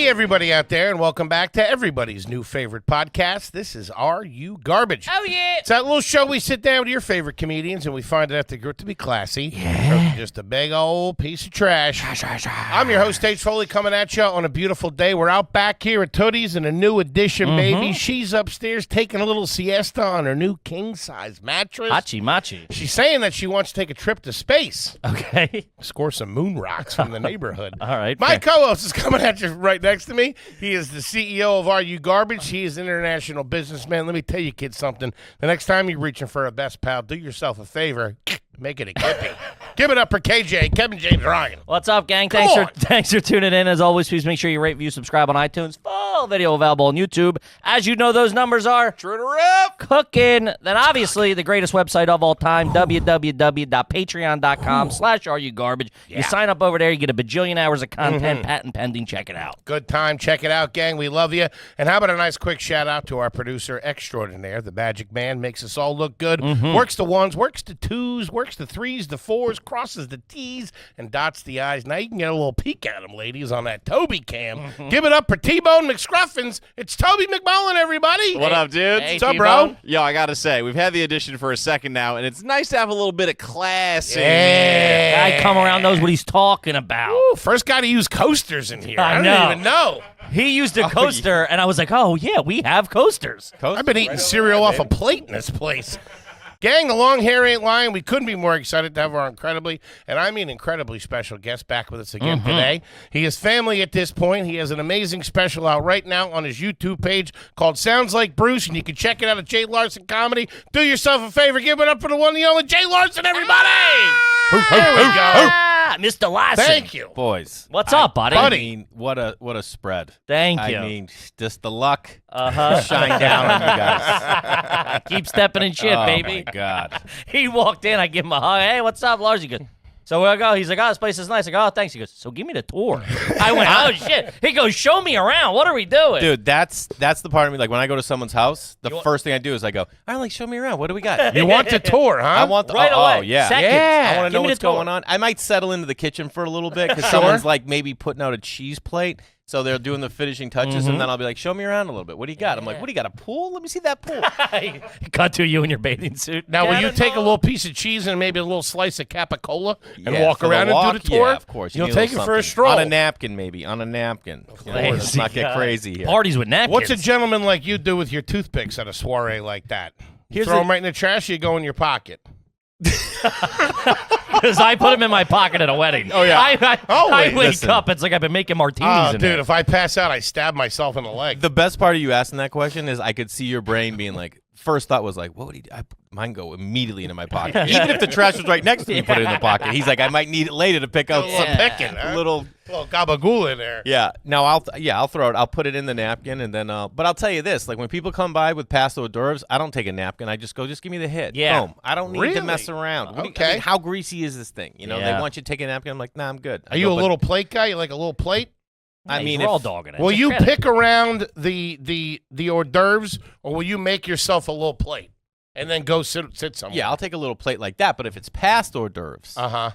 everybody out there, and welcome back to everybody's new favorite podcast. This is Are You Garbage? Oh, yeah. It's that little show we sit down with your favorite comedians, and we find out they're good to be classy. Yeah. Just a big old piece of trash. I'm your host, H.Foley, coming at you on a beautiful day. We're out back here at Tootie's in a new edition, baby. She's upstairs taking a little siesta on her new king-size mattress. Hachi-machi. She's saying that she wants to take a trip to space. Okay. Score some moon rocks from the neighborhood. All right. My co-host is coming at you right next to me. He is the CEO of Are You Garbage? He is an international businessman. Let me tell you, kid, something. The next time you're reaching for a best pal, do yourself a favor. Make it a kippy. Give it up for KJ, Kevin James Ryan. What's up, gang? Thanks for tuning in. As always, please make sure you rate, review, subscribe on iTunes. Full video available on YouTube. As you know, those numbers are cooking. Then obviously the greatest website of all time, www.patreon.com/areyougarbage. You sign up over there, you get a bajillion hours of content, patent pending. Check it out. Good time. Check it out, gang. We love you. And how about a nice quick shout out to our producer extraordinaire, the Magic Man, makes us all look good. Works the ones, works the twos, works the threes, the fours, crosses the T's, and dots the I's. Now you can get a little peek at him, ladies, on that Toby cam. Give it up for T-Bone McScruffins. It's Toby McMullen, everybody. What up, dude? Hey, What's up, bro? Yo, I gotta say, we've had the addition for a second now, and it's nice to have a little bit of class in Yeah. Guy come around knows what he's talking about. Ooh, first guy to use coasters in here. I I know. didn't even know. He used a coaster, and I was like, oh, yeah, we have coasters. I've been eating cereal off a plate in this place. Gang, the long hair ain't lying. We couldn't be more excited to have our incredibly, and I mean incredibly special guest back with us again today. He is family at this point. He has an amazing special out right now on his YouTube page called Sounds Like Bruce, and you can check it out at Jay Larson Comedy. Do yourself a favor. Give it up for the one and only Jay Larson, everybody. There we go. Mr. Larson. Thank you. Boys. What's up, buddy? I mean, what a spread. Thank you. I mean, just the luck Uh-huh. shine down on you guys. Keep stepping in shit, Oh, baby. my God. He walked in. I give him a hug. Hey, what's up, Lars? He goes, so where I go? He's like, oh, this place is nice. I go, oh, thanks. He goes, so give me the tour. I went, oh, shit. He goes, show me around. What are we doing? Dude, that's the part of me. Like, when I go to someone's house, the first thing I do is I go, all right, like, show me around. What do we got? You want the tour, huh? I want the Right oh, away. Oh, yeah. Seconds. Yeah. I want to Give know me what's the tour. going on. I might settle into the kitchen for a little bit because someone's, like, maybe putting out a cheese plate. So they're doing the finishing touches, and then I'll be like, show me around a little bit. What do you got? I'm like, what do you got, a pool? Let me see that pool. Cut to you in your bathing suit. Now, will you take a Cannonball. little piece of cheese and maybe a little slice of capicola and Yeah, walk for the around walk, and do the tour? Yeah, of course. You'll need take little it for a something. stroll. On a napkin, maybe. On a napkin. You know, let's not get crazy here. Parties with napkins. What's a gentleman like you do with your toothpicks at a soiree like that? You Here's throw the- them right in the trash, you go in your pocket. Because I put him in my pocket at a wedding. Oh, yeah. I Always. wake Listen. up. It's like I've been making martinis Oh, in dude, there. if I pass out, I stab myself in the leg. The best part of you asking that question is I could see your brain being like, first thought was like, what would he do? Mine go immediately into my pocket. Even if the trash was right next to me, put it in the pocket. He's like, I might need it later to pick out a little some picking, huh? little. little gabagool in there. Yeah. No, I'll throw it. I'll put it in the napkin and then but I'll tell you this, like when people come by with past hors d'oeuvres, I don't take a napkin. I just go, just give me the hit. Yeah. Boom. I don't need Really? to mess around. What do you- Okay. I mean, how greasy is this thing? You know, Yeah. they want you to take a napkin. I'm like, nah, I'm good. Are you a little plate guy? You like a little plate? I mean, we're all if- dogging it. Will Just you get it. pick around the hors d'oeuvres, or will you make yourself a little plate and then go sit somewhere? Yeah, I'll take a little plate like that. But if it's past hors d'oeuvres, Uh-huh.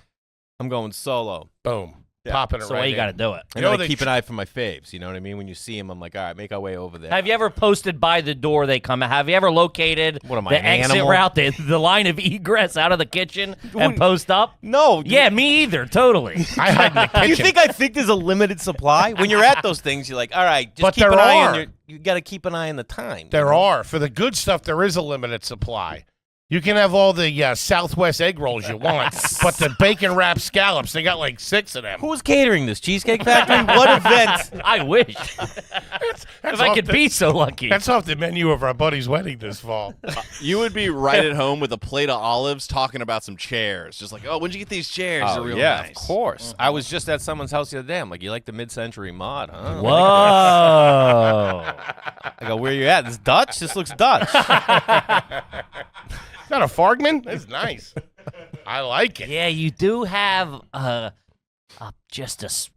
I'm going solo. Boom. Yeah. Popping it So right you in. got to do it. And You know then I they keep an eye for my faves. You know what I mean? When you see them, I'm like, all right, make our way over there. Have you ever posted by the door they come? Have you ever located What am I, the an exit animal? route, the line of egress out of the kitchen and Wouldn't- post up? No. Yeah, me either. Totally. I hide in the kitchen. You think I think there's a limited supply? When you're at those things, you're like, all right, just But keep there an eye are. on your. You got to keep an eye on the time. There you know? are. For the good stuff, there is a limited supply. You can have all the Southwest egg rolls you want, but the bacon-wrapped scallops, they got like 6 of them. Who's catering this? Cheesecake Factory? What event? I wish. That's If I off could the- be so lucky. That's off the menu of our buddy's wedding this fall. You would be right at home with a plate of olives talking about some chairs. Just like, oh, when'd you get these chairs? They're real yeah, nice. of course. I was just at someone's house the other day. I'm like, you like the mid-century mod, huh? Whoa. I go, where you at? This Dutch? This looks Dutch. Is that a Fargman? That's nice. I like it. Yeah, you do have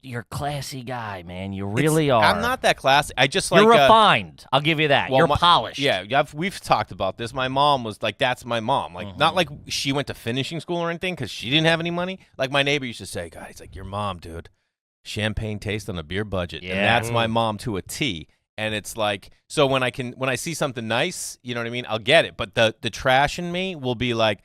you're a classy guy, man. You really are. I'm not that classy. I just like You're refined. I'll give you that. well, you're my- polished. Yeah, we've talked about this. My mom was like, that's my mom. Like, not like she went to finishing school or anything because she didn't have any money. Like my neighbor used to say, guys, like your mom, dude, champagne taste on a beer budget. Yeah. And that's my mom to a T. And it's like, so when I see something nice, you know what I mean, I'll get it. But the trash in me will be like,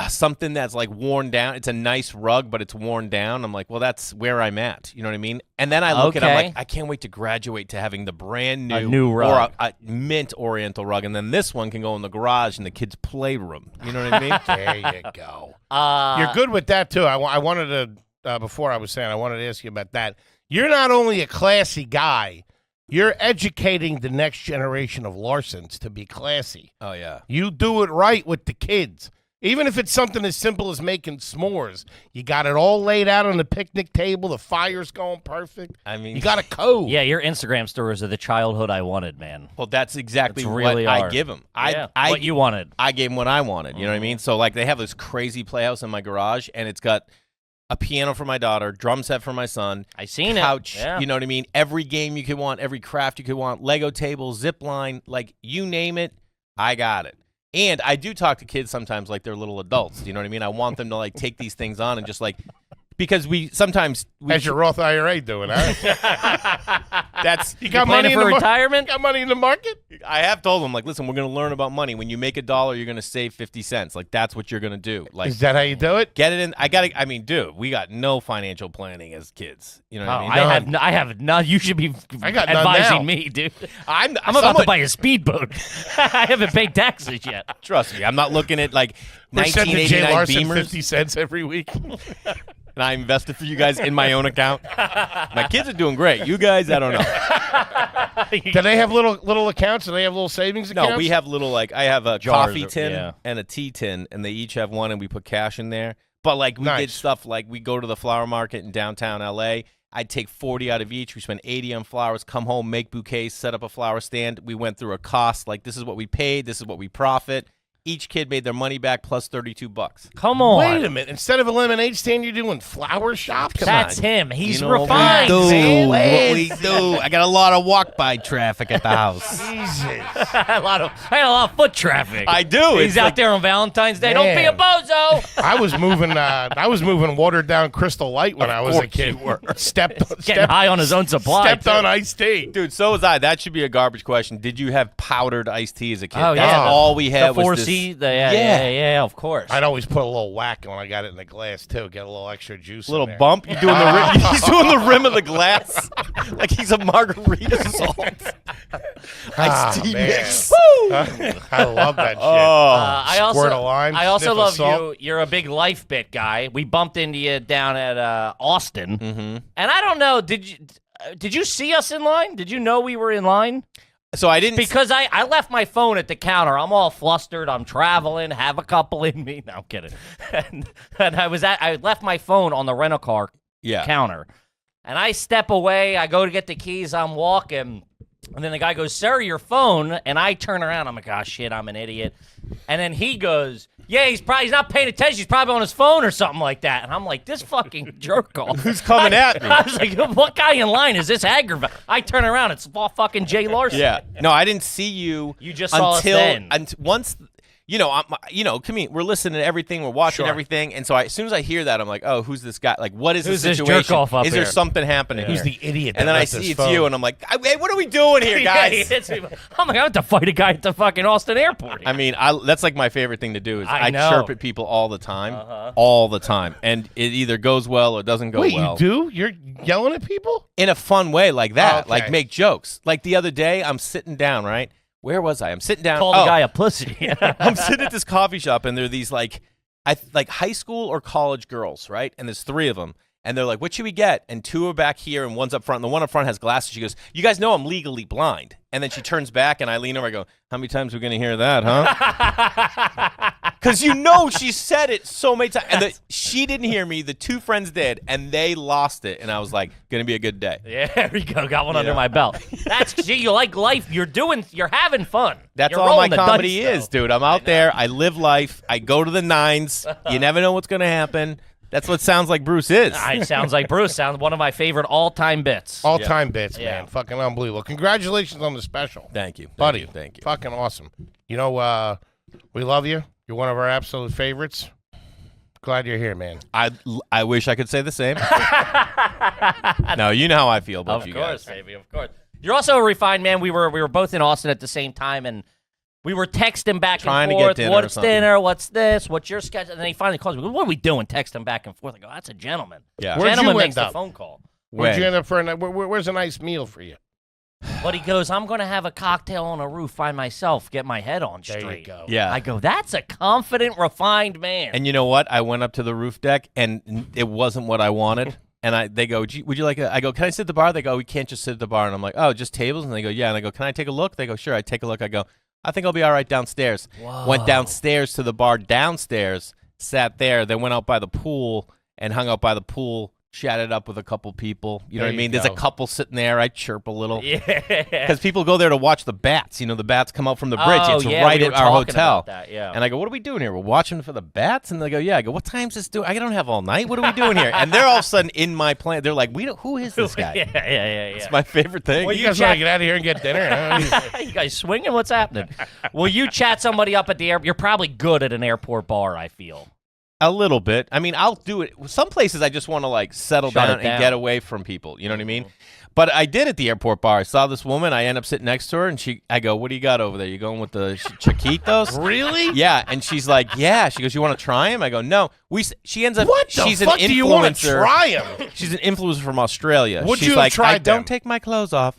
something that's like worn down. It's a nice rug, but it's worn down. I'm like, well, that's where I'm at. You know what I mean? And then I look at it, I'm like, I can't wait to graduate to having the brand new rug. or a mint oriental rug. And then this one can go in the garage in the kids' playroom. You know what I mean? There you go. You're good with that, too. I wanted to, before I was saying, I wanted to ask you about that. You're not only a classy guy, you're educating the next generation of Larsons to be classy. Oh, yeah. You do it right with the kids. Even if it's something as simple as making s'mores, you got it all laid out on the picnic table. The fire's going perfect. I mean, you got a code. Yeah, your Instagram stories are the childhood I wanted, man. Well, that's exactly really what are. I give them. What you wanted. I gave them what I wanted. You know what I mean? So, like, they have this crazy playhouse in my garage, and it's got a piano for my daughter, drum set for my son. I seen couch, it. Yeah. You know what I mean? Every game you could want, every craft you could want, Lego table, zip line, like, you name it, I got it. And I do talk to kids sometimes like they're little adults. You know what I mean? I want them to like take these things on and just like, because sometimes How's your Roth IRA doing, huh? that's You got Planning money in for the retirement? Got money in the market? I have told them like, listen, we're gonna learn about money. When you make $1, you're gonna save 50 cents. Like that's what you're gonna do. Like Is that how you do it? get it in. I mean, dude, we got no financial planning as kids. You know what I mean? I have none. You should be I got none advising now. me, dude. I'm about to buy a speedboat. I haven't paid taxes yet. Trust me, I'm not looking at like We're sending Jay 1989 Larson Beamers. 50 cents every week. And I invested for you guys in my own account. My kids are doing great. You guys, I don't know. Do they have little accounts? Do they have little savings accounts? No, we have little like I have a Jars coffee of- tin yeah. and a tea tin, and they each have one, and we put cash in there. But like we did Nice. stuff like we go to the flower market in downtown LA. I'd take 40 out of each. We spend 80 on flowers. Come home, make bouquets, set up a flower stand. We went through a cost. Like this is what we paid. This is what we profit. Each kid made their money back plus $32. Come on. Wait a minute. Instead of a lemonade stand, you're doing flower shop? Come That's on. him. He's You know refined, what man. we do. I got a lot of walk-by traffic at the house. Jesus. I had a lot of foot traffic. I do. He's It's out like- there on Valentine's Day. Don't be a Man. bozo. I was moving watered down Crystal Light when I was a kid. Getting high on his own supply. Stepped too. on iced tea. Dude, so was I. That should be a garbage question. Did you have powdered iced tea as a kid? Oh, That's yeah. all we had The was this. 4C. Yeah, of course. I'd always put a little whack when I got it in the glass too. Get a little extra juice. Little in there. bump. You doing the rim, he's doing the rim of the glass like he's a margarita salt. Iced tea man. mix. I love that shit. Oh, I also, Squirt of lime, I also sniff of love salt. you. You're a big life bit guy. We bumped into you down at Austin, Mm-hmm. and I don't know. Did you see us in line? Did you know we were in line? so I didn't. Because I left my phone at the counter. I'm all flustered. I'm traveling. Have a couple in me. No, I'm kidding. and I left my phone on the rental car yeah. counter, and I step away. I go to get the keys. I'm walking. And then the guy goes, "Sir, your phone." And I turn around. I'm like, "Oh shit, I'm an idiot." And then he goes, "Yeah, he's not paying attention. He's probably on his phone or something like that." And I'm like, "This fucking jerk off." Who's coming at me? I was like, "What guy in line is this aggravating?" I turn around. It's fucking Jay Larson. Yeah. No, I didn't see you. You just saw us then. Once. Come in. We're listening to everything. We're watching Sure. everything. And so as soon as I hear that, I'm like, oh, who's this guy? Like, what is Who's the this situation? jerk-off up is there here? something happening Who's here? the idiot? And that then I left his see it's phone? you, and I'm like, hey, what are we doing here, guys? I'm like, I have to fight a guy at the fucking Austin airport. I mean, that's like my favorite thing to do is I I know. chirp at people all the time, all the time, and it either goes well or doesn't go Wait, well. you do? You're yelling at people? In a fun way like that, Oh, okay. like make jokes. Like the other day, I'm sitting down, right? Where was I? I'm sitting down. Call the guy a pussy. I'm sitting at this coffee shop, and there are these like high school or college girls, right? And there's 3 of them. And they're like, what should we get? And 2 are back here, and one's up front. And the one up front has glasses. She goes, you guys know I'm legally blind. And then she turns back, and I lean over. I go, how many times are we going to hear that, huh? Because she said it so many times. And she didn't hear me. The 2 friends did, and they lost it. And I was like, going to be a good day. Yeah, there we go. Got one under my belt. You like life. You're having fun. That's You're all my rolling the comedy dice, is, dude. I'm out there. I live life. I go to the 9s. You never know what's going to happen. That's what sounds like Bruce is. It sounds like Bruce. Sounds one of my favorite all-time bits. All-time bits, Yeah. man. Fucking unbelievable. Congratulations on the special. Thank you. Buddy. Thank you. Fucking awesome. You know, we love you. You're one of our absolute favorites. Glad you're here, man. I wish I could say the same. No, you know how I feel about you guys. Of course, baby, of course. You're also a refined man. We were both in Austin at the same time, and we were texting back Trying and to get forth. dinner or What's something. dinner? What's this? What's your sketch? And then he finally calls me. What are we doing? Texting back and forth. I go, that's a gentleman. Yeah. Where'd Gentleman you makes end the up? phone call. Where'd you When? end up for a night? Where's a nice meal for you? But he goes, I'm going to have a cocktail on a roof by myself, get my head on There straight. you go. Yeah. I go, that's a confident, refined man. And you know what? I went up to the roof deck, and it wasn't what I wanted. And they go, would you like I go, can I sit at the bar? They go, we can't just sit at the bar. And I'm like, oh, just tables? And they go, yeah. And I go, can I take a look? They go, sure. I take a look. I go, I think I'll be all right downstairs. Whoa. Went downstairs to the bar downstairs, sat there, then went out by the pool and hung out by the pool, chatted up with a couple people. You know There what I you mean? There's go. a couple sitting there. I chirp a little. Yeah. Because people go there to watch the bats. You know, the bats come out from the bridge. Oh, It's yeah, right we at were our talking hotel. about that, yeah. And I go, what are we doing here? We're watching for the bats? And they go, yeah. I go, what time's this doing? I don't have all night. What are we doing here? And they're all of a sudden in my plan. They're like, who is this guy? yeah. It's my favorite thing. Well, you guys want to get out of here and get dinner? Huh? You guys swinging? What's happening? Will you chat somebody up at the airport? You're probably good at an airport bar, I feel. A little bit. I mean, I'll do it. Some places I just want to like settle Shut down it down. and get away from people. You know what I mean? But I did at the airport bar. I saw this woman. I end up sitting next to her, and I go, "What do you got over there? You going with the Chiquitos?" Really? Yeah. And she's like, "Yeah." She goes, "You want to try him?" I go, "No." She ends up. What the she's fuck an do you want to influencer. try him? She's an influencer from Australia. Would she's you have like, tried I don't them? take my clothes off.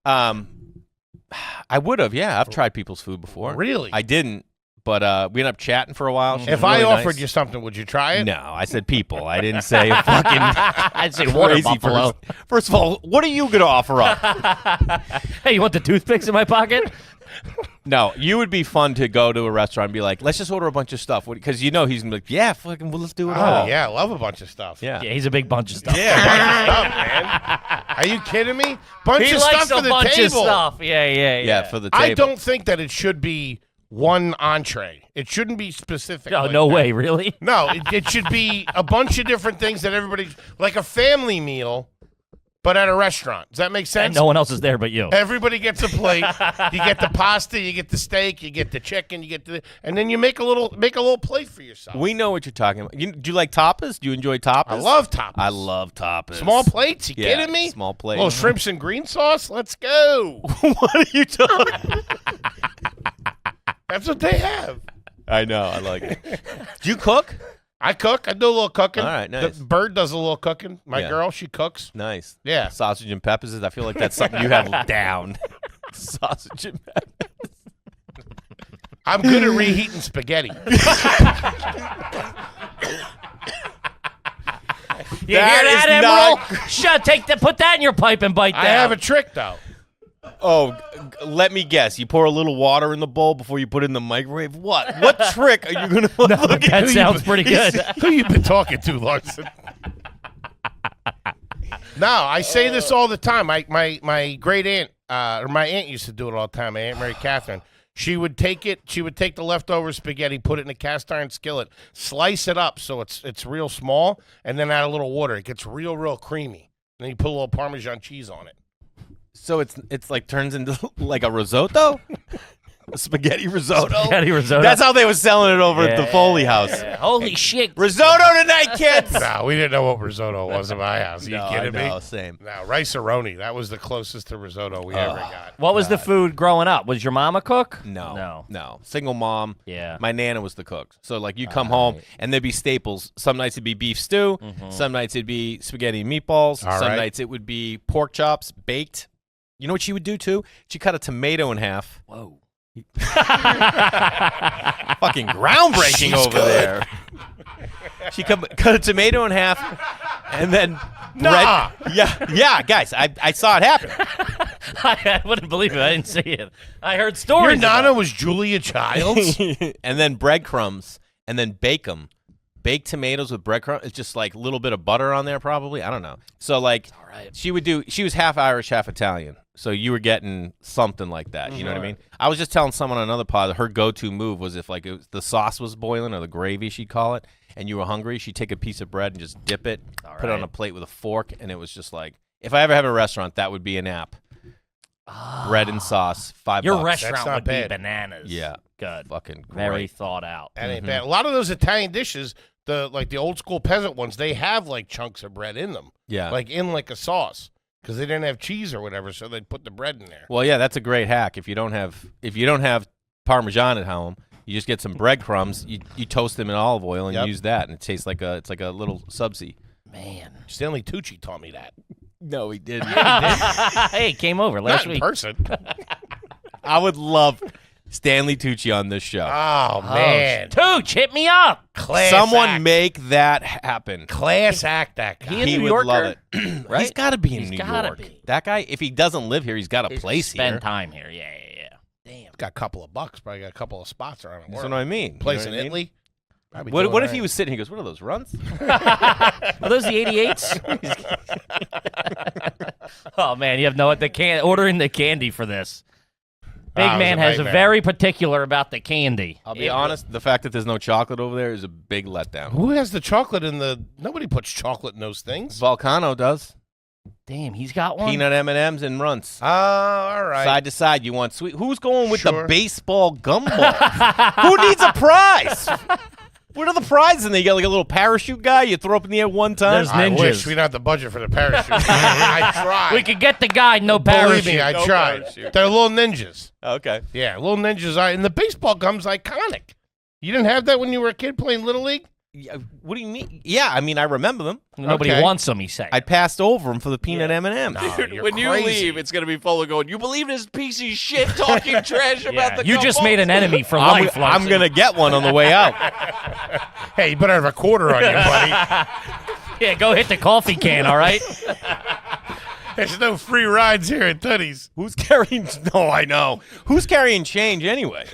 I would have. Yeah, I've tried people's food before. Really? I didn't. But we ended up chatting for a while. She If was I really offered nice. you something, would you try it? No, I said people. I didn't say fucking I'd say water crazy buffalo. First of all, what are you going to offer up? Hey, you want the toothpicks in my pocket? No, you would be fun to go to a restaurant and be like, let's just order a bunch of stuff. Because you know he's going to be like, yeah, fucking, well, let's do it Oh, all. yeah, I love a bunch of stuff. Yeah. Yeah, he's a big bunch of stuff. Yeah, a bunch of stuff, man. Are you kidding me? Bunch He of likes stuff a for the bunch table. of stuff. Yeah. Yeah, for the table. I don't think that it should be one entree. It shouldn't be specific. Oh, like no that. way, really? No, it should be a bunch of different things that everybody, like a family meal, but at a restaurant. Does that make sense? And no one else is there but you. Everybody gets a plate. You get the pasta, you get the steak, you get the chicken, you get and then you make a little plate for yourself. We know what you're talking about. Do you like tapas? Do you enjoy tapas? I love tapas. I love tapas. Small plates. You Yeah, kidding me? small plate. Little shrimps and green sauce. Let's go. What are you talking? That's what they have. I know. I like it. Do you cook? I cook. I do a little cooking. All right, nice. The bird does a little cooking. My Yeah. girl, she cooks. Nice. Yeah. Sausage and peppers. I feel like that's something you have down. Sausage and peppers. I'm good at reheating spaghetti. You That hear that, is Emerald? Put that in your pipe and bite down. I have a trick, though. Oh, let me guess. You pour a little water in the bowl before you put it in the microwave. What? What trick are you going to look at? That sounds pretty good. Who you been talking to, Larson? No, I say this all the time. My great aunt, or my aunt used to do it all the time. My Aunt Mary Catherine. She would take the leftover spaghetti, put it in a cast iron skillet, slice it up so it's real small, and then add a little water. It gets real creamy. Then you put a little Parmesan cheese on it. So it's like turns into like a risotto? A spaghetti risotto? Spaghetti risotto. That's how they were selling it over at the Foley house. Yeah. Holy shit. Risotto tonight, kids! No, we didn't know what risotto was in my house. Are you No, kidding I know, me? same. No, rice-a-roni. That was the closest to risotto we ever got. What was the food growing up? Was your mom a cook? No. Single mom. Yeah. My Nana was the cook. So, like, you come home, and there'd be staples. Some nights it'd be beef stew. Some nights it'd be spaghetti and meatballs. All Some right. nights it would be pork chops, baked. You know what she would do, too? She'd cut a tomato in half. Whoa. Fucking groundbreaking over there. She cut a tomato in half, and then Nah. Yeah, guys, I saw it happen. I wouldn't believe it. I didn't see it. I heard Your stories. Nana was Julia Childs? And then breadcrumbs, and then bake them. Baked tomatoes with breadcrumbs. It's just like a little bit of butter on there, probably. I don't know. So like, right. she was half Irish, half Italian. So you were getting something like that. You know what I mean? I was just telling someone on another pod that her go-to move was if like the sauce was boiling or the gravy, she'd call it, and you were hungry, she'd take a piece of bread and just dip it, put it on a plate with a fork, and it was just like, if I ever have a restaurant, that would be an app. Bread and sauce, $5. Your That's restaurant not would bad. be bananas. Yeah. Good. Fucking great. Very thought out. That ain't bad. A lot of those Italian dishes the old school peasant ones, they have like chunks of bread in them. Yeah. Like in like a sauce. Because they didn't have cheese or whatever, so they'd put the bread in there. Well, yeah, that's a great hack. If you don't have Parmesan at home, you just get some breadcrumbs, you toast them in olive oil and use that, and it tastes like it's like a little Subsea. Man. Stanley Tucci taught me that. No, he didn't. Hey, came over last Not in week. person. I would love Stanley Tucci on this show. Oh, man. Tooch, hit me up. Class Someone act. make that happen. Class act that guy. He a He New would Yorker? love it. Right? He's got to be in He's New gotta York. be. That guy, if he doesn't live here, he's got a place Spend here. time here. Yeah. Damn. Got a couple of bucks, probably got a couple of spots around the That's world. what I mean. Place You in know what I mean? Italy. Probably What doing if he all was sitting? He goes, "What are those runs?" Are those the 88s? Oh man, you have no ordering the candy for this. Big it was man a has a nightmare. very particular about the candy. I'll be honest. The fact that there's no chocolate over there is a big letdown. Who has the chocolate in the... Nobody puts chocolate in those things. Volcano does Damn, he's got one. peanut M&Ms and runts. Oh, all right. Side to side, you want sweet. Who's going with Sure. the baseball gumball? Who needs a prize? What are the prizes in there? You got like a little parachute guy you throw up in the air one time? There's I ninjas. wish we didn't have the budget for the parachute. I tried. We could get the guy, no parachute. Believe me, I No tried. parachute. They're little ninjas. Okay. Yeah, little ninjas. And the baseball gum's iconic. You didn't have that when you were a kid playing Little League? Yeah, what do you mean? Yeah, I mean, I remember them. Nobody Okay. wants them, he said. I passed over them for the peanut M&Ms. No, you're when you crazy. leave, it's going to be Foley going, you believe this piece of shit talking trash about the you just gumball?" made an enemy for life, I'm Larson. going to get one on the way out. Hey, you better have a quarter on you, buddy. Yeah, go hit the coffee can, all right? There's no free rides here at Tooties. Who's carrying? No, I know. Who's carrying change anyway?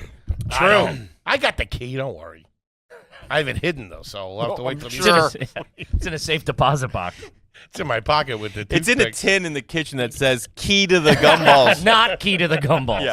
True. I got the key. Don't worry. I have it hidden, though, so we'll have to wait till It's in a safe deposit box. It's in my pocket with the It's in a toothpick. tin in the kitchen that says "Key to the Gumballs." Not key to the gumballs.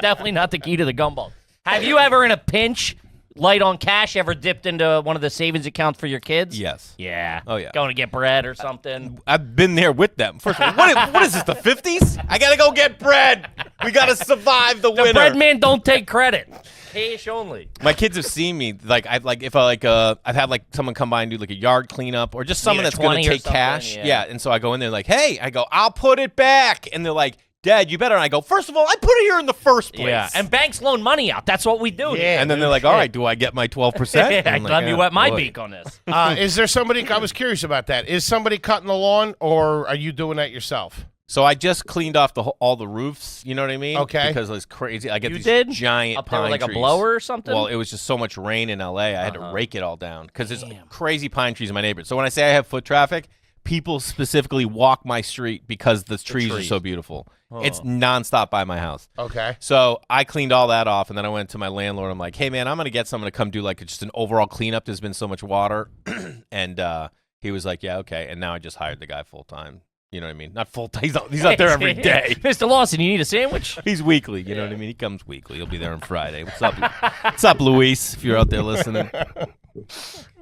Definitely not the key to the gumballs. Have you ever, in a pinch, light on cash, ever dipped into one of the savings accounts for your kids? Yes. Yeah. Oh, yeah. Going to get bread or something. I've been there with them. First of all, what is this, the 50s? I got to go get bread. We got to survive the The winter. bread man don't take credit. Cash only. My kids have seen me I've had like someone come by and do like a yard cleanup or just someone Need a that's going 20 to or take something, cash. yeah. And so I go in there like, "Hey," I go, "I'll put it back." And they're like, "Dad, you better." And I go, "First of all, I put it here in the first place." Yeah. And banks loan money out. That's what we do. Yeah. And then they're like, "All right, do I get my 12%?" I'm glad you wet my beak on this. Is there somebody, I was curious about that. Is somebody cutting the lawn, or are you doing that yourself? So I just cleaned off all the roofs. You know what I mean? Okay. Because it was crazy. I get You these did? giant Up there pine with like trees. a blower or something? Well, it was just so much rain in LA. I had to rake it all down because there's crazy pine trees in my neighborhood. So when I say I have foot traffic, people specifically walk my street because the trees are so beautiful. It's nonstop by my house. Okay. So I cleaned all that off, and then I went to my landlord. I'm like, "Hey, man, I'm going to get someone to come do like just an overall cleanup. There's been so much water." And he was like, "Yeah, okay." And now I just hired the guy full time. You know what I mean? Not full time. He's not there every day. Mr. Lawson, you need a sandwich? He's weekly. You know what I mean? He comes weekly. He'll be there on Friday. What's up? What's up, Luis? If you're out there listening.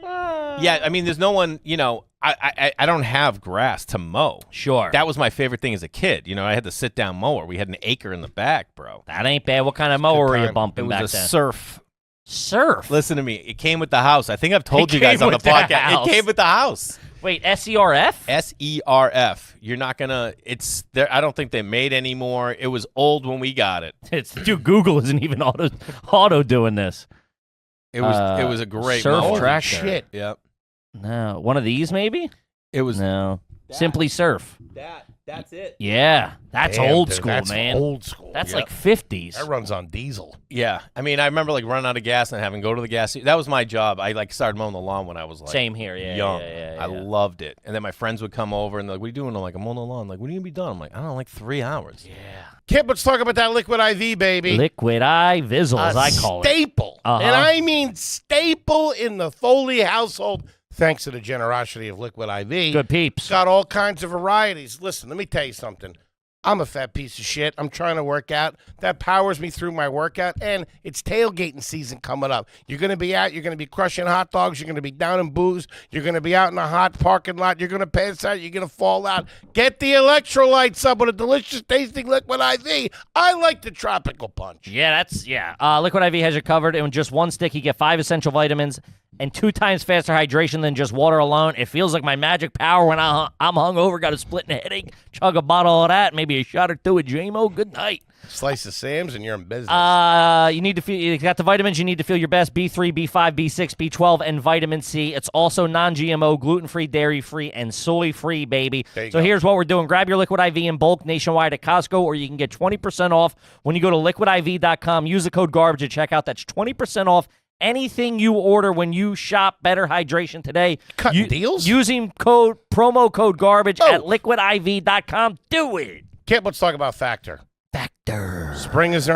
Yeah, I mean, there's no one. You know, I don't have grass to mow. Sure. That was my favorite thing as a kid. You know, I had the sit down mower. We had an acre in the back, bro. That ain't bad. What kind of mower were you time. It bumping was back a then? surf. Surf. Listen to me. It came with the house. I think I've told It you guys came on the with the podcast. house. It came with the house. Wait, SERF? SERF. You're not gonna. It's there. I don't think they made anymore. It was old when we got it. Dude, Google isn't even auto doing this. It was a great surf mower. tractor. Shit. Yep. No, one of these maybe? It was No, Simply Surf. That's it. Yeah, that's Damn, old dude, school, that's man. Old school. That's Yeah. like 50s. That runs on diesel. Yeah. I mean, I remember like running out of gas and having to go to the gas. That was my job. I like started mowing the lawn when I was like Same here, yeah. young. Yeah. I loved it. And then my friends would come over and they're like, "What are you doing?" I'm like, "I'm mowing the lawn." Like, "When are you gonna be done?" I'm like, "I don't know, like 3 hours." Yeah. Kip, let's talk about that Liquid IV, baby. Liquid eye Vizzle, as I call it. Staple. Uh-huh. And I mean staple in the Foley household, thanks to the generosity of Liquid IV. Good peeps. Got all kinds of varieties. Listen, let me tell you something. I'm a fat piece of shit. I'm trying to work out. That powers me through my workout, and it's tailgating season coming up. You're going to be out. You're going to be crushing hot dogs. You're going to be down in booze. You're going to be out in a hot parking lot. You're going to pass out. You're going to fall out. Get the electrolytes up with a delicious tasting Liquid IV. I like the Tropical Punch. Yeah, Liquid IV has you covered. In just one stick, you get 5 essential vitamins and 2 times faster hydration than just water alone. It feels like my magic power when I'm hungover, got a splitting headache, chug a bottle of that, maybe a shot or 2 of JMO. Good night. Slice of Sam's and you're in business. You got the vitamins you need to feel your best: B3, B5, B6, B12, and vitamin C. It's also non-GMO, gluten-free, dairy-free, and soy-free, baby. So here's what we're doing. Grab your Liquid IV in bulk nationwide at Costco, or you can get 20% off when you go to liquidiv.com. Use the code GARBAGE at checkout. That's 20% off anything you order when you shop Better Hydration today. Cutting deals? Using promo code GARBAGE at liquidiv.com. Do it. Kip, let's talk about Factor. Factor. Spring is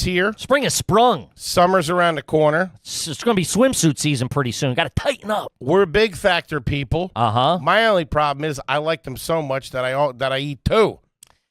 here. Spring is sprung. Summer's around the corner. It's going to be swimsuit season pretty soon. Got to tighten up. We're big Factor people. Uh-huh. My only problem is I like them so much that I eat 2.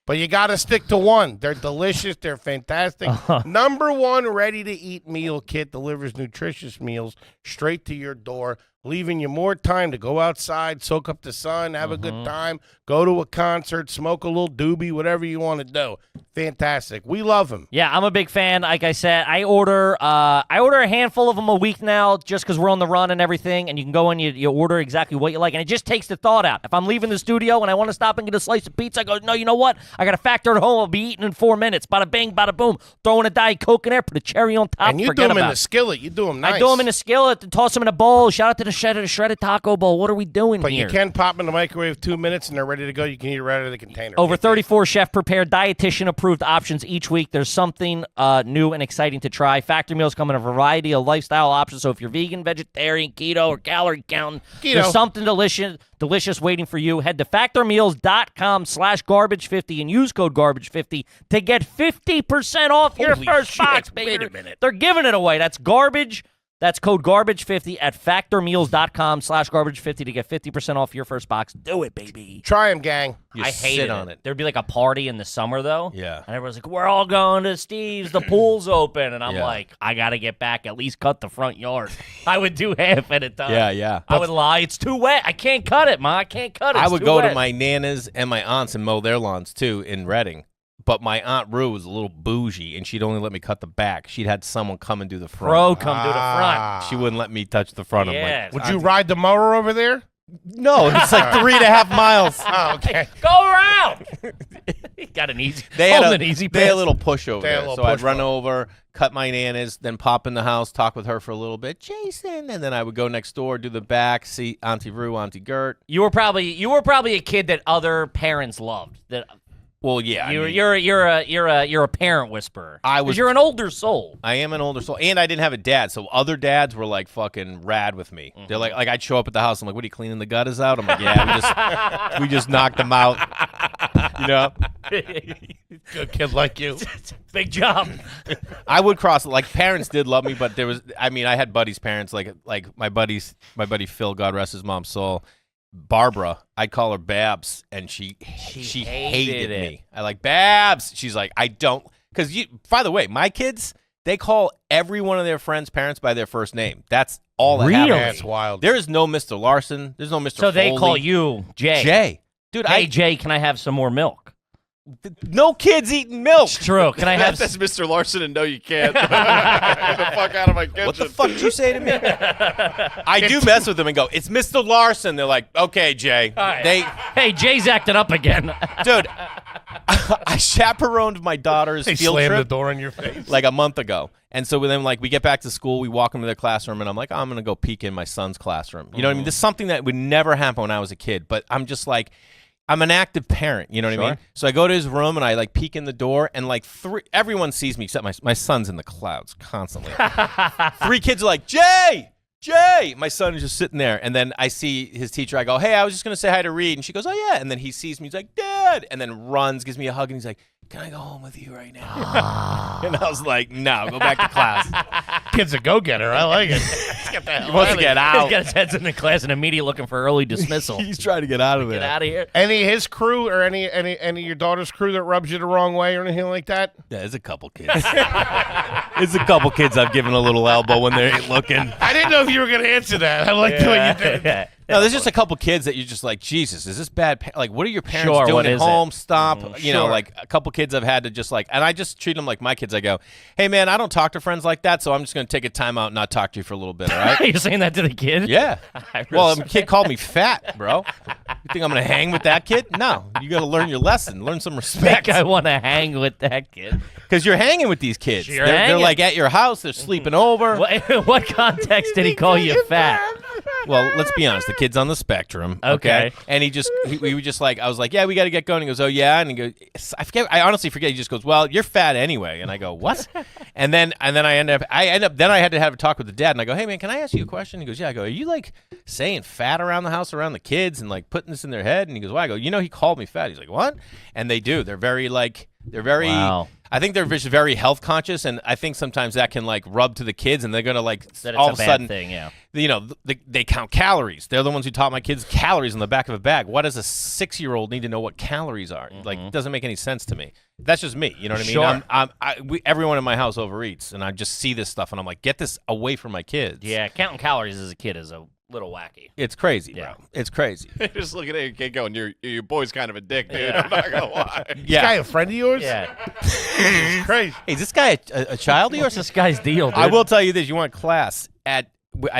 But you got to stick to 1. They're delicious. They're fantastic. Number 1 ready-to-eat meal kit delivers nutritious meals straight to your door, leaving you more time to go outside, soak up the sun, have a good time, go to a concert, smoke a little doobie, whatever you want to do. Fantastic. We love them. Yeah, I'm a big fan. Like I said, I order a handful of them a week now just because we're on the run and everything, and you can go in, you order exactly what you like, and it just takes the thought out. If I'm leaving the studio and I want to stop and get a slice of pizza, I go, no, you know what? I got a Factor at home. I'll be eating in 4 minutes. Bada bing, bada boom. Throwing a Diet Coke in there, put a cherry on top, And you do them in the skillet. You do them nice. I do them in a skillet, toss them in a bowl. Shout out to the shredded taco bowl. What are we doing But here? you can pop them in the microwave 2 minutes, and they're ready to go. You can eat it right out of the container. Over 34 chef-prepared, dietitian-approved options each week. There's something new and exciting to try. Factor meals come in a variety of lifestyle options. So if you're vegan, vegetarian, keto, or calorie counting, there's something delicious waiting for you. Head to factormeals.com/garbage50 and use code garbage50 to get 50% off your first box, baby. Wait a minute. They're giving it away. That's garbage. That's code garbage50 at factormeals.com/garbage50 to get 50% off your first box. Do it, baby. Try them, gang. I hated it. There'd be like a party in the summer, though. Yeah. And everyone's like, we're all going to Steve's. The pool's open. And I'm like, I got to get back, at least cut the front yard. I would do half at a time. Yeah. I would lie. It's too wet. I can't cut it, Ma. I can't cut it. I It's would too go wet. to my Nana's and my aunts and mow their lawns, too, in Reading. But my Aunt Rue was a little bougie, and she'd only let me cut the back. She'd had someone come and do the front. Bro, come do the front. She wouldn't let me touch the front. Yeah. Would you ride the mower over there? No, it's like 3.5 miles. Oh, okay. Go around. Got an easy. They had an easy they had pass. a little push over They had a there. little So I'd push run over. over, cut my Nana's, then pop in the house, talk with her for a little bit. Jason. And then I would go next door, do the back, see Auntie Rue, Auntie Gert. You were probably a kid that other parents loved. That Well, yeah. you're a parent whisperer. I 'Cause was- you're an older soul. I am an older soul, and I didn't have a dad, so other dads were like fucking rad with me. They're like I'd show up at the house, I'm like, "What are you cleaning the gutters out?" I'm like, "Yeah, we just knocked them out." You know, Good kid like you. Big job. I would cross. Like parents did love me, but there was, I had buddies' parents, like my buddy Phil, God rest his mom's soul. Barbara, I'd call her Babs, and she hated me. I like Babs. She's like, I don't, because by the way, my kids, they call every one of their friends' parents by their first name. That's all that happens. That's wild. There is no Mr. Larson. There's no Mr. So they Foley. call you Jay. Jay. Dude, Hey, Jay, can I have some more milk? no kids eating milk. It's true. Can I have That's Mr. Larson, and no, you can't. Get the fuck out of my kitchen. What the fuck did you say to me? I do mess with them and go, it's Mr. Larson. They're like, okay, Jay. Hey, Jay's acting up again. Dude, I chaperoned my daughter's They field slammed the trip door in your face. like a month ago. And so then, like, we get back to school, we walk into their classroom, and I'm like, I'm going to go peek in my son's classroom. You know what I mean? This is something that would never happen when I was a kid, but I'm just like, I'm an active parent, you know what I mean? So I go to his room and I like peek in the door, and like everyone sees me except my son's in the clouds constantly. 3 kids are like, Jay! My son is just sitting there, and then I see his teacher. I go, hey, I was just going to say hi to Reed. And she goes, oh, yeah. And then he sees me. He's like, Dad. And then runs, gives me a hug, and he's like, can I go home with you right now? And I was like, no, go back to class. Kid's a go-getter. I like it. Let's get the hell He wants out to of get here. out. He's got his heads in the class and immediately looking for early dismissal. He's trying to get out of there. Get out of here. Any of his crew or any of your daughter's crew that rubs you the wrong way or anything like that? Yeah, there's a couple kids. There's a couple kids I've given a little elbow when they ain't looking. I didn't know if you were going to answer that. I like the way you did. No, there's just a couple kids that you're just like, Jesus, is this bad? Like, what are your parents Sure, doing what at is home? it? Stop. You know, Sure. like a couple kids I've had to just like, and I just treat them like my kids. I go, hey, man, I don't talk to friends like that, so I'm just going to take a time out and not talk to you for a little bit, all right? You're saying that to the kid? Yeah. I Well, a respect- kid called me fat, bro. You think I'm going to hang with that kid? No. You got to learn your lesson. Learn some respect. I want to hang with that kid. Because you're hanging with these kids. You're They're hanging. like at your house. They're sleeping over. What context did he call you fat? Well, let's be honest. The kid's on the spectrum. Okay. And we were just like, I was like, yeah, we got to get going. He goes, oh, yeah. And he goes, I honestly forget. He just goes, well, you're fat anyway. And I go, what? and then I had to have a talk with the dad. And I go, hey, man, can I ask you a question? He goes, yeah. I go, are you like saying fat around the house, around the kids and like putting this in their head? And he goes, why? I go, he called me fat. He's like, what? And they do. They're very Wow. I think they're just very health conscious, and I think sometimes that can like rub to the kids, and they're gonna like That it's all a of a bad sudden, thing, yeah. They count calories. They're the ones who taught my kids calories on the back of a bag. Why does a 6-year-old need to know what calories are? Like, it doesn't make any sense to me. That's just me. You know what I mean? Sure. Everyone in my house overeats, and I just see this stuff, and I'm like, get this away from my kids. Yeah, counting calories as a kid is a little wacky. It's crazy, Yeah. bro. It's crazy. Just looking at your kid going, your boy's kind of a dick, dude. I'm not gonna lie. This guy a friend of yours? Yeah. It's crazy. Hey, is this guy a child of yours? What's this guy's deal, dude? I will tell you this: you want class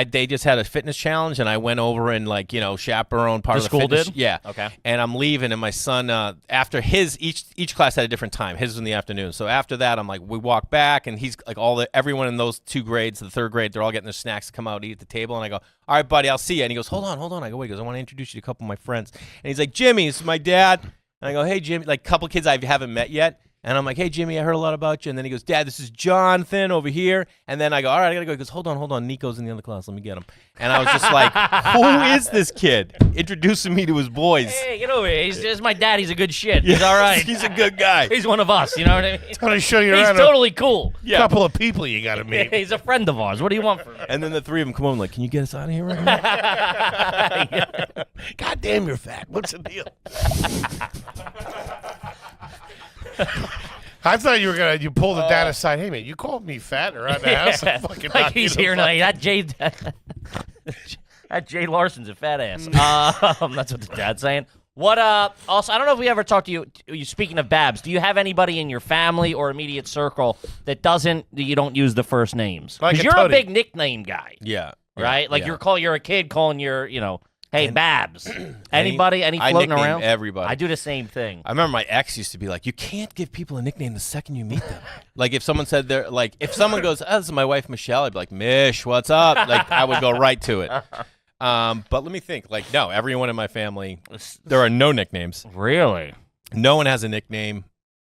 they just had a fitness challenge, and I went over and chaperone part The of the school fitness. did? Yeah. Okay. And I'm leaving, and my son after each class had a different time. His was in the afternoon. So after that, I'm like, we walk back, and he's like everyone in those 2 grades, the 3rd grade, they're all getting their snacks to come out and eat at the table, and I go, all right, buddy, I'll see you. And he goes, hold on. I go, wait, I want to introduce you to a couple of my friends. And he's like, Jimmy, this is my dad. And I go, hey, Jimmy, like a couple of kids I haven't met yet. And I'm like, hey, Jimmy, I heard a lot about you. And then he goes, Dad, this is Jonathan over here. And then I go, all right, I got to go. He goes, hold on. Nico's in the other class. Let me get him. And I was just like, who is this kid? Introducing me to his boys. Hey, get over here. He's just my dad. He's a good shit. He's all right. He's a good guy. He's one of us. You know what I mean? I'm going to show you He's around totally cool. a couple of people you got to meet. He's a friend of ours. What do you want from him? And then the 3 of them come over and like, can you get us out of here right now? God damn, you're fat. What's the deal? I thought you pulled the dad aside. Hey, man, you called me fat around the house. I'm fucking like knock he's you here the fuck now. That Jay Larson's a fat ass. That's what the dad's saying. What? Also, I don't know if we ever talked to you. Speaking of Babs, do you have anybody in your family or immediate circle that you don't use the first names? Like Because a you're a toady. big nickname guy, Yeah. right? Like yeah. you're a kid calling your, hey, Babs. Anybody? Any I floating nickname around? everybody. I do the same thing. I remember my ex used to be like, you can't give people a nickname the second you meet them. Like if someone said if someone goes, oh, this is my wife Michelle, I'd be like, Mish, what's up? Like I would go right to it. But let me think. Like, no, everyone in my family, there are no nicknames. Really? No one has a nickname,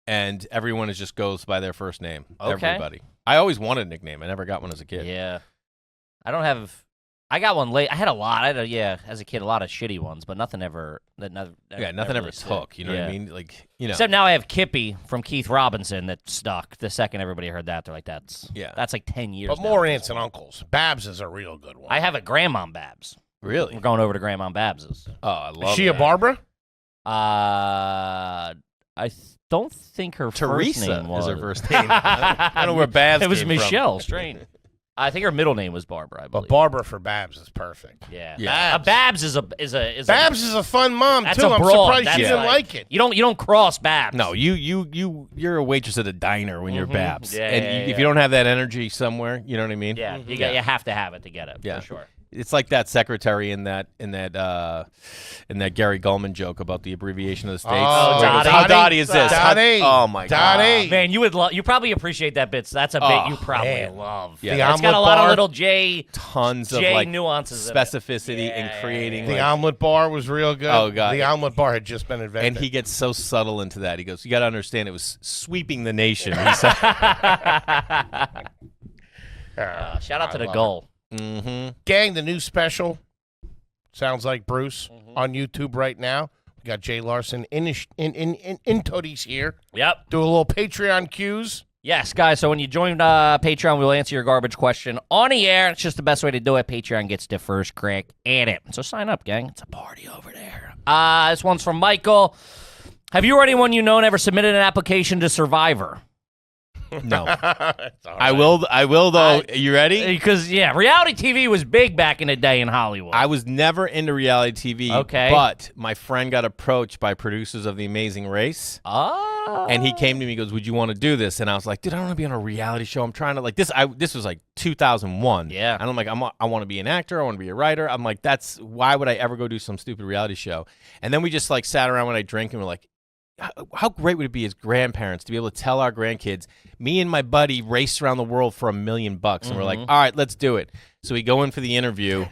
and everyone just goes by their first name. Okay. Everybody. I always wanted a nickname. I never got one as a kid. Yeah. I don't have. I got one late. I had a lot. As a kid, a lot of shitty ones, but nothing ever. Nothing Ever really stuck. took. You know what I mean? Like, Except now I have Kippy from Keith Robinson that stuck. The second everybody heard that, they're like, that's like 10 years. But now more at this aunts and point. uncles. Babs is a real good one. I have a Grandmom Babs. Really? We're going over to Grandmom Babs's. Oh, I love Is she that. a Barbara? Don't think her Teresa first name was. is her first name. I don't know where Babs It was came from. Michelle. Strange. I think her middle name was Barbara. I believe. But Barbara for Babs is perfect. Yeah. Yeah. Babs is a Babs is a fun mom, That's too. a I'm broad. surprised That's she didn't like it. You don't cross Babs. No, you're a waitress at a diner when you're Babs. Yeah, and yeah, if you don't have that energy somewhere, you know what I mean? Yeah, you have to have it to get it. Yeah. For sure. It's like that secretary in that Gary Gulman joke about the abbreviation of the states. Oh, Where he goes, Dottie. how Dottie is this? Dottie. Oh my god. Dottie. Man, you probably appreciate that bit. That's a bit you probably man. love. Yeah. It's got a omelet lot of bar. little J Tons of J like nuances in it. specificity and creating The like, omelet bar was real good. Oh, God. The omelet bar had just been invented. and he gets so subtle into that. He goes, you got to understand it was sweeping the nation. He said, Shout out to the love goal. mm-hmm. Gang, the new special sounds like Bruce on YouTube right now. We got Jay Larson in Toadies here. Yep. Do a little Patreon cues. Yes, guys. So when you join Patreon, we'll answer your garbage question on the air. It's just the best way to do it. Patreon gets the first crack at it. So sign up, gang. It's a party over there. This one's from Michael. Have you or anyone you know ever submitted an application to Survivor? No. Right. I will though. You ready? Because, reality TV was big back in the day in Hollywood. I was never into reality TV. Okay. But my friend got approached by producers of The Amazing Race. Oh. And he came to me and goes, would you want to do this? And I was like, dude, I don't want to be on a reality show. I'm trying to like this. This was like 2001. Yeah. And I'm like, I want to be an actor. I want to be a writer. I'm like, why would I ever go do some stupid reality show? And then we just like sat around when I drink and we're like, how great would it be as grandparents to be able to tell our grandkids, me and my buddy raced around the world for $1 million, and we're like, all right, let's do it. So we go in for the interview.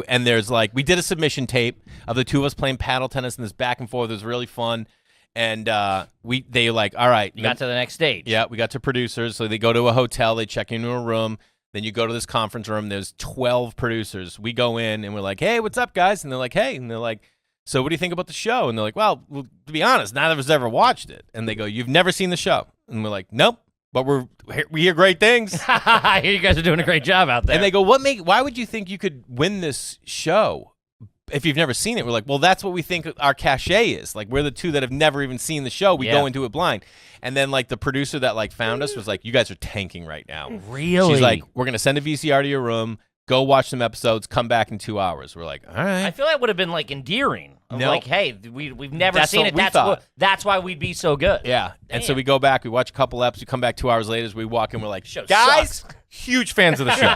And there's like, we did a submission tape of the two of us playing paddle tennis and this back and forth. It was really fun. And they like, all right. You got to the next stage. Yeah, we got to producers. So they go to a hotel, they check into a room. Then you go to this conference room. There's 12 producers. We go in and we're like, hey, what's up, guys? And they're like, hey. And they're like, so what do you think about the show? And they're like, well, to be honest, neither of us ever watched it. And they go, you've never seen the show? And we're like, nope, but we hear great things. I hear you guys are doing a great job out there. And they go, why would you think you could win this show if you've never seen it? We're like, well, that's what we think our cachet is. Like, we're the two that have never even seen the show. We go into it blind. And then, like, the producer that, like, found us was like, you guys are tanking right now. Really? She's like, we're going to send a VCR to your room. Go watch some episodes. Come back in 2 hours. We're like, all right. I feel that would have been like endearing. No. Like, hey, we've never That's seen what it. we thought. That's why we'd be so good. Yeah. And so Damn. we go back. We watch a couple episodes. We come back 2 hours later. We walk in. We're like, Show guys, sucks. huge fans of the show.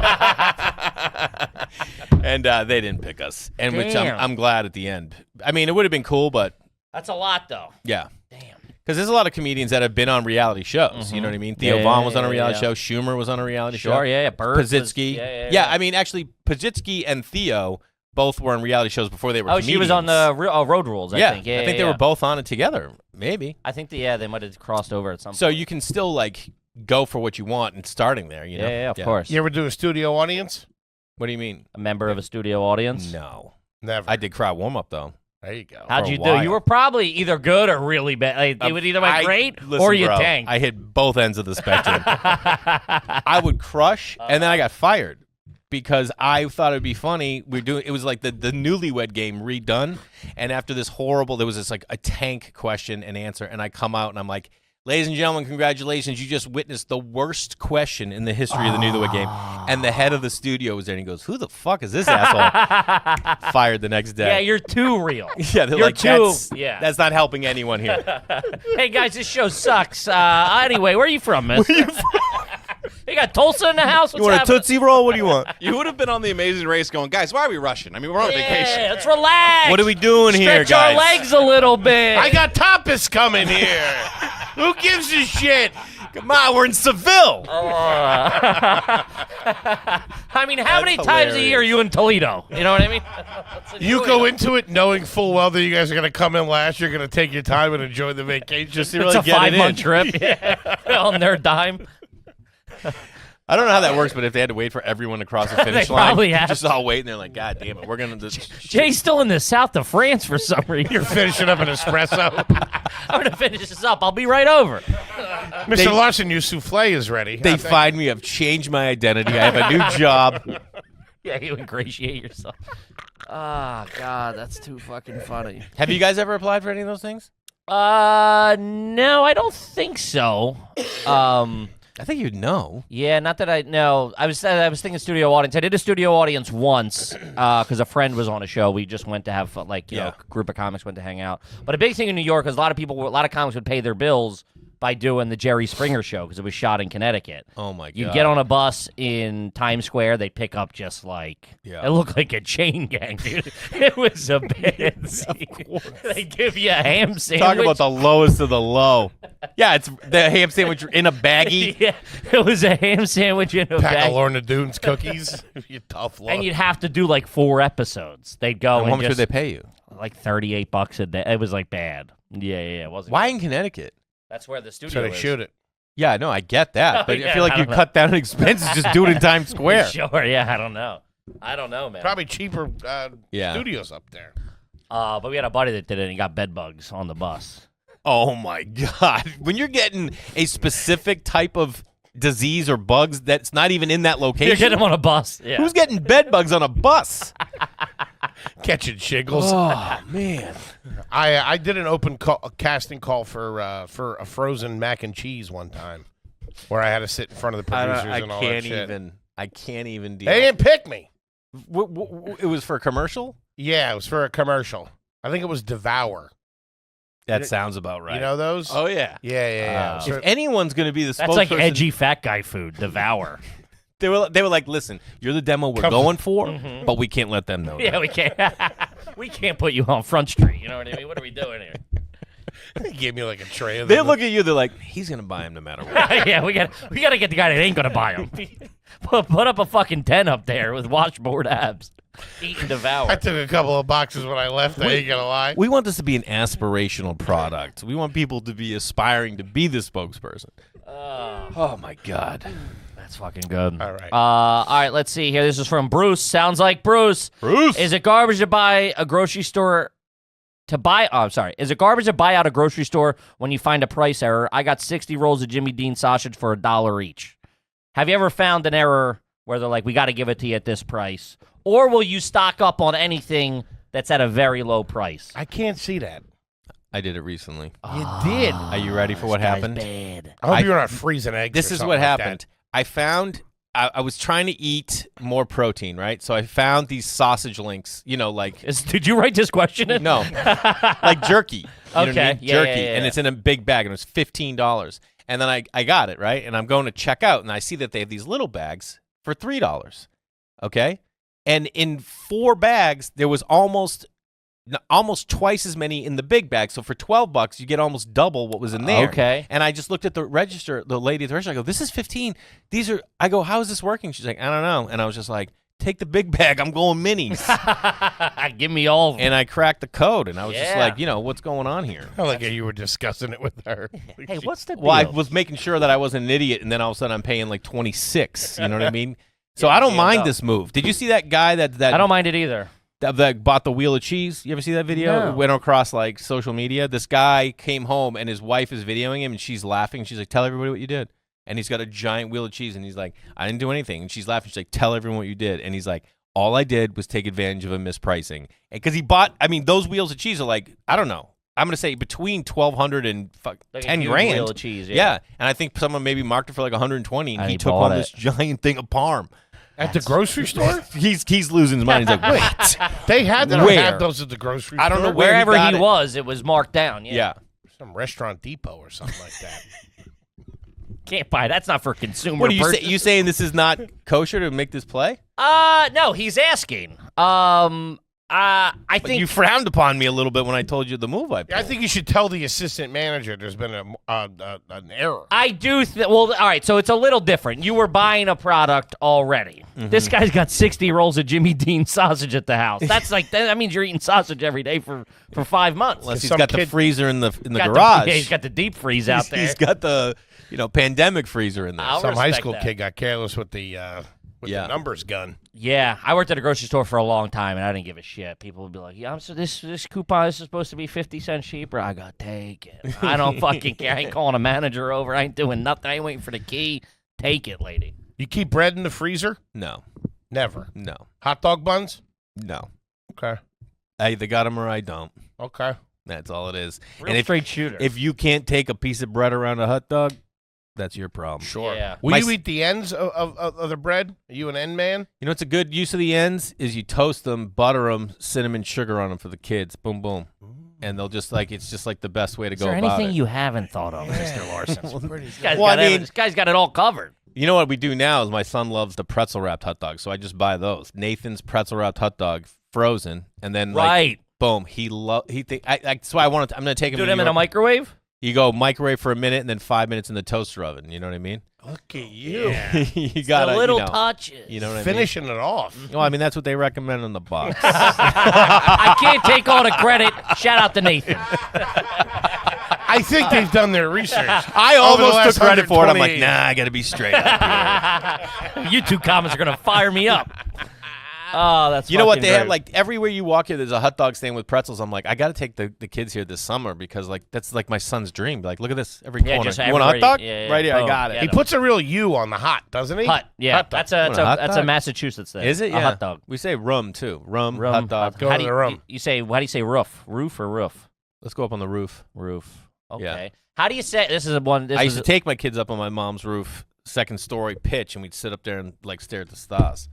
And they didn't pick us. And which Damn. I'm glad at the end. I mean, it would have been cool, but That's a lot, though. yeah. Damn. Because there's a lot of comedians that have been on reality shows. You know what I mean? Theo Vaughn was on a reality show. Schumer was on a reality show. Sure, yeah. Bert was- Pazitsky. Yeah. I mean, actually, Pazitsky and Theo both were on reality shows before they were comedians. She was on the Road Rules, I think. I think they were both on it together. Maybe. I think they might have crossed over at some point. So you can still, like, go for what you want and starting there, you know? Yeah, of course. You ever do a studio audience? What do you mean? A member of a studio audience? No. Never. I did crowd warm-up, though. There you go. How'd for a you do? while. You were probably either good or really bad. Like, it would either be great Listen, or you bro, tanked. I hit both ends of the spectrum. I would crush, and then I got fired because I thought it'd be funny. It was like the Newlywed Game redone, and after this horrible, there was this like a tank question and answer, and I come out and I'm like, ladies and gentlemen, congratulations. You just witnessed the worst question in the history of the Newlywed Game. And the head of the studio was there, and he goes, who the fuck is this asshole? Fired the next day. Yeah, you're too real. Yeah, they're You're like, too. that's not helping anyone here. Hey, guys, this show sucks. Anyway, where are you from, miss? You got Tulsa in the house? What's happening? Tootsie Roll? What do you want? You would have been on The Amazing Race going, guys, why are we rushing? I mean, we're on vacation. Yeah, let's relax. What are we doing here, Stretch guys? our legs a little bit. I got tapas coming here. Who gives a shit? Come on, we're in Seville. I mean, how many times a year are you in Toledo? You know what I mean? You go into it knowing full well that you guys are going to come in last. You're going to take your time and enjoy the vacation. Just to It's really a get it 5-month in. trip. Yeah. On their dime. I don't know how that works, but if they had to wait for everyone to cross the finish They line, probably have. just all wait, and they're like, God damn it, we're going to just... Jay's still in the south of France for some reason. You're finishing up an espresso. I'm going to finish this up. I'll be right over. Mr. Larson, your souffle is ready. They fired me. I've changed my identity. I have a new job. Yeah, you ingratiate yourself. Oh, God, that's too fucking funny. Have you guys ever applied for any of those things? No, I don't think so. I think you'd know. Yeah, not that I know. I was thinking studio audience. I did a studio audience once because a friend was on a show. We just went to have fun, like, you know, a group of comics went to hang out. But a big thing in New York is a lot of comics would pay their bills by doing the Jerry Springer show because it was shot in Connecticut. Oh, my God. You'd get on a bus in Times Square. They'd pick up just like, it looked like a chain gang, dude. It was a bad scene. They give you a ham sandwich. Talk about the lowest of the low. Yeah, it's the ham sandwich in a baggie. Yeah, it was a ham sandwich in a Pack bag. of Lorna Doones cookies. You tough luck. And you'd have to do like 4 episodes. They'd go And and how much just, would they pay you? like $38 a day. It was like bad. Yeah, it wasn't. Why in Connecticut? That's where the studio so they is. shoot it. Yeah, no, I get that. But I yeah, feel like I you don't know. cut down expenses, just do it in Times Square. Sure, yeah, I don't know, man. Probably cheaper Yeah. studios up there. But we had a buddy that did it and he got bed bugs on the bus. Oh my God! When you're getting a specific type of disease or bugs that's not even in that location, You're getting them on a bus. Yeah. who's getting bed bugs on a bus? Catching shingles. Oh man! I did an open casting call for a frozen mac and cheese one time, where I had to sit in front of the producers and all that shit. I can't even deal. They didn't pick me. It was for a commercial? Yeah, it was for a commercial. I think it was Devour. That sounds about right. You know those? Oh, yeah. Yeah. If anyone's going to be the spokesperson... That's like edgy fat guy food, Devour. They were like, listen, you're the demo we're going for, but we can't let them know Yeah, that. we can't. We can't put you on Front Street. You know what I mean? What are we doing here? They gave me like a tray of They them. look at you, they're like, he's going to buy him no matter what. Yeah, we got to get the guy that ain't gonna buy them. Put up a fucking tent up there with washboard abs. Eat and devour. I took a couple of boxes when I left. I ain't gonna lie. We want this to be an aspirational product. We want people to be aspiring to be the spokesperson. Oh, my God. That's fucking good. All right. All right, let's see here. This is from Bruce. Sounds like Bruce. Bruce! Is it garbage to buy a grocery store Is it garbage to buy out a grocery store when you find a price error? I got 60 rolls of Jimmy Dean sausage for $1 each. Have you ever found an error where they're like, we got to give it to you at this price? Or will you stock up on anything that's at a very low price? I can't see that. I did it recently. You did. Are you ready for what happened? Bad. I hope you're not freezing eggs. This or is something what like happened. I found I was trying to eat more protein, right? So I found these sausage links, like Did you write this question in? no, like jerky. You know what I Okay. mean? Yeah, jerky, yeah. and it's in a big bag, and it was $15. And then I got it right, and I'm going to check out, and I see that they have these little bags for $3. Okay, and in 4 bags there was almost twice as many in the big bag. So for $12, you get almost double what was in there. Okay. And I just looked at the register, the lady at the register. I go, "This is 15. I go, "How is this working?" She's like, "I don't know." And I was just like, "Take the big bag. I'm going minis." Give me all of them. And I cracked the code, and I was just Yeah. like, what's going on here? that. I like how you were discussing it with her. Hey, what's the deal? Well, I was making sure that I wasn't an idiot, and then all of a sudden I'm paying like 26. You know what I mean? So Yeah, I don't jammed mind up. this move. Did you see that guy that I don't mind it either. that bought the wheel of cheese? You ever see that video? No. It went across like social media. This guy came home and his wife is videoing him, and she's laughing. She's like, "Tell everybody what you did." And he's got a giant wheel of cheese, and he's like, "I didn't do anything." And she's laughing. She's like, "Tell everyone what you did." And he's like, "All I did was take advantage of a mispricing." Because he bought, those wheels of cheese are like, I don't know. I'm going to say between $1,200 and Like a 10 huge grand. wheel of cheese, yeah. Yeah. And I think someone maybe marked it for like 120, and And he he took bought home it. this giant thing of parm. At the grocery store? He's losing his mind. He's like, "Wait." They had them. Where? Have those at the grocery store. I don't know where Wherever got he it. was, it was marked down. Yeah. Yeah. Some restaurant depot or something like that. Can't buy. That's not for consumer. What are you purchase. You saying this is not kosher to make this play? No, he's asking. I But think you frowned upon me a little bit when I told you the move I pulled. I think you should tell the assistant manager there's been an error. I do. Well, all right. So it's a little different. You were buying a product already. Mm-hmm. This guy's got 60 rolls of Jimmy Dean sausage at the house. That's like that means you're eating sausage every day for 5 months. Unless he's some got the kid- freezer in the Got garage. he's got the deep freeze out there. He's got the pandemic freezer in there. I'll Some high respect school that. kid got careless with the Yeah. numbers gun. Yeah, I worked at a grocery store for a long time, and I didn't give a shit. People would be like, "Yeah, so this coupon is supposed to be 50 cents cheaper." I got take it. I don't fucking care. I ain't calling a manager over. I ain't doing nothing. I ain't waiting for the key. Take it, lady. You keep bread in the freezer? No, Never. no, Hot dog buns? no. Okay. I either got them or I don't. Okay. That's all it is. Real and straight shooter. if you can't take a piece of bread around a hot dog, that's your problem. Sure. Yeah. Will My you s- eat the ends of the bread? Are you an end man? You know what's a good use of the ends is you toast them, butter them, cinnamon sugar on them for the kids. Boom, boom. And they'll just it's just like the best way to Is go there about anything it. you haven't thought of, Mr. Larson? Well, I mean- This guy's got it all covered. You know what we do now is my son loves the pretzel wrapped hot dog, so I just buy those. Nathan's pretzel wrapped hot dog, frozen, and then Right. boom, that's why I'm gonna take him. Do to them New in a York. microwave? You go microwave for a minute and then 5 minutes in the toaster oven. You know what I mean? Look at you. You got The little you know, touches. You know what I mean? Finishing it off. Well, I mean that's what they recommend on the box. I can't take all the credit. Shout out to Nathan. I think they've done their research. I Over the almost last took credit for it. I'm like, 128. nah, I got to be straight up here. You two comments are going to fire me up. Oh, that's You know what? They fucking have, great. like, everywhere you walk here, there's a hot dog stand with pretzels. I'm like, I got to take the kids here this summer because, like, that's, like, my son's dream. Be like, look at this, every Yeah, corner. just You want a hot everywhere dog? you- yeah, Right here, I boom. got it. Yeah, He no. puts a real U on the hot, doesn't he? Hut. Yeah, Hot dog. that's a hot that's a dog? Massachusetts thing. Is it? A Yeah. hot dog. We say rum, too. Rum, Rum, hot dog. Go How to do the room. you say? How do you say roof? Roof or roof? Let's go up on the roof. Roof. Okay. Yeah. How do you say? This is one. This I used is to take my kids up on my mom's roof, second story pitch, and we'd sit up there and, like, stare at the stars.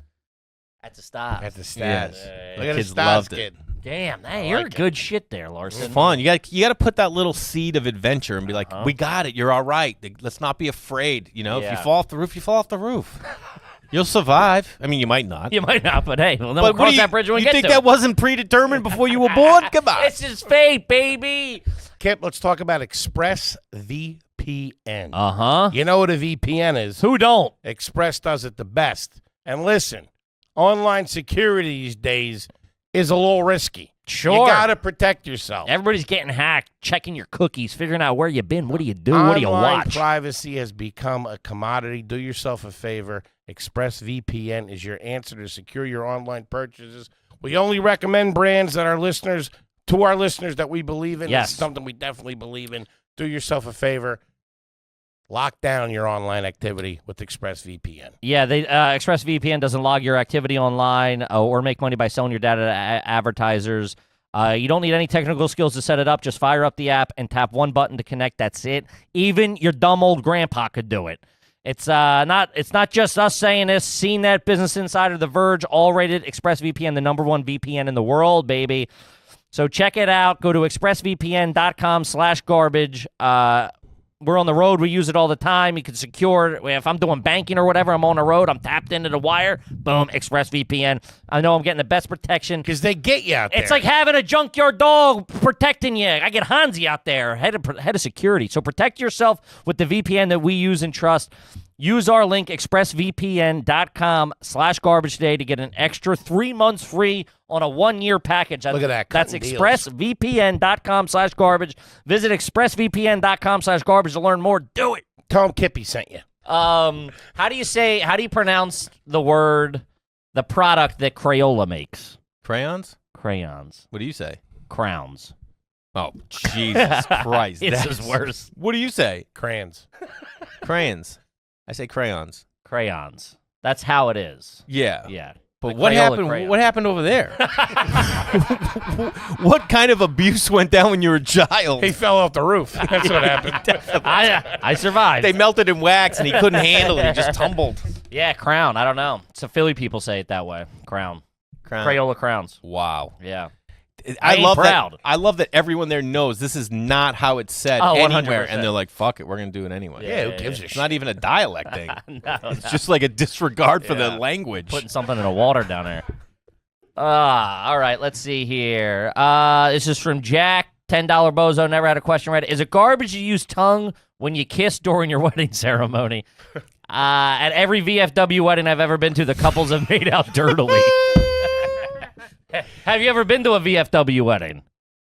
At the stop. At the stats. Yeah. Look at the Kids stats, loved it. kid. Damn, hey, I you're like it. good shit there, It's Larson. fun. You got to put that little seed of adventure and be like, Uh-huh. we got it. You're all right. Let's not be afraid. You know, if Yeah. you fall off the roof, you fall off the roof. You'll survive. I mean, you might not. You might not, but hey, well, then But we'll cross that bridge when we you get think to that it. wasn't predetermined before you were born? Come on. This is fate, baby. Kip, let's talk about Express VPN. Uh-huh. You know what a VPN is? Who don't? Express does it the best. And listen, online security these days is a little risky. Sure. You got to protect yourself. Everybody's getting hacked, checking your cookies, figuring out where you've been. What do you do? What do you Online watch? privacy has become a commodity. Do yourself a favor. ExpressVPN is your answer to secure your online purchases. We only recommend brands that our listeners that we believe in. Yes. It's something we definitely believe in. Do yourself a favor. Lock down your online activity with ExpressVPN. Yeah, ExpressVPN doesn't log your activity online or make money by selling your data to advertisers. You don't need any technical skills to set it up. Just fire up the app and tap one button to connect. That's it. Even your dumb old grandpa could do it. It's not just us saying this. CNET, Business Insider, The Verge all rated ExpressVPN the #1 VPN in the world, baby. So check it out. Go to expressvpn.com/garbage. We're on the road. We use it all the time. You can secure it. If I'm doing banking or whatever, I'm on the road. I'm tapped into the wire. Boom, ExpressVPN. I know I'm getting the best protection. Because they get you out there. It's like having a junkyard dog protecting you. I get Hansi out there, head of security. So protect yourself with the VPN that we use and trust. Use our link, expressvpn.com/garbage today to get an extra 3 months free on a 1-year package. Look at that, That's cutting deals. expressvpn.com/garbage. Visit expressvpn.com/garbage to learn more. Do it. Tell them Kippy sent you. How do you pronounce the product that Crayola makes? Crayons? Crayons. What do you say? Crowns. Oh, Jesus Christ. This That's is worse. What do you say? Crayons. Crayons. I say crayons. Crayons. That's how it is. Yeah. Yeah. But The what Crayola happened? crayon. What happened over there? What kind of abuse went down when you were a child? He fell off the roof. That's what happened. I survived. They melted in wax and he couldn't handle it. He just tumbled. Yeah, crown. I don't know. So Philly people say it that way. Crown. Crayola crowns. Wow. Yeah. I ain't love proud. that. I love that everyone there knows this is not how it's said Oh, anywhere, 100%. and they're like, "Fuck it, we're gonna do it anyway." Yeah, who gives a It's shit? not even a dialect thing. No, It's just like a disregard for the Yeah. language. putting something in the water down there. All right, let's see here. This is from Jack, $10 bozo, never had a question read. Is it garbage to use tongue when you kiss during your wedding ceremony? At every VFW wedding I've ever been to, the couples have made out dirtily. Have you ever been to a VFW wedding?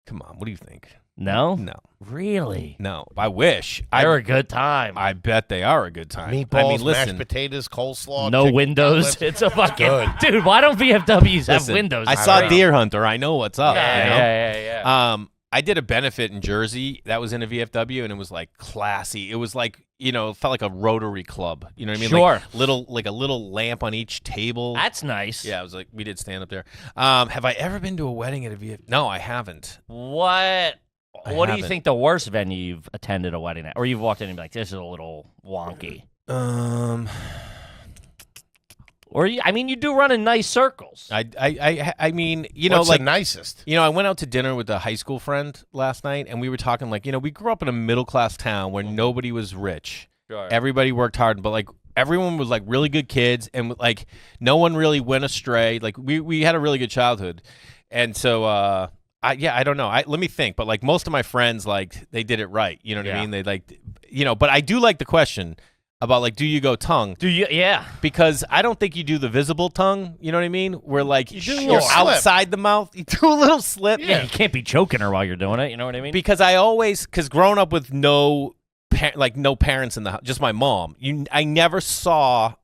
Come on, what do you think? No? No, Really? no. I wish. They're a good time. I bet they are a good time. Meatballs, I mean, listen. mashed potatoes, coleslaw. No chicken windows. cutlets. It's a fucking... Good. Dude, why don't VFWs have Listen, windows? I It's saw great. Deer Hunter. I know what's up. you know? Yeah. I did a benefit in Jersey that was in a VFW, and it was like classy. It was like, it felt like a Rotary Club. You know what I mean? Sure. Like a little lamp on each table. That's nice. Yeah, it was like we did stand up there. Have I ever been to a wedding at a VFW? No, I haven't. What do you haven't. think the worst venue you've attended a wedding at? Or you've walked in and be like, this is a little wonky. Or you do run in nice circles. I mean, What's like the nicest? I went out to dinner with a high school friend last night, and we were talking like, we grew up in a middle class town where nobody was rich. Sure. Everybody worked hard, but like everyone was like really good kids, and like no one really went astray. Like we had a really good childhood, and so I don't know. Let me think, but like most of my friends, like they did it right. You know what I mean? They like, but I do like the question about like, do you go tongue? Do you? Yeah. Because I don't think you do the visible tongue. You know what I mean? Where like do a you're little slip. outside the mouth. You do a little slip. Yeah, you can't be choking her while you're doing it. You know what I mean? Because growing up with no parents in the house, just my mom. I never saw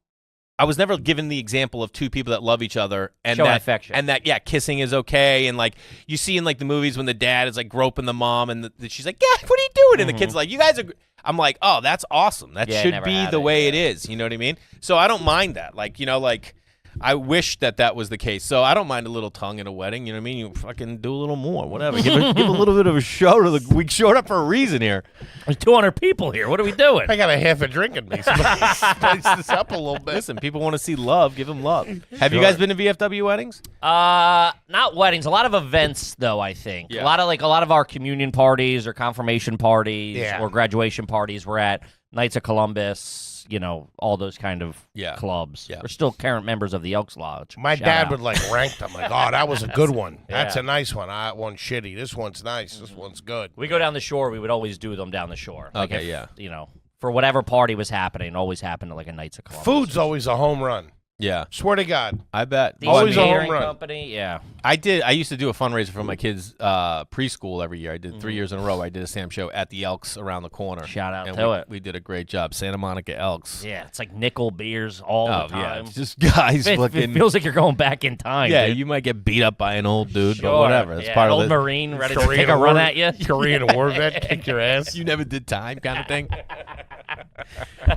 I was never given the example of two people that love each other and Show that affection. and that kissing is okay, and like you see in like the movies when the dad is like groping the mom and she's like, yeah, what are you doing? And the kid's like, you guys are. I'm like, oh, that's awesome. That Yeah, should never be had the it, way yeah. it is. You know what I mean? So I don't mind that. Like, you know, like I wish that was the case. So I don't mind a little tongue at a wedding. You know what I mean? You fucking do a little more, whatever. give a little bit of a show to we showed up for a reason here. There's 200 people here. What are we doing? I got a half a drink in me. Somebody spice this up a little bit. Listen, people want to see love. Give them love. Have you guys been to VFW weddings? Not weddings. A lot of events, though. I think Yeah. a lot of our communion parties or confirmation parties Yeah. or graduation parties were at Knights of Columbus. You know, all those kind of clubs. Yeah. We're still current members of the Elks Lodge. My Shout dad out. would like rank them. Like, oh, that was a good one. That's Yeah. a nice one. That one's shitty. This one's nice. This one's good. We go down the shore. We would always do them down the shore. Like Okay, if, yeah. You know, for whatever party was happening, always happened at like a Knights of Columbus. Food's always a home run. Yeah, Swear to God. I bet. Diesel always a home Catering run. Company. Yeah. I used to do a fundraiser for my kids' preschool every year. I did 3 years in a row. I did a Sam show at the Elks around the corner. Shout out and to we, it. We did a great job. Santa Monica Elks. Yeah. It's like nickel beers all Oh the yeah, time. it's just guys It fucking. feels like you're going back in time. Yeah, dude. you might get beat up by an old dude, Sure. but whatever. It's Yeah, part an of old it. Marine ready to Korean take a run war- at you. Korean war vet kick your ass. You never did time, kind of thing.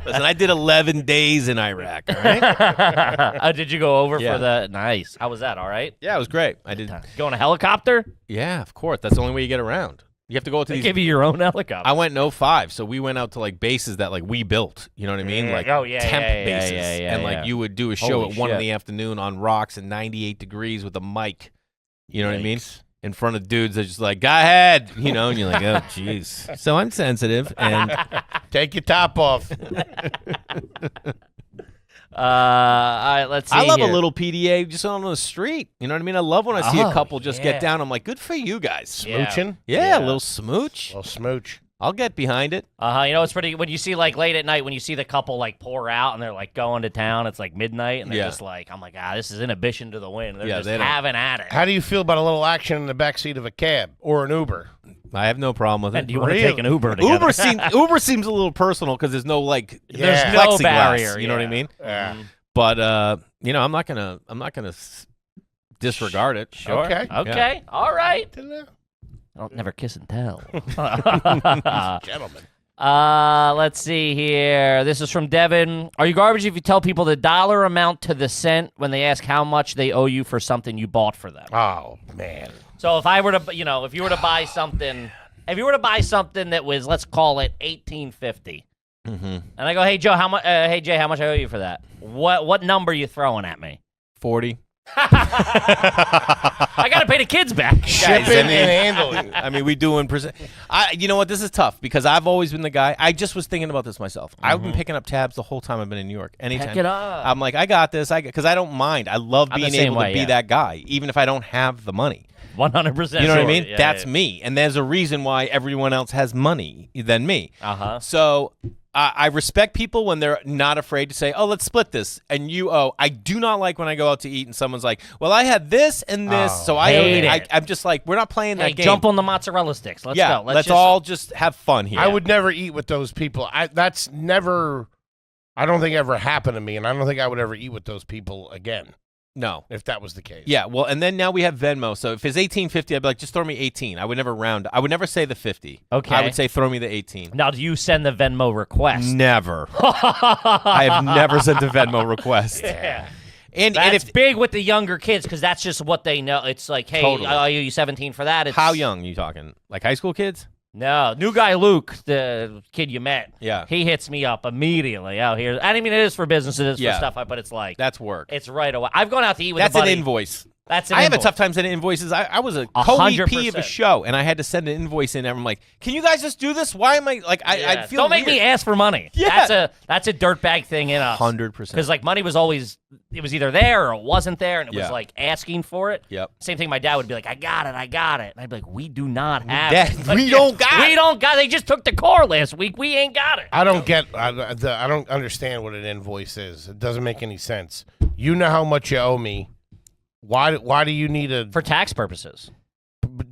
Listen, I did 11 days in Iraq. All right. Did you go over Yeah. for the nice? How was that? All right. Yeah, it was great. I did. Go on a helicopter? Yeah, of course. That's the only way you get around. You have to go to They these. give you your own helicopter. I went in 05, so we went out to like bases that like we built. You know what I mean? Yeah. Like Oh, yeah, temp yeah, yeah, bases, yeah, yeah, and like yeah. you would do a show Holy at 1 in shit. the afternoon on rocks and 98 degrees with a mic. You know what I mean? Yikes. In front of dudes that just like, go ahead, you know, and you're like, oh, jeez. So I'm sensitive, and Take your top off. All right, let's see. I love here. a little PDA just on the street. You know what I mean? I love when I see a Oh, couple just yeah. get down. I'm like, good for you guys. Yeah. Mooching. Yeah, Yeah. a little smooch. Little smooch. I'll get behind it. You know, it's pretty when you see like late at night when you see the couple like pour out and they're like going to town. It's like midnight and they're Yeah. just like, I'm like, this is inhibition to the wind. They're Yeah, just they don't- having at it. How do you feel about a little action in the backseat of a cab or an Uber? I have no problem with And it. do you want to Really? take an Uber together? Uber seems a little personal because there's no like There's no plexiglass, barrier, You know what I yeah. mean? Yeah. But you know, I'm not gonna disregard it. Sure. Okay. Okay. All right. Gentlemen. I'll never kiss and tell. Gentlemen. Let's see here. This is from Devin. Are you garbage if you tell people the dollar amount to the cent when they ask how much they owe you for something you bought for them? Oh, man. So if I were to, you know, if you were to buy something that was, let's call it $18.50, and I go, hey Joe, how much? Hey Jay, how much I owe you for that? What number are you throwing at me? 40. I gotta pay the kids back. Shipping and handling. I mean, we doing percent. You know what? This is tough because I've always been the guy. I just was thinking about this myself. I've been picking up tabs the whole time I've been in New York. Anytime. Pick it up. I'm like, I got this. Because I don't mind. I love I'm the being same able to way, be yeah. that guy, even if I don't have the money. 100%. You know what I sure. mean? Yeah, That's yeah. me. And there's a reason why everyone else has money than me. Uh-huh. So I respect people when they're not afraid to say, oh, let's split this. And you owe. I do not like when I go out to eat and someone's like, well, I had this and this. Oh, so I owe hate you. it. I'm just like, we're not playing Hey, that game. jump on the mozzarella sticks. Let's go. Let's just, all just have fun here. I would never eat with those people. That's never, I don't think ever happened to me, and I don't think I would ever eat with those people again No. if that was the case. Yeah, well, and then now we have Venmo. So if it's $18.50, I'd be like, just throw me 18. I would never round. I would never say the 50. Okay. I would say throw me the 18. Now, do you send the Venmo request? Never. I have never sent a Venmo request. Yeah. And That's if big with the younger kids because that's just what they know. It's like, hey, Totally. I owe you 17 for that. It's, how young are you talking? Like high school kids? No, new guy Luke, the kid you met. Yeah. He hits me up immediately out here. I mean, it is for business, it is Yeah. for stuff, but it's like That's work. it's right away. I've gone out to eat with That's a an buddy. invoice. That's an I have a invoice. tough time sending invoices. I was a co-EP of a 100%. show, and I had to send an invoice in, and I'm like, can you guys just do this? Why am I, like, Yeah. I feel Don't make weird. me ask for money. Yeah. That's a dirtbag thing in us. 100%. Because like money was always, it was either there or it wasn't there, and it was Yeah. like asking for it. Yep. Same thing. My dad would be like, I got it. And I'd be like, we do not have Dad, it. Like, we don't got We it. don't got it. They just took the car last week. We ain't got it. I don't get, I don't understand what an invoice is. It doesn't make any sense. You know how much you owe me. Why do you need a, For tax purposes.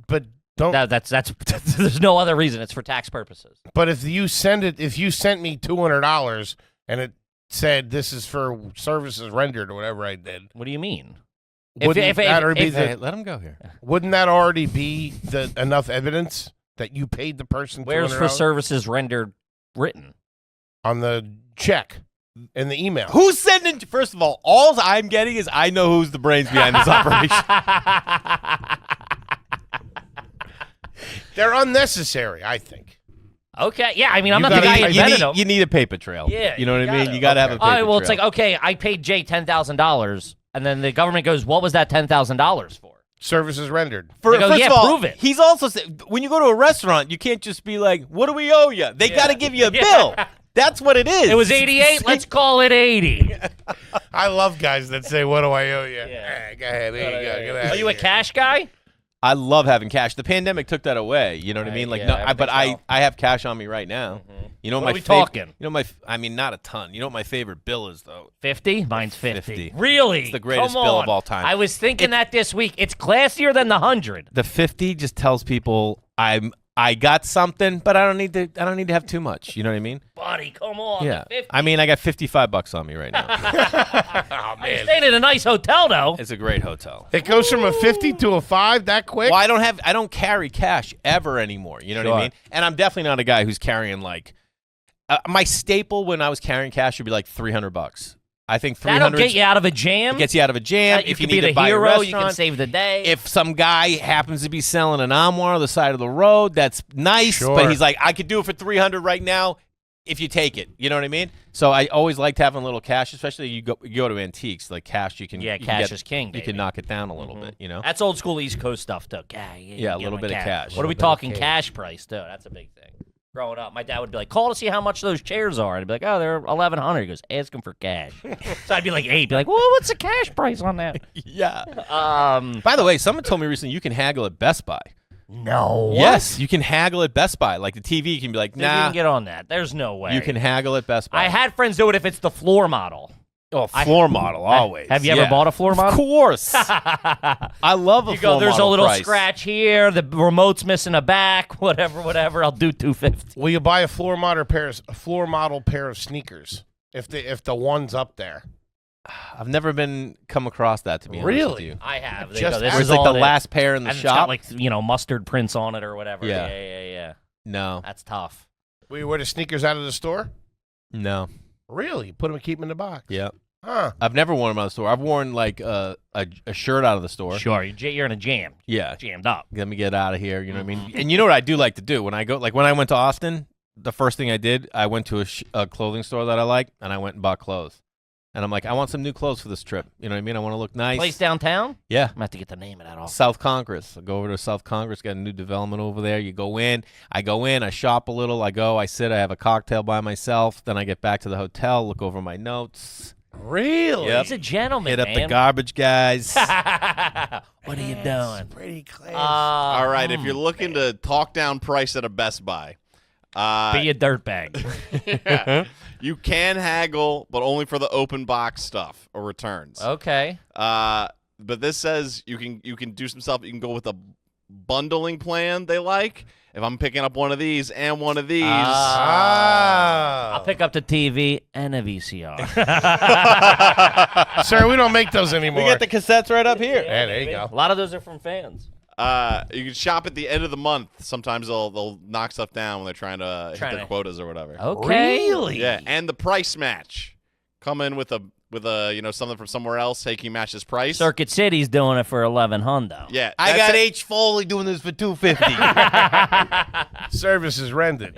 but don't, That's there's no other reason. It's for tax purposes. but if you sent me $200 and said this is for services rendered or whatever I did. What do you mean? Wouldn't that already be Hey, let him go here. Wouldn't that already be enough evidence that you paid the person? Where's for $200 services rendered written? on the check in the email? Who's sending? First of all I'm getting is I know who's the brains behind this operation. They're unnecessary, I think. Okay, yeah, I mean, I'm You not the gotta- guy who invented them. You need a paper trail. Yeah, you know what you I mean. gotta. You got to have a Okay. paper All right, well, trail. it's like, okay, I paid Jay $10,000, and then the government goes, what was that $10,000 for? Services rendered. They go, First yeah, of all, prove it. he's also when you go to a restaurant, you can't just be like, "What do we owe you?" They got to give you a bill. That's what it is. It was 88. Let's call it 80. I love guys that say, "What do I owe you?" Yeah. Go ahead. There you go. Get Are outta you a here. cash guy? I love having cash. The pandemic took that away. You know what I Right, mean? Like, yeah, no, everything but I fell. have cash on me right now. You know What my are we talking? You know I mean, not a ton. You know what my favorite bill is though? 50? Mine's 50. 50. Really? It's the greatest Come bill on. of all time. I was thinking that this week. It's classier than the 100. The 50 just tells people I got something, but I don't need to have too much. You know what I mean? Buddy, come on. Yeah. the 50. I mean, I got $55 on me right now. Oh You're man, staying in a nice hotel, though. It's a great hotel. it goes from a 50 to a 5 that quick. Well, I don't carry cash ever anymore. You know what I Sure. mean? And I'm definitely not a guy who's carrying like my staple when I was carrying cash would be like $300. I think That'll 300 get you out of a jam. gets you out of a jam. You If you can need be to the buy a hero. You can restaurant, save the day. if some guy happens to be selling an armoire on the side of the road, that's nice. Sure. But he's like, I could do it for $300 right now if you take it. You know what I mean? So I always liked having a little cash, especially you go to antiques. Like cash, you can cash is king, You baby. can knock it down a little bit. You know? That's old school East Coast stuff, too. Yeah, a little bit of cash. What are we Little bit of talking cash. cash price, too? That's a big thing. Growing up, my dad would be like, call to see how much those chairs are. And I'd be like, oh, they're $1,100. He goes, ask him for cash. So I'd be like, 8. Be like, well, what's the cash price on that? Yeah. Um, By the way, someone told me recently you can haggle at Best Buy. no. Yes, you can haggle at Best Buy. Like the TV, you can be like, Dude, you nah. can get on that. There's no way. You can haggle at Best Buy. I had friends do it if it's the floor model. Oh, floor model, always. Have you ever bought a floor model? Of course. I love a You floor go, there's a model little price. scratch here. The remote's missing a back. Whatever. I'll do $250. Will you buy a floor model pair of sneakers if the one's up there? I've never come across that, to be honest with Really? you. I have. They Just go, this ask- It's is like all the it last pair in the and shop. It's got like, mustard prints on it or whatever. Yeah. Yeah. No, That's tough. Will you wear the sneakers out of the store? no. Really? You put them and keep them in the box? Yeah. Huh. I've never worn them out of the store. I've worn like a shirt out of the store. Sure. You're in a jam. Yeah. Jammed up. Let me get out of here. You know what I mean? And you know what I do like to do when I go, like when I went to Austin, the first thing I did, I went to a clothing store that I like, and I went and bought clothes. And I'm like, I want some new clothes for this trip. You know what I mean? I want to look nice. Place downtown? Yeah. I'm going to have to get the name of that off. South Congress. I go over to South Congress, got a new development over there. You go in, I shop a little, I sit, I have a cocktail by myself, then I get back to the hotel, look over my notes, Really? Yep. He's a gentleman, hit up the man. garbage guys. What are you doing? Pretty classy. All right, if you're looking to talk down price at a Best Buy, Be a dirtbag. yeah, you can haggle, but only for the open box stuff or returns. Okay. But this says you can do some stuff. You can go with a bundling plan they like. If I'm picking up one of these and one of these, I'll pick up the TV and a VCR. Sir, we don't make those anymore. We got the cassettes right up here. Yeah, there you go. A lot of those are from fans. you can shop at the end of the month. Sometimes they'll knock stuff down when they're trying to hit their quotas or whatever. Okay. Really? Yeah, and the price match. Come in with a something from somewhere else. Hey, can you match this price? Circuit City's doing it for $1,100. Yeah, I that's got it. H.Foley doing this for $250. Services rendered.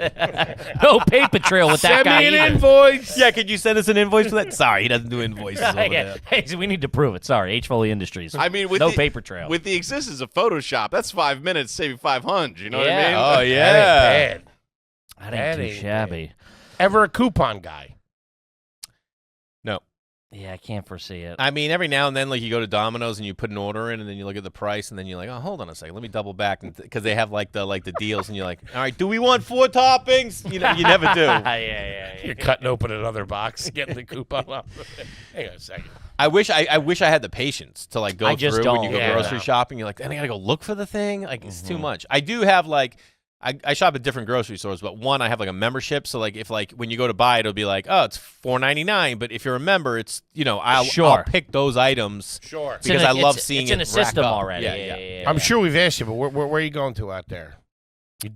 No paper trail with that Send guy me an either. invoice. Yeah, could you send us an invoice for that? Sorry, he doesn't do invoices over Yeah. there. Hey, so we need to prove it. Sorry, H. Foley Industries. I mean, with no the, paper trail. With the existence of Photoshop, that's 5 minutes, save you 500. You know what I Yeah. mean? Oh, That yeah. ain't bad. that that ain't too ain't shabby. Ever a coupon guy? No. Yeah, I can't foresee it. I mean, every now and then, like, you go to Domino's and you put an order in, and then you look at the price, and then you're like, oh, hold on a second, let me double back, because they have like the deals, and you're like, all right, do we want 4 toppings? You know, you never do. yeah. You're cutting open another box, getting the coupon off. Hang on a second. I wish I had the patience to like go I just through when you don't. go Yeah, grocery no. shopping. You're like, then I gotta go look for the thing. Like, it's too much. I do have like, I shop at different grocery stores, but one I have like a membership. So like if like when you go to buy it, it'll be like, oh, it's $4.99. But if you're a member, it's I'll pick those items. Sure. Because I love seeing it. It's in a system rack up. already. Yeah. I'm sure we've asked you, but where are you going to out there?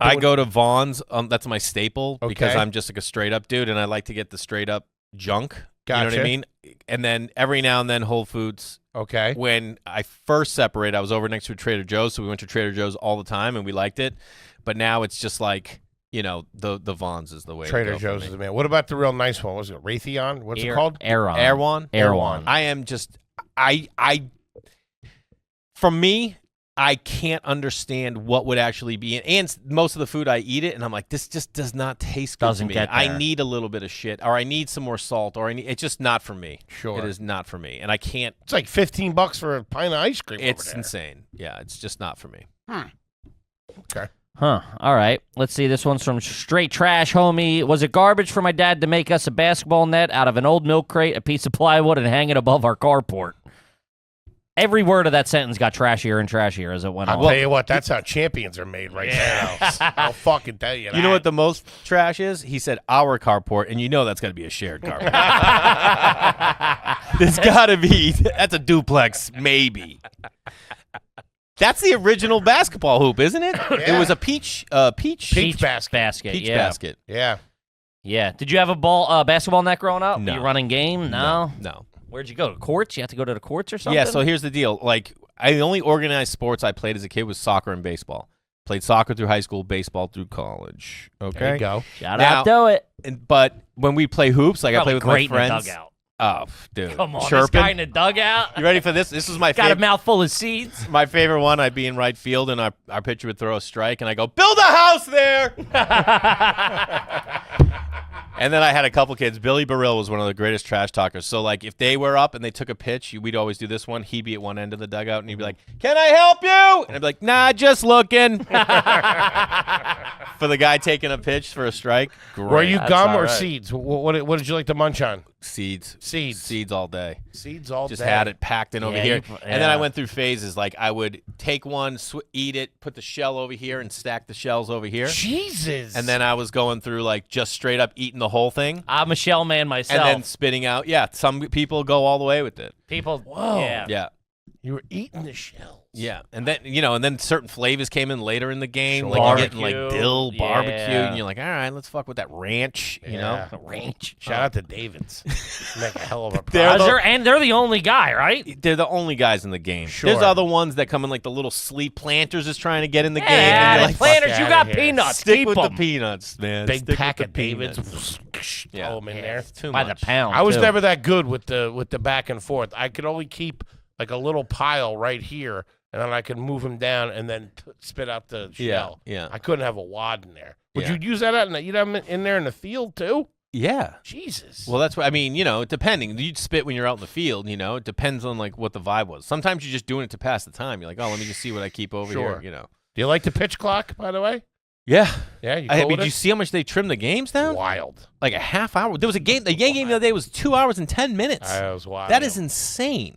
I go to Vaughn's. That's my staple because Okay. I'm just like a straight up dude, and I like to get the straight up junk. Gotcha. You know what I mean? And then every now and then Whole Foods. Okay. When I first separated, I was over next to a Trader Joe's, so we went to Trader Joe's all the time, and we liked it. But now it's just like, the Vaughn's is the way. Trader to go Joe's for is me. the man. What about the real nice one? Was it Raytheon? What's it called? Erewhon. Erewhon. I am just for me, I can't understand what would actually be in, and most of the food I eat it, and I'm like, this just does not taste good Doesn't to me. get I there. need a little bit of shit, or I need some more salt, or it's just not for me. Sure. It is not for me, and I can't. It's like $15 for a pint of ice cream. It's over there. insane. Yeah, it's just not for me. Okay. Huh. All right. Let's see. This one's from Straight Trash Homie. Was it garbage for my dad to make us a basketball net out of an old milk crate, a piece of plywood, and hang it above our carport? Every word of that sentence got trashier and trashier as it went I'll on. tell you what, that's how champions are made right there. I'll fucking tell you that. You know what the most trash is? He said our carport, and that's got to be a shared carport. There's got to be. That's a duplex, maybe. That's the original basketball hoop, isn't it? Yeah. It was a peach Peach basket. peach yeah. basket. Yeah. Yeah. Did you have a basketball net growing up? No. Were you running game? No. No. Where'd you go? To courts? You have to go to the courts or something? Yeah, so here's the deal. Like, the only organized sports I played as a kid was soccer and baseball. Played soccer through high school, baseball through college. Okay. There you go. Shout Now- out to it. But when we play hoops, like I Probably play with my great in the friends. dugout. Oh, dude. Come on, this Chirping. guy in the dugout. You ready for this? This is my Got a favorite. mouthful of seeds. My favorite one, I'd be in right field, and our pitcher would throw a strike, and I go, build a house there! And then I had a couple kids. Billy Burrill was one of the greatest trash talkers. So, like, if they were up and they took a pitch, we'd always do this one. He'd be at one end of the dugout, and he'd be like, can I help you? And I'd be like, nah, just looking. For the guy taking a pitch for a strike. Great. Were you That's gum all or right. seeds? What did you like to munch on? Seeds. Seeds All day. Seeds all Just day. had it packed in over Yeah, here. you- And then I yeah. went through phases. Like, I would take one, eat it, put the shell over here, and stack the shells over here. Jesus. And then I was going through, like, just straight up eating the whole thing. I'm a shell man myself. And then spitting out. Yeah, some people go all the way with it. People. Whoa. Yeah. Yeah. You were eating the shells. Yeah. And then certain flavors came in later in the game. Sure. Like you're getting like Barbecue. dill, barbecue, Yeah. and you're like, all right, let's fuck with that ranch, you Yeah. know? Ranch. Shout out to David's. Make a hell of a They're product. And they're the only guy, right? They're the only guys in the game. Sure. There's other ones that come in like the little sleep planters is trying to get in the game. Yeah, And the you're like, planters, fuck you outta got here. peanuts. stick Keep with 'em. the peanuts, man. Big Stick pack with of the peanuts. David's. Yeah. Throw them in there. It's too By much. the pound. I was too. never that good with the back and forth. I could only keep like a little pile right here, and then I could move them down and then spit out the shell. Yeah. I couldn't have a wad in there. Would Yeah. you use that out? You'd have them in there in the field too? Yeah. Jesus. Well, that's what I mean. Depending, you'd spit when you're out in the field. It depends on like what the vibe was. Sometimes you're just doing it to pass the time. You're like, oh, let me just see what I keep over Sure. here. Do you like the pitch clock, by the way? Yeah. Yeah, you I cool mean, with did you it? see how much they trimmed the games down? Wild. Like a half hour. There was a game. The Yang game the other day was 2 hours and 10 minutes. I was wild. That is insane.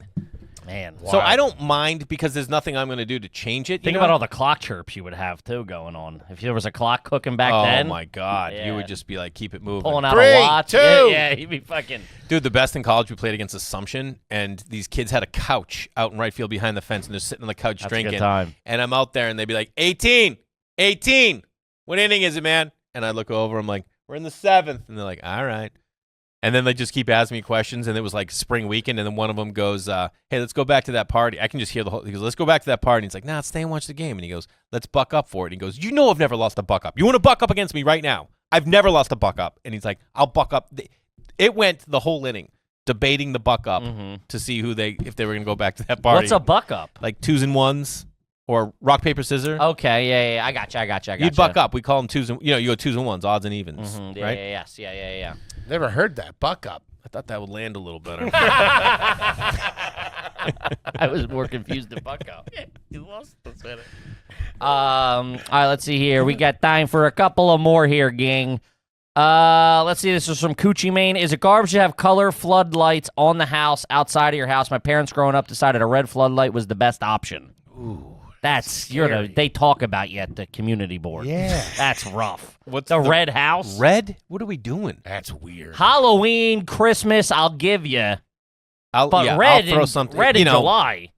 Man. Wow. So I don't mind because there's nothing I'm going to do to change it. Think about all the clock chirps you would have too going on. If there was a clock cooking back then, Oh my God! You Yeah. would just be like, keep it moving. pulling out 3, a watch. 2. Yeah, you'd be fucking. Dude, the best in college, we played against Assumption, and these kids had a couch out in right field behind the fence, and they're sitting on the couch That's a drinking. good time. And I'm out there, and they'd be like, 18. What inning is it, man? And I look over, I'm like, we're in the 7th. And they're like, all right. And then they just keep asking me questions, and it was like spring weekend, and then one of them goes, hey, let's go back to that party. I can just hear the whole, he goes, let's go back to that party. And he's like, nah, stay and watch the game. And he goes, let's buck up for it. And he goes, I've never lost a buck up. You want to buck up against me right now? I've never lost a buck up. And he's like, I'll buck up. It went the whole inning debating the buck up to see if they were going to go back to that party. What's a buck up? Like 2s and 1s or rock, paper, scissors. Okay, yeah, I got you. You'd buck up. We call them 2s and, you go 2s and 1s, odds and evens, Yeah, right? yeah. Never heard that. Buck up. I thought that would land a little better. I was more confused than buck up. You lost us at it. All right, let's see here. We got time for a couple of more here, gang. Let's see. This is from Coochie, Maine. Is it garbage to have color floodlights on the house outside of your house? My parents growing up decided a red floodlight was the best option. Ooh, They talk about you at the community board. Yeah. That's rough. What's the red house? Red? What are we doing? That's weird. Halloween, Christmas, I'll give you. I'll Red throw in, something. Red in July.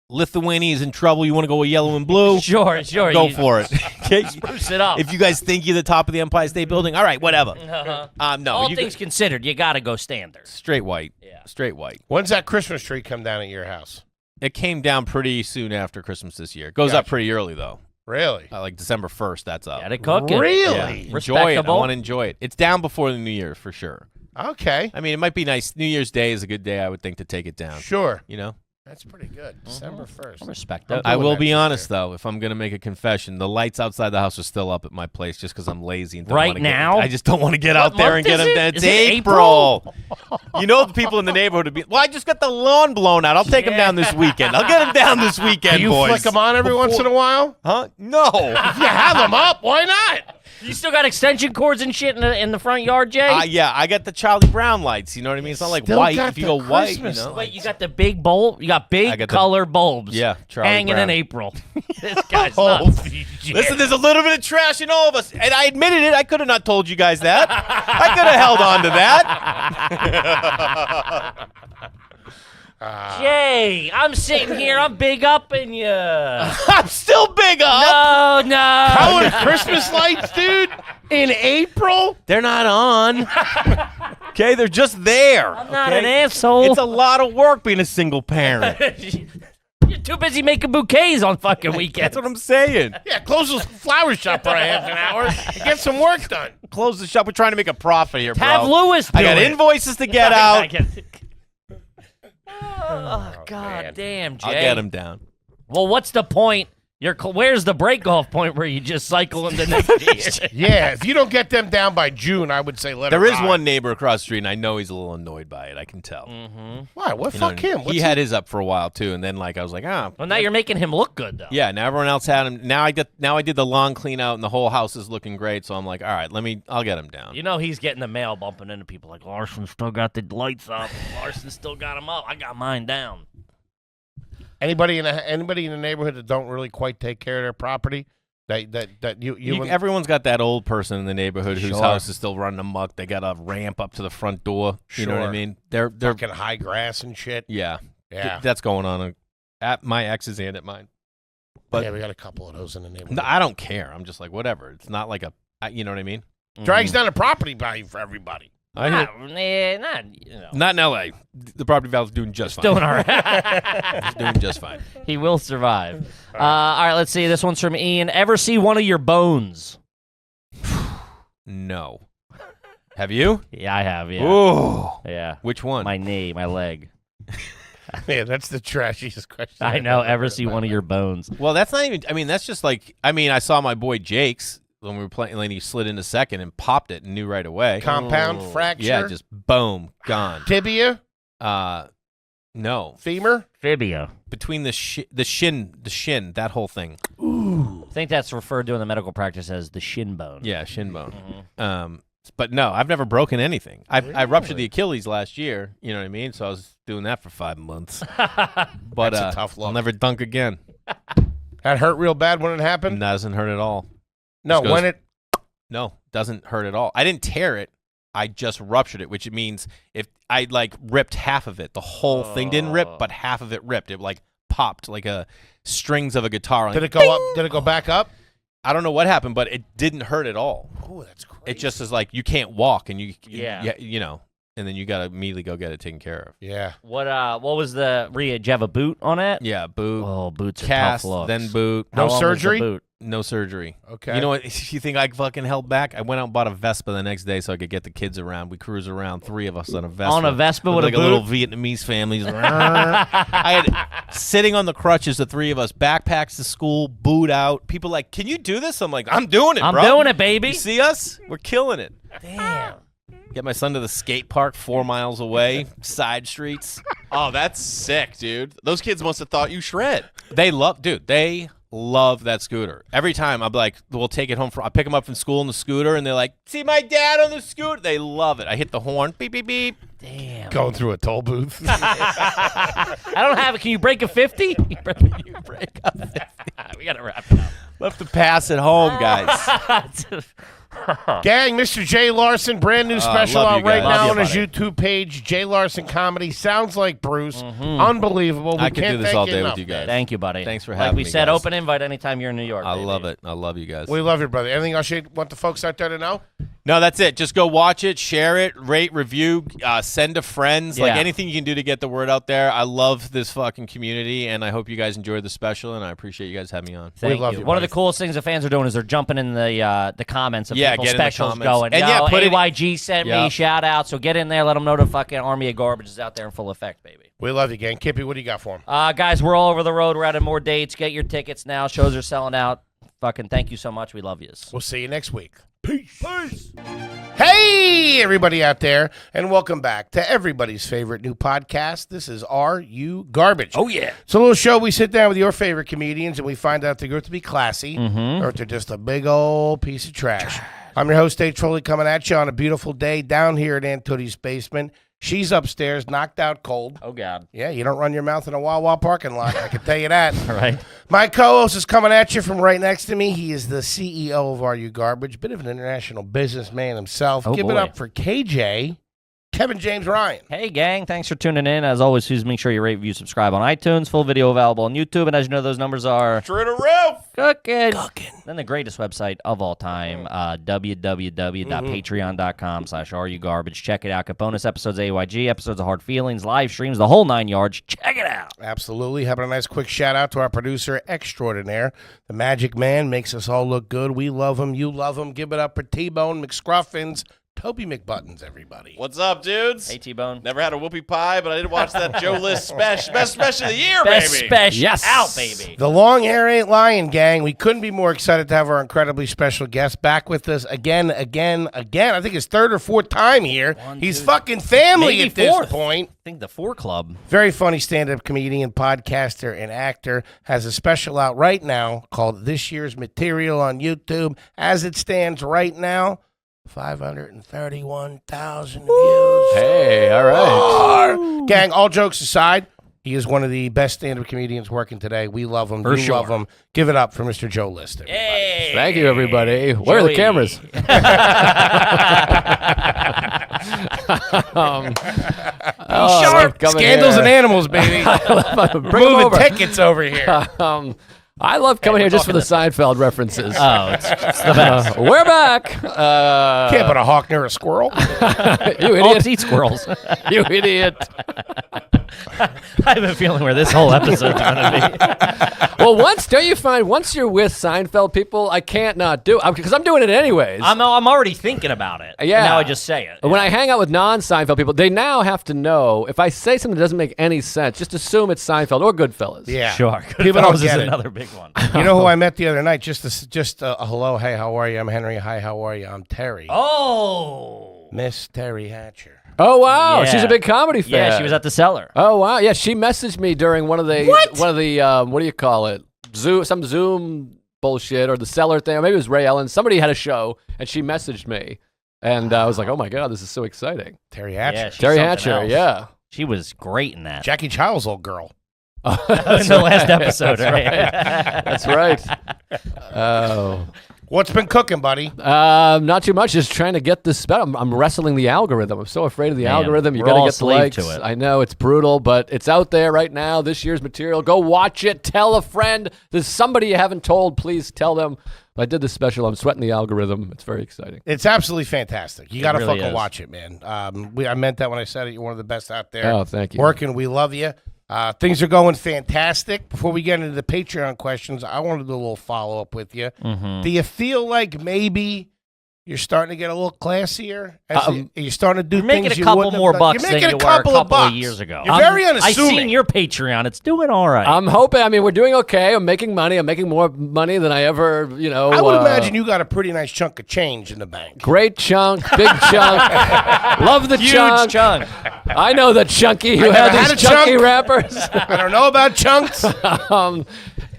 Lithuania's in trouble. You want to go with yellow and blue? Sure. Go for it. Okay. Spruce it up. If you guys think you're the top of the Empire State Building, all right, whatever. No. All things considered, you got to go standard. Straight white. Yeah. Straight white. When's that Christmas tree come down at your house? It came down pretty soon after Christmas this year. It goes up pretty early, though. Really? Like December 1st, that's up. Got it cooking. Really? Yeah. Enjoy it. I Respectable. want to enjoy it. It's down before the New Year, for sure. Okay. I mean, it might be nice. New Year's Day is a good day, I would think, to take it down. Sure. You know? That's pretty good. December 1st. I respect that. I will that be this honest, though, if I'm going to make a confession, the lights outside the house are still up at my place just because I'm lazy. And don't Right wanna now? I just don't want to get out What there and month get is them it? dead. Is It's it April. You know the people in the neighborhood would be, well, I just got the lawn blown out. I'll take them down this weekend. I'll get them down this weekend, Do you boys. flick them on every once in a while? Huh? No. If you have them up, why not? You still got extension cords and shit in the front yard, Jay? Yeah, I got the Charlie Brown lights. You know what I mean? It's not like Still white. got If you the go white, you Christmas know. Wait, you got the big bulb? You got I big got the- color bulbs. Yeah, Charlie hanging Brown. in April. This guy's Holy nuts. shit. Listen, there's a little bit of trash in all of us. And I admitted it. I could have not told you guys that. I could have held on to that. Jay, I'm sitting here. I'm big upping you. I'm still big up. No. Colored Christmas lights, dude? In April? They're not on. Okay, they're just there. I'm not okay? an asshole. It's a lot of work being a single parent. You're too busy making bouquets on fucking weekends. That's what I'm saying. Yeah, close the flower shop for a half an hour and get some work done. Close the shop. We're trying to make a profit here, bro. Have Lewis do I got it. invoices to get out. Oh, God man. damn, Jay. I'll get them down. Well, what's the point? Where's the break-off point where you just cycle them to next year? Yeah, if you don't get them down by June, I would say let There it is ride. one neighbor across the street, and I know he's a little annoyed by it. I can tell. Why? What? You know, Fuck him. What's he had his up for a while too, and then I was like, Well, now you're making him look good, though. yeah. Now everyone else had him. Now I did the lawn clean out, and the whole house is looking great. So I'm like, all right, I'll get him down. You know he's getting the mail bumping into people like, Larson still got the lights up. Larson still got them up. I got mine down. Anybody in the neighborhood that don't really quite take care of their property? That you Everyone's got that old person in the neighborhood whose Sure. house is still running amok. They got a ramp up to the front door. You know what I Sure. mean? They're fucking high grass and shit. yeah. Yeah. That's going on at my ex's and at mine. But yeah, we got a couple of those in the neighborhood. no, I don't care. I'm just like whatever. It's not like you know what I mean? Drags down the property value for everybody. I hear- Not in L.A. The property value's doing just fine. Doing all right. It's doing just fine. He will survive. All right, let's see. This one's from Ian. Ever see one of your bones? No. Have you? Yeah, I have. Yeah. Ooh. Yeah. Which one? My knee, my leg. Yeah, that's the trashiest question. I know. Ever see one of your bones? Well, that's not even. I mean, that's just like. I mean, I saw my boy Jake's when we were playing. And he slid into second and popped it and knew right away. Compound Oh. fracture? Yeah, just boom, gone. Tibia? No. Femur? Fibia. Between the shin, that whole thing. I think that's referred to in the medical practice as the shin bone. Yeah, shin bone. But no, I've never broken anything. I ruptured the Achilles last year. You know what I mean? So I was doing that for 5 months. But That's a tough look. I'll never dunk again. That hurt real bad when it happened? Doesn't hurt at all. No, Just goes- when it... No, doesn't hurt at all. I didn't tear it. I just ruptured it, which means if I ripped half of it, the whole thing didn't rip, but half of it ripped. It popped like a strings of a guitar. Did it go up? Did it go back up? I don't know what happened, but it didn't hurt at all. Oh, that's crazy. It just is like you can't walk, and Yeah. you know, and then you got to immediately go get it taken care of. Yeah. What was the did you have a boot on it? Yeah, boot, Oh, boots are cast, tough looks. then boot. How No long was the surgery? boot? No surgery. Okay. You know what? You think I fucking held back? I went out and bought a Vespa the next day so I could get the kids around. We cruise around, 3 of us on a Vespa. On a Vespa with a like a little boot? Vietnamese family. I had sitting on the crutches, the 3 of us, backpacks to school, boot out. People like, can you do this? I'm like, I'm doing it, I'm bro. doing it, baby. You see us? We're killing it. Damn. Get my son to the skate park 4 miles away, side streets. Oh, that's sick, dude. Those kids must have thought you shred. They love love that scooter. Every time I'm like, we'll take it home. I pick them up from school in the scooter, and they're like, see my dad on the scooter. They love it. I hit the horn, beep, beep, beep. Damn. Going through a toll booth. I don't have it. Can you break a 50? You break a 50. We got to wrap it up. Love to pass it home, guys. Gang, Mr. Jay Larson, brand new special love out you right guys. now Love on you, his YouTube page. Jay Larson Comedy. Sounds like Bruce. Unbelievable. We I could can't do this thank all you day enough, with you guys. Thank you, buddy. Thanks for like having we me, said, guys. open invite anytime you're in New York. I baby. love it. I love you guys. We love you, brother. Anything else you want the folks out there to know? No, that's it. Just go watch it, share it, rate, review, send to friends. Like Yeah. anything you can do to get the word out there. I love this fucking community, and I hope you guys enjoyed the special, and I appreciate you guys having me on. Thank love you. you, One of buddy. the coolest things the fans are doing is they're jumping in the comments of Yeah, people's get in the specials comments. going. And Yo, yeah, put it- AYG sent me, Yep. shout out. So get in there, let them know the fucking army of garbage is out there in full effect, baby. We love you, gang. Kippy, what do you got for him? Guys, we're all over the road. We're adding more dates. Get your tickets now. Shows are selling out. Fucking thank you so much. We love yous. We'll see you next week. Peace. Hey, everybody out there, and welcome back to everybody's favorite new podcast. This is Are You Garbage? Oh, yeah. It's a little show we sit down with your favorite comedians, and we find out if they're going to be classy or if they're just a big old piece of trash. I'm your host, H.Foley, coming at you on a beautiful day down here at Aunt Tootie's basement. She's upstairs, knocked out cold. Oh, God. Yeah, you don't run your mouth in a Wawa parking lot. I can tell you that. All right. My co-host is coming at you from right next to me. He is the CEO of Are You Garbage, bit of an international businessman himself. Oh, Give it boy. up for KJ, Kevin James Ryan. Hey, gang. Thanks for tuning in. As always, please make sure you rate, review, subscribe on iTunes. Full video available on YouTube. And as you know, those numbers are True to roof. cooking. Then the greatest website of all time, www.patreon.com/RUGarbage. Check it out. Get bonus episodes, AYG, episodes of Hard Feelings, live streams, the whole 9 yards. Check it out. Absolutely. Having a nice quick shout out to our producer extraordinaire. The Magic Man makes us all look good. We love him. You love him. Give it up for T-Bone McScruffins. Toby McButtons, everybody. What's up, dudes? Hey, T-Bone. Never had a whoopie pie, but I did watch that Joe List special. Best special of the year, Best baby. special Yes. out, baby. The long hair ain't lying, gang. We couldn't be more excited to have our incredibly special guest back with us again. I think his third or fourth time here. He's fucking family maybe at this fourth. point. I think the 4 Club. Very funny stand-up comedian, podcaster, and actor. Has a special out right now called This Year's Material on YouTube. As it stands right now, 531,000 views. Hey, all right. Gang, all jokes aside, he is one of the best stand-up comedians working today. We love him. For you sure. love him. Give it up for Mr. Joe List. everybody. Hey. Thank you, everybody. Where are the Joey. cameras? Sharp. Scandals and animals, baby. Moving over. tickets over here. I love coming here just for the Seinfeld references. Oh, it's the best. We're back. Can't put a hawk near a squirrel. You All idiot. eat squirrels. You idiot. I have a feeling where this whole episode's going to be. Well, don't you find once you're with Seinfeld people, I can't not do it because I'm doing it anyways. I'm already thinking about it. Yeah. Now I just say it. When I hang out with non-Seinfeld people, they now have to know if I say something that doesn't make any sense, just assume it's Seinfeld or Goodfellas. Yeah. Sure. People don't Goodfellas is get it. another big one. You know who I met the other night? Just a hello, hey, how are you? I'm Henry. Hi, how are you? I'm Terry. Oh. Miss Terry Hatcher. Oh wow, Yeah. she's a big comedy fan. Yeah, she was at the cellar. Oh wow, yeah, she messaged me during one of the what do you call it? Zoom bullshit or the cellar thing. Or maybe it was Ray Ellen. Somebody had a show and she messaged me, and I was like, oh my god, this is so exciting. Terry Hatcher. Yeah, she's Terry something Hatcher, else. yeah. She was great in that. Jackie Child's old girl. in the last episode, right? That's right. Oh. What's been cooking, buddy? Not too much. Just trying to get this better. I'm wrestling the algorithm. I'm so afraid of the Man, algorithm. You we're got to all get the slave likes. to it. I know it's brutal, but it's out there right now. This year's material. Go watch it. Tell a friend. There's somebody you haven't told. Please tell them. I did this special. I'm sweating the algorithm. It's very exciting. It's absolutely fantastic. You got to really fucking is. watch it, man. I meant that when I said it. You're one of the best out there. Oh, thank you. Working. We love you. Things are going fantastic. Before we get into the Patreon questions, I want to do a little follow-up with you. Mm-hmm. Do you feel like maybe you're starting to get a little classier? You're starting to do You're making things a you couple wouldn't have more done? bucks You're than making you a were a couple couple of of years ago. You're very I unassuming. seen your Patreon. It's doing all right. I'm hoping. I mean, we're doing okay. I'm making money. I'm making more money than I ever, I would imagine you got a pretty nice chunk of change in the bank. Great chunk, big chunk. Love the Huge chunk. chunk. I know the chunky who I never had had these a chunky chunk. rappers. I don't know about chunks.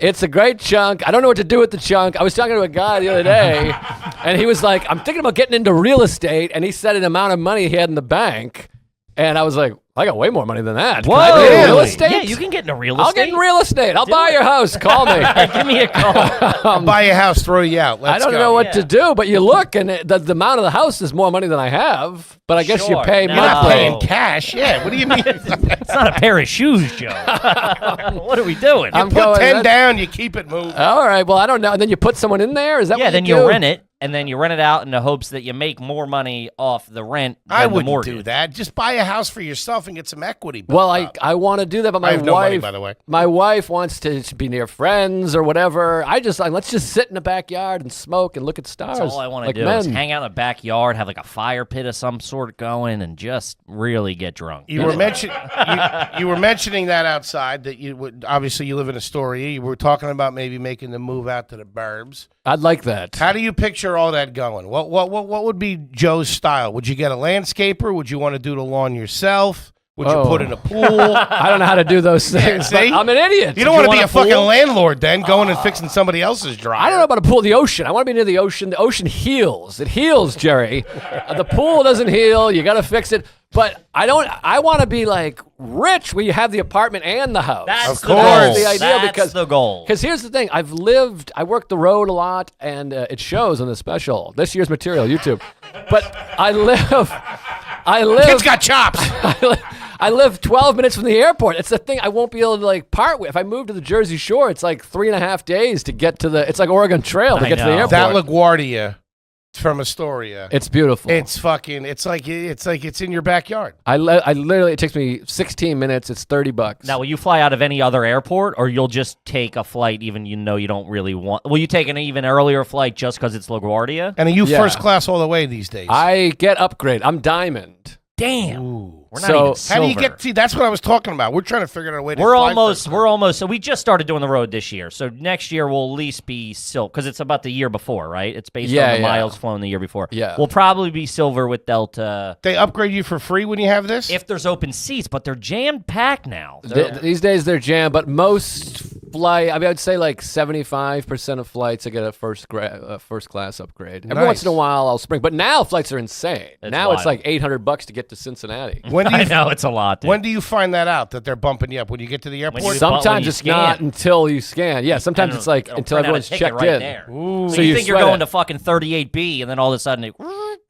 It's a great chunk. I don't know what to do with the chunk. I was talking to a guy the other day, and he was like, I'm thinking about getting into real estate, and he said an amount of money he had in the bank. And I was like, I got way more money than that. Whoa. Can I get into real estate? Yeah, you can get into real estate. I'll get in real estate. I'll buy your house. Call me. Give me a call. Buy a house, throw you out. I Let's don't go. know what to do, but you look, and the amount of the house is more money than I have. But I guess you Sure. pay No. You're not monthly. paying cash. Yeah. What do you mean? It's not a pair of shoes, Joe. What are we doing? I'm Put going, 10 down, you keep it moving. All right. Well, I don't know. And then you put someone in there? Is that Yeah, what then you you do? rent it, and then you rent it out in the hopes that you make more money off the rent than I the wouldn't mortgage. do that. Just buy a house for yourself and get some equity. built Well, up. I want to do that, but my I have no wife, money, by the way. my wife wants to be near friends or whatever. Let's just sit in the backyard and smoke and look at stars. That's all I want to like do men. is hang out in the backyard, have like a fire pit of some sort going, and just really get drunk. You were you were mentioning that outside that you would obviously you live in Astoria. You were talking about maybe making the move out to the burbs. I'd like that. How do you picture all that going? What would be Joe's style? Would you get a landscaper? Would you want to do the lawn yourself? Would you Oh. put in a pool? I don't know how to do those things. see? But I'm an idiot. You don't want to be a want a pool? fucking landlord then, going and fixing somebody else's dryer. I don't know about a pool. The ocean. I want to be near the ocean. The ocean heals. It heals, Jerry. The pool doesn't heal. You got to fix it. But I don't. I want to be like rich, where you have the apartment and the house. That's Of the course. goal. That's the idea, That's because- the goal. Because here's the thing. I work the road a lot, and it shows on the special. This year's material, YouTube. But I live. Kid's got chops. I live 12 minutes from the airport. It's the thing I won't be able to like part with. If I move to the Jersey Shore, it's like 3.5 days to get to the. It's like Oregon Trail to I get to the know. airport. That LaGuardia from Astoria. It's beautiful. It's fucking. It's like it's in your backyard. I literally. It takes me 16 minutes. It's $30. Now, will you fly out of any other airport, or you'll just take a flight even you don't really want? Will you take an even earlier flight just because it's LaGuardia? And are you Yeah. first class all the way these days? I get upgrade. I'm diamond. Damn, Ooh. we're not So- even How silver. do you get? See, that's what I was talking about. We're trying to figure out a way to. We're fly almost. first. We're almost. So we just started doing the road this year. So next year we'll at least be silver because it's about the year before, right? It's based Yeah, on the yeah. miles flown the year before. Yeah. We'll probably be silver with Delta They upgrade you for free when you have this. if there's open seats, but they're jam packed now. They're- These days they're jammed, but most flight. I mean, I'd say like 75% of flights I get a first class upgrade. Every once in a Nice. while I'll spring, but now flights are insane. It's now it's wild. like $800 to get to Cincinnati. when do I you know it's a lot. Dude. when do you find that out that they're bumping you up? When you get to the airport? you- when Sometimes you it's scan. not until you scan. Yeah, sometimes It'll- it's like it'll until print out a everyone's ticket checked right in. there. Ooh. So So you you think you're sweat going it. to fucking 38B, and then all of a sudden,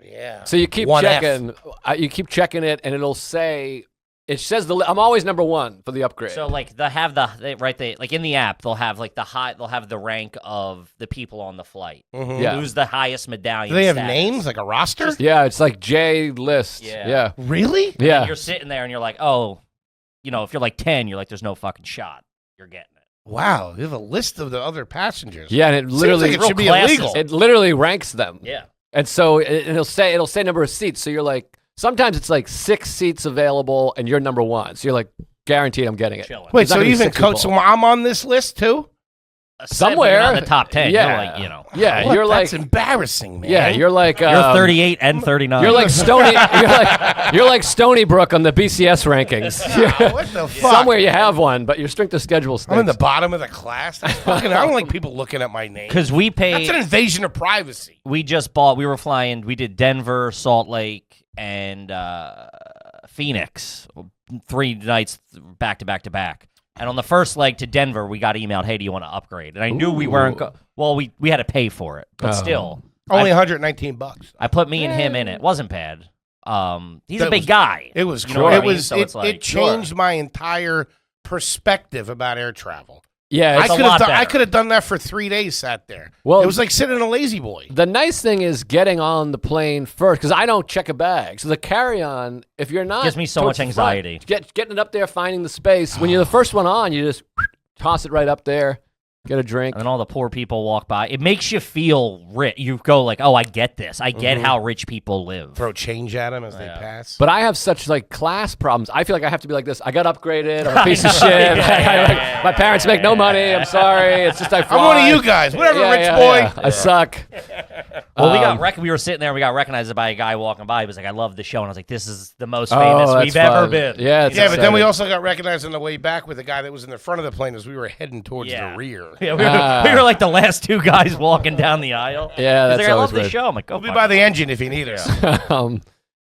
Yeah. So you keep 1F. checking. You keep checking it, and it'll say. It says I'm always number one for the upgrade. so like like in the app they'll have like they'll have the rank of the people on the flight. Mhm. Yeah. Who's the highest medallion? Do they have status. names like a roster? yeah, it's like J list. Yeah. Yeah. Really? Yeah. You're sitting there and you're like, oh, if you're like 10, you're like, there's no fucking shot. You're getting it. Wow. You have a list of the other passengers. Yeah, and it literally Seems like it should be real classist. illegal. it literally ranks them. Yeah. And so it'll say number of seats. So you're like, sometimes it's like 6 seats available, and you're number one. So you're like, guaranteed I'm getting it. Chilling. Wait, It's not so gonna be even 6 coach? people. So I'm on this list too? Somewhere. You're not in the top 10. Yeah. You're like, Yeah, What? you're like, That's embarrassing, man. yeah, you're like, you're 38 and 39. You're like Stony. you're like Stony Brook on the BCS rankings. What the fuck? Somewhere you have one, but your strength of schedule stinks. I'm in the bottom of the class. That's fucking, I don't like people looking at my name. because we That's paid. an invasion of privacy. We just bought. We were flying. We did Denver, Salt Lake, and Phoenix. 3 nights back to back to back. And on the first leg to Denver, we got emailed, "Hey, do you want to upgrade?" And I knew we weren't. We had to pay for it, but Oh. still, Only $119. I put me and him in it. Wasn't bad. He's a That big was- guy. It was You know what I it mean? was So it, it's like, it changed my entire perspective about air travel. yeah. I It's a could have lot done I better. could have done that for 3 days. Sat there. Well- it was like sitting in a lazy boy. The nice thing is getting on the plane first, because I don't check a bag. So the carry-on, if you're not, Gives me so towards much the front, anxiety. getting it up there, finding the space. When you're the first one on, you just toss it right up there, get a drink. And then all the poor people walk by. It makes you feel rich. You go like, "Oh, I get this. I get how rich people live." Throw change at them as they Yeah. pass. But I have such like class problems. I feel like I have to be like this. I got upgraded. I'm a piece of know. shit. Yeah. My parents make no money. I'm sorry. It's just I fly. I'm one of you guys. Whatever, Yeah, rich yeah, boy. yeah. I suck. Well, we were sitting there and we got recognized by a guy walking by. He was like, I love the show. And I was like, this is the most famous we've ever been. Yeah, but then we also got recognized on the way back with the guy that was in the front of the plane as we were heading towards the rear. Yeah, we were like the last two guys walking down the aisle. Yeah, that's like, I love weird. the show. I'm like, we'll be by the engine if you need us.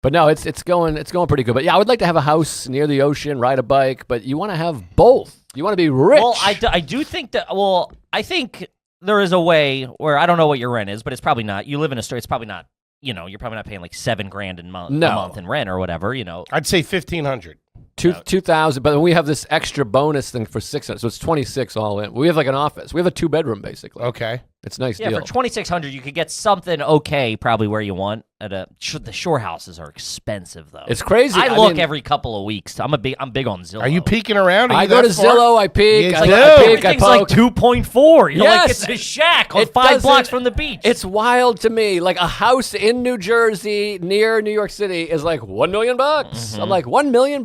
But no, it's going pretty good. But yeah, I would like to have a house near the ocean, ride a bike, but you want to have both. You want to be rich. Well, I do think that. Well, I think there is a way where I don't know what your rent is, but it's probably not. You live in a store. It's probably not. You're probably not paying like $7,000 a month in rent or whatever. I'd say 1,500. 2,000, but then we have this extra bonus thing for 600, so it's 26 all in. We have like an office. We have a 2-bedroom basically. Okay, it's a nice deal. For 2,600, you could get something okay, probably where you want. The shore houses are expensive though. It's crazy. I look every couple of weeks. I'm big on Zillow. Are you peeking around? I go to Zillow. I peek. You I do. peek. I Everything's poke. like 2.4. You're like, Yes. it's a shack on 5 blocks from the beach. It's wild to me. Like a house in New Jersey near New York City is like $1 million. I'm like, $1 million?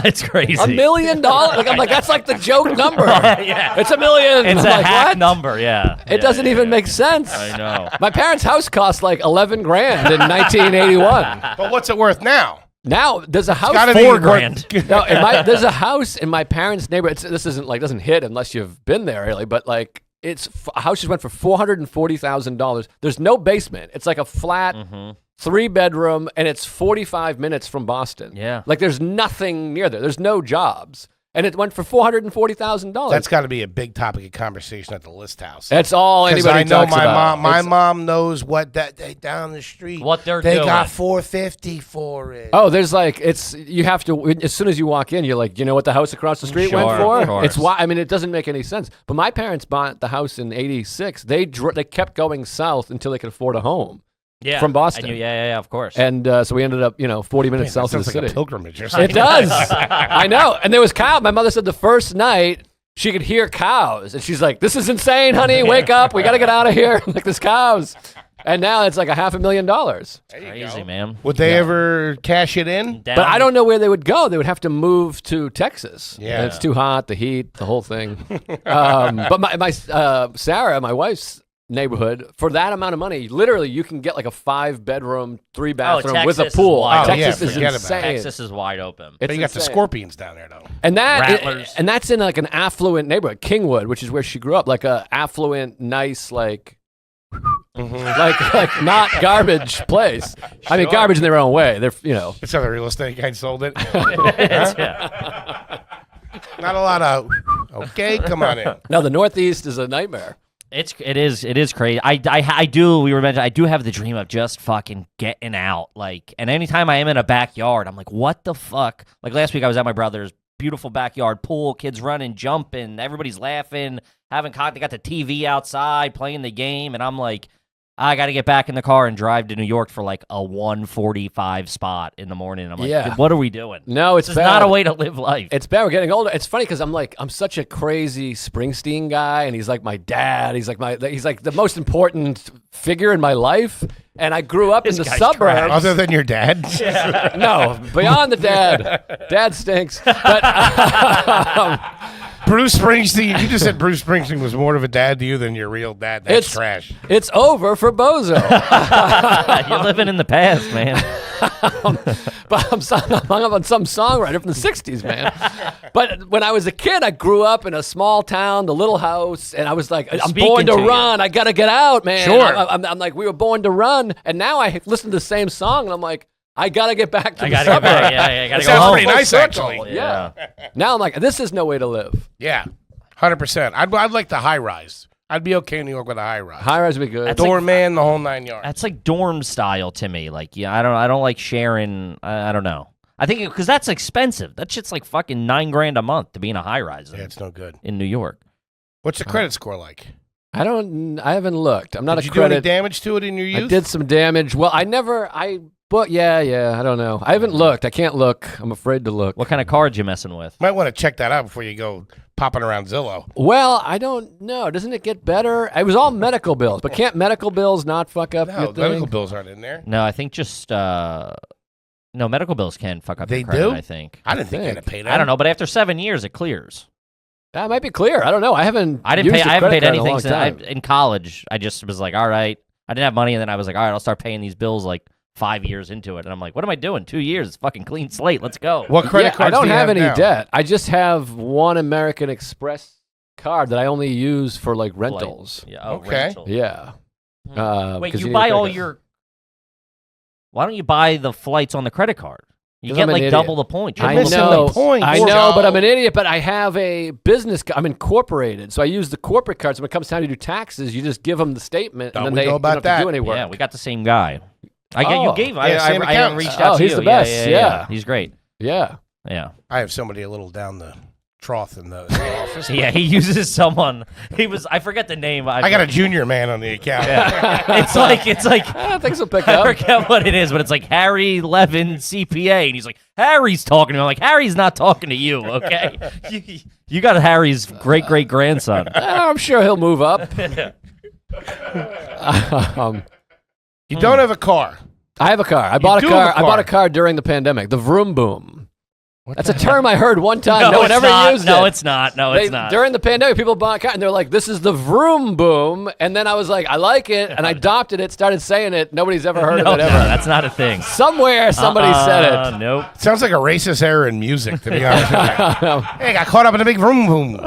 It's crazy. $1 million? Like I'm like, that's like the joke number. Yeah. It's $1 million. It's I'm a like, hack what? number. Yeah. It doesn't even make sense. I know. My parents' house cost like $11,000 in 1981. But what's it worth now? Now there's a house. Gotta be $4,000. No, there's a house in my parents' neighborhood. This isn't like doesn't hit unless you've been there really, but like it's a house just went for $440,000. There's no basement. It's like a flat 3-bedroom, and it's 45 minutes from Boston. Yeah, like there's nothing near there. There's no jobs. And it went for $440,000. That's got to be a big topic of conversation at the list house. That's all anybody talks about. I know my mom knows what they down the street. What they're doing. They got $450 for it. Oh, there's like you have to as soon as you walk in, you're like, you know what the house across the street went for? Of course. It's why I mean it doesn't make any sense. But my parents bought the house in '86. They kept going south until they could afford a home. Yeah, from Boston. Yeah, of course. And so we ended up, 40 minutes south of the city. Like a pilgrimage or something. It does. I know. And there was cow. My mother said the first night she could hear cows, and she's like, "This is insane, honey. Wake up. We got to get out of here. Like there's cows." And now it's like $500,000. Crazy, man. Would they ever cash it in? Down. But I don't know where they would go. They would have to move to Texas. Yeah, and it's too hot. The heat, the whole thing. But my Sarah, my wife's neighborhood, for that amount of money, literally you can get like a 5-bedroom, 3-bathroom with a pool. Texas is insane. Texas is wide open. But you got the Scorpions down there though, and Rattlers. and that's in like an affluent neighborhood, Kingwood, which is where she grew up, like a affluent, nice, like like not garbage place. I mean, garbage in their own way. They're It's how the real estate guy sold it. Yeah. Not a lot of. Okay, come on in. No, the Northeast is a nightmare. It is crazy. I do have the dream of just fucking getting out. Like, and anytime I am in a backyard, I'm like, what the fuck? Like last week I was at my brother's beautiful backyard pool, kids running, jumping, everybody's laughing, having they got the TV outside, playing the game, and I'm like, I got to get back in the car and drive to New York for like a 1:45 spot in the morning. I'm like, what are we doing? No, it's This is not a way to live life. It's bad. We're getting older. It's funny because I'm such a crazy Springsteen guy, and he's like my dad. He's like the most important figure in my life. And I grew up in the suburbs. Other than your dad? Yeah. No, beyond the dad. Dad stinks. But Bruce Springsteen. You just said Bruce Springsteen was more of a dad to you than your real dad. That's trash. It's over for Bozo. You're living in the past, man. But I'm hung up on some songwriter from the 60s, man. But when I was a kid, I grew up in a small town, the little house, and I was like, I'm born to run. I got to get out, man. Sure. I'm like, we were born to run. And now I listen to the same song, and I'm like, I got to get back to the suburbs. Get back. Yeah, I got to go Sounds home. pretty nice, actually. Yeah. Now I'm like, this is no way to live. Yeah, 100%. I'd like the high rise. I'd be okay in New York with a high rise. High rise would be good. That's Doorman, the whole 9 yards. That's like dorm style to me. Like, yeah, I don't like sharing. I don't know. I think because that's expensive. That shit's like fucking $9,000 a month to be in a high rise. Yeah, it's no good. In New York. What's the credit score like? I haven't looked. I'm not Did a you credit. do any damage to it in your youth? I did some damage. Well, but yeah, I don't know. I haven't looked. I can't look. I'm afraid to look. What kind of cards you messing with? Might want to check that out before you go popping around Zillow. Well, I don't know. Doesn't it get better? It was all medical bills, but can't medical bills not fuck up your No, thing? medical bills aren't in there. No, I think just no medical bills can fuck up They your credit, do? I think. I didn't think I had to pay that. I don't know, but after 7 years, it clears. That might be clear. I don't know. I haven't. I haven't used a paid credit card in a anything long time. in college. I just was like, all right, I didn't have money, and then I was like, all right, I'll start paying these bills like 5 years into it. And I'm like, what am I doing? 2 years. It's fucking clean slate. Let's go. What credit cards I don't do you have any now? debt. I just have one American Express card that I only use for like rentals. Yeah. Oh, Okay. rental. Yeah. Wait, 'cause you need buy a all credit your... Why don't you buy the flights on the credit card? You 'Cause get I'm an like idiot. double the points. You're I missing know, the point. I know, but I'm an Joe. idiot. But I have a business. I'm incorporated, so I use the corporate cards. When it comes time to do taxes, you just give them the statement, Don't and then we they know about don't have to do that? any work. Yeah, we got the same guy. I Oh. you gave. I same I account. reached out to he's you. the best, yeah. He's great. Yeah. Yeah. I have somebody a little down the trough in the office. Yeah, he uses someone. I forget the name. I got a junior man on the account. It's like Things will pick I up. forget what it is, but it's like Harry Levin CPA, and he's like, Harry's talking to me. I'm like, Harry's not talking to you, okay? you got Harry's great grandson. I'm sure he'll move up. You don't have a car. I have a car. I bought a do car. have a I bought a car. car during the pandemic. The vroom boom. What That's the a term I heard one time. No one it's ever not. used No, it. it's not. No, They- it's not. During the pandemic, people bought a car, and they're like, "This is the vroom boom." And then I was like, "I like it," and I adopted it. Started saying it. Nobody's ever heard no, of it ever. no, that's not a thing. Somewhere somebody said it. Nope. Sounds like a racist error in music, to be honest with you. Hey, got caught up in a big vroom boom.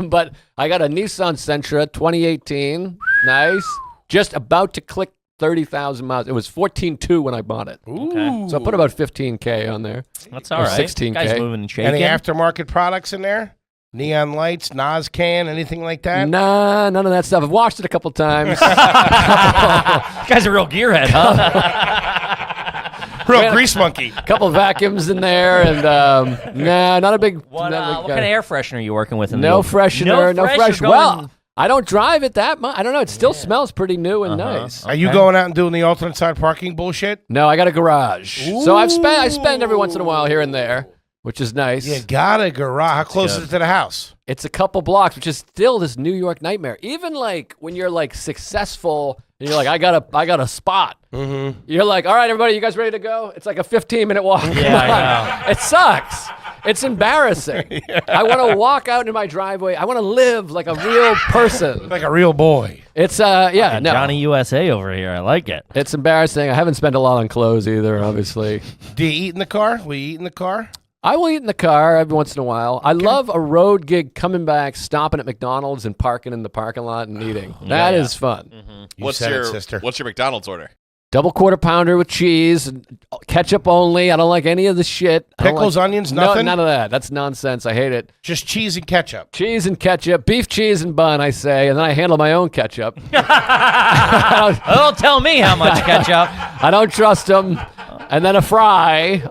But I got a Nissan Sentra 2018. Nice. Just about to click 30,000 miles. It was 14.2 when I bought it. Ooh. So I put about 15K on there. That's all Or right. 16K. Guy's moving and shaking. Any aftermarket products in there? Neon lights, Nas can, anything like that? Nah, none of that stuff. I've washed it a couple times. Guy's a real gearhead, huh? Real grease monkey. Couple vacuums in there, and nah, not a big. What not a big, kind of air freshener are you working with? In No the freshener, no fresh, fresh. you're Well, going- I don't drive it that much. I don't know. It still smells pretty new and nice. Are you going out and doing the alternate side parking bullshit? No, I got a garage, so I spend every once in a while here and there, which is nice. You got a garage. How close is it to the house? It's a couple blocks, which is still this New York nightmare. Even like when you're like successful and you're like, I got a spot. Mm-hmm. You're like, all right, everybody, you guys ready to go? It's like a 15-minute walk. Yeah, I know. It sucks. It's embarrassing. I want to walk out into my driveway. I want to live like a real person. Like a real boy. It's yeah, no. Johnny USA over here. I like it. It's embarrassing. I haven't spent a lot on clothes either, obviously. Do you eat in the car? Will you eat in the car? I will eat in the car every once in a while. I love a road gig, coming back, stopping at McDonald's and parking in the parking lot and eating. That is fun. You said it, sister. What's your McDonald's order? Double quarter pounder with cheese, and ketchup only. I don't like any of the shit. I don't Pickles, like- onions, No, nothing? none of that. That's nonsense. I hate it. Just cheese and ketchup. Cheese and ketchup, beef, cheese, and bun, I say, and then I handle my own ketchup. Don't tell me how much ketchup. I don't trust them. And then a fry,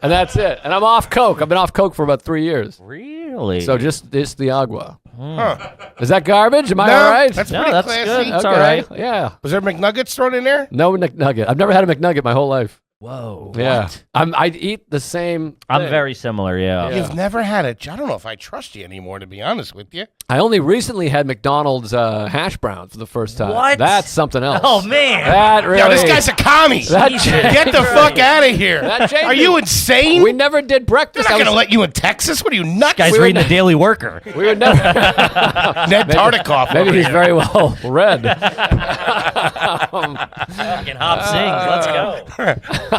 and that's it. And I'm off Coke. I've been off Coke for about 3 years. Really? So just the agua. Huh. Is that garbage? Am I No, all right? That's No, pretty that's classy. good. That's okay. all right. Yeah. Was there McNuggets thrown in there? No McNugget. I've never had a McNugget my whole life. Whoa. Yeah. I eat the same. I'm thing. very similar, yeah. Yeah. You've never had it. I don't know if I trust you anymore, to be honest with you. I only recently had McDonald's hash browns for the first time. What? That's something else. Oh, man. That really. Yo, this guy's a commie. That Get the fuck out of here. That changed Are me. you insane? We never did They're breakfast. not going to let you in Texas. What are you, nuts? Guy's reading the Daily Worker. We would never. Ned Tartikoff. Maybe over he's here. very well read. Fucking Hop sings. Let's go.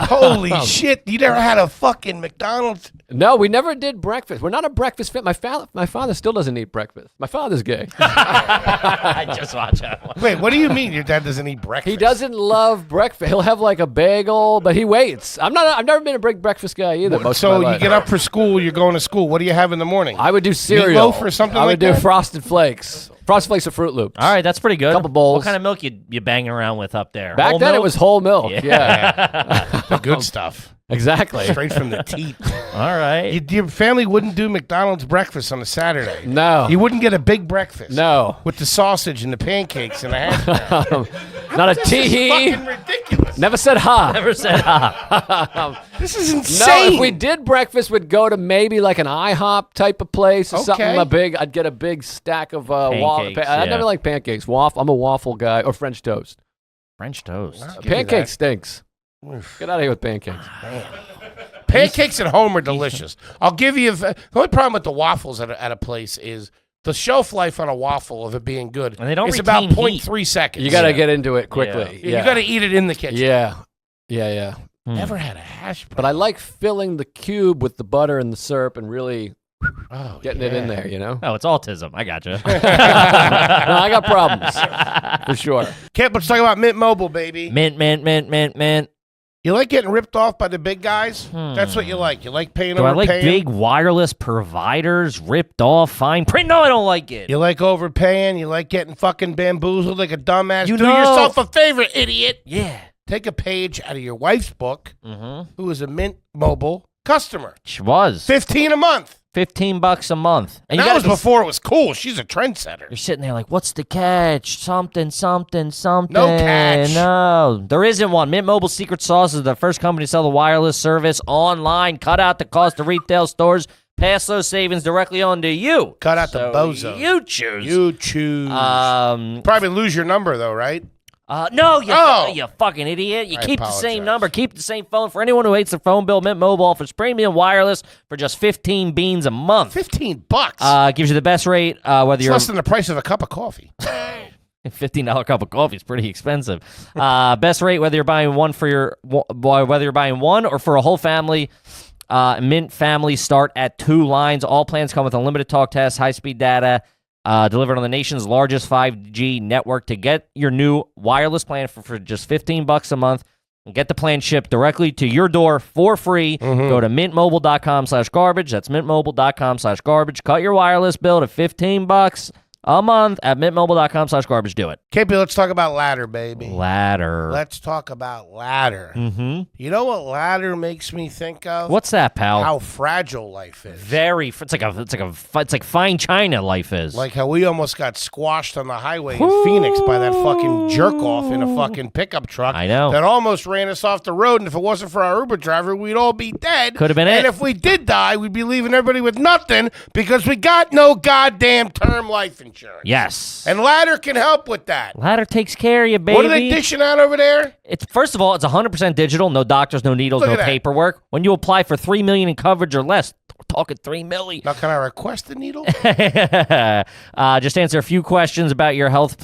Holy shit. You never had a fucking McDonald's? No, we never did breakfast. We're not a breakfast fit. My father still doesn't eat breakfast. My father's gay. I just watch that one. Wait, what do you mean your dad doesn't eat breakfast? He doesn't love breakfast. He'll have like a bagel, but he waits. I've never been a big breakfast guy either. Most So of my you life. get up for school, you're going to school. What do you have in the morning? I would do cereal. Meatloaf or something I would like do that? Frosted Flakes. Frosted Flakes or Fruit Loops. All right, that's pretty good. Couple bowls. What kind of milk you banging around with up there? Back Whole then it milk? was whole milk. Yeah. Yeah. The good stuff. Exactly. Straight from the teeth. All right. Your family wouldn't do McDonald's breakfast on a Saturday. No. You wouldn't get a big breakfast. No. With the sausage and the pancakes and the hash brown. Not a This is tee. fucking ridiculous. Never said ha. Never said ha. This is No, insane. if we did breakfast, we'd go to maybe like an IHOP type of place or something. Okay. I'd get a big stack of Pancakes, I yeah. never like pancakes. I'm a waffle guy or French toast. French toast. I'll give you Pancakes that. stinks. Get out of here with pancakes. Pancakes at home are delicious. I'll give you. The only problem with the waffles at a place is The shelf life on a waffle of it being good And they don't is about retain heat. 0.3 seconds. You got to get into it quickly. Yeah, you got to eat it in the kitchen. Yeah. Never had a hash brown. But I like filling the cube with the butter and the syrup and really getting it in yeah. there, you know? Oh, it's autism. I gotcha. No, I got problems, for sure. Kip, let's talk about Mint Mobile, baby. Mint. You like getting ripped off by the big guys? That's what you like. You like paying Do I like overpaying? big wireless providers ripped off fine print? No, I don't like it. You like overpaying? You like getting fucking bamboozled like a dumbass? You Do know. yourself a favor, idiot. Yeah. Take a page out of your wife's book, Mm-hmm. who is a Mint Mobile customer. She was. $15 a month. $15 a month. And That you was gotta be- before it was cool. She's a trendsetter. You're sitting there like, what's the catch? Something. No catch. No, there isn't one. Mint Mobile Secret Sauce is the first company to sell the wireless service online. Cut out the cost of retail stores. Pass those savings directly on to you. Cut out the So bozo. You choose. You choose. Probably lose your number, though, right? No, Oh. you fucking idiot. You I keep the apologize. same number. Keep the same phone. For anyone who hates the phone bill, Mint Mobile offers premium wireless for just 15 beans a month. $15. Gives you the best rate, whether It's you're less than the price of a cup of coffee. $15 cup of coffee is pretty expensive. Best rate whether you're buying one or for a whole family. Mint families start at 2 lines. All plans come with unlimited talk, tests, high-speed data, delivered on the nation's largest 5G network. To get your new wireless plan for just $15 a month and get the plan shipped directly to your door for free, go to mintmobile.com/garbage. That's mintmobile.com/garbage. Cut your wireless bill to $15 a month at mintmobile.com/garbage. Do it. KP, let's talk about Ladder, baby. Ladder. Let's talk about Ladder. Mm-hmm. You know what Ladder makes me think of? What's that, pal? How fragile life is. It's like fine china life is. Like how we almost got squashed on the highway in Phoenix by that fucking jerk-off in a fucking pickup truck. I know. That almost ran us off the road, and if it wasn't for our Uber driver, we'd all be dead. Could have been And it. if we did die, we'd be leaving everybody with nothing because we got no goddamn term life insurance. Yes. And Ladder can help with that. Ladder takes care of you, baby. What are they dishing out over there? It's first of all, it's 100% digital. No doctors, no needles, Look no at that. paperwork. When you apply for $3 million in coverage or less, we're talking $3 million. Now, can I request a needle? Just answer a few questions about your health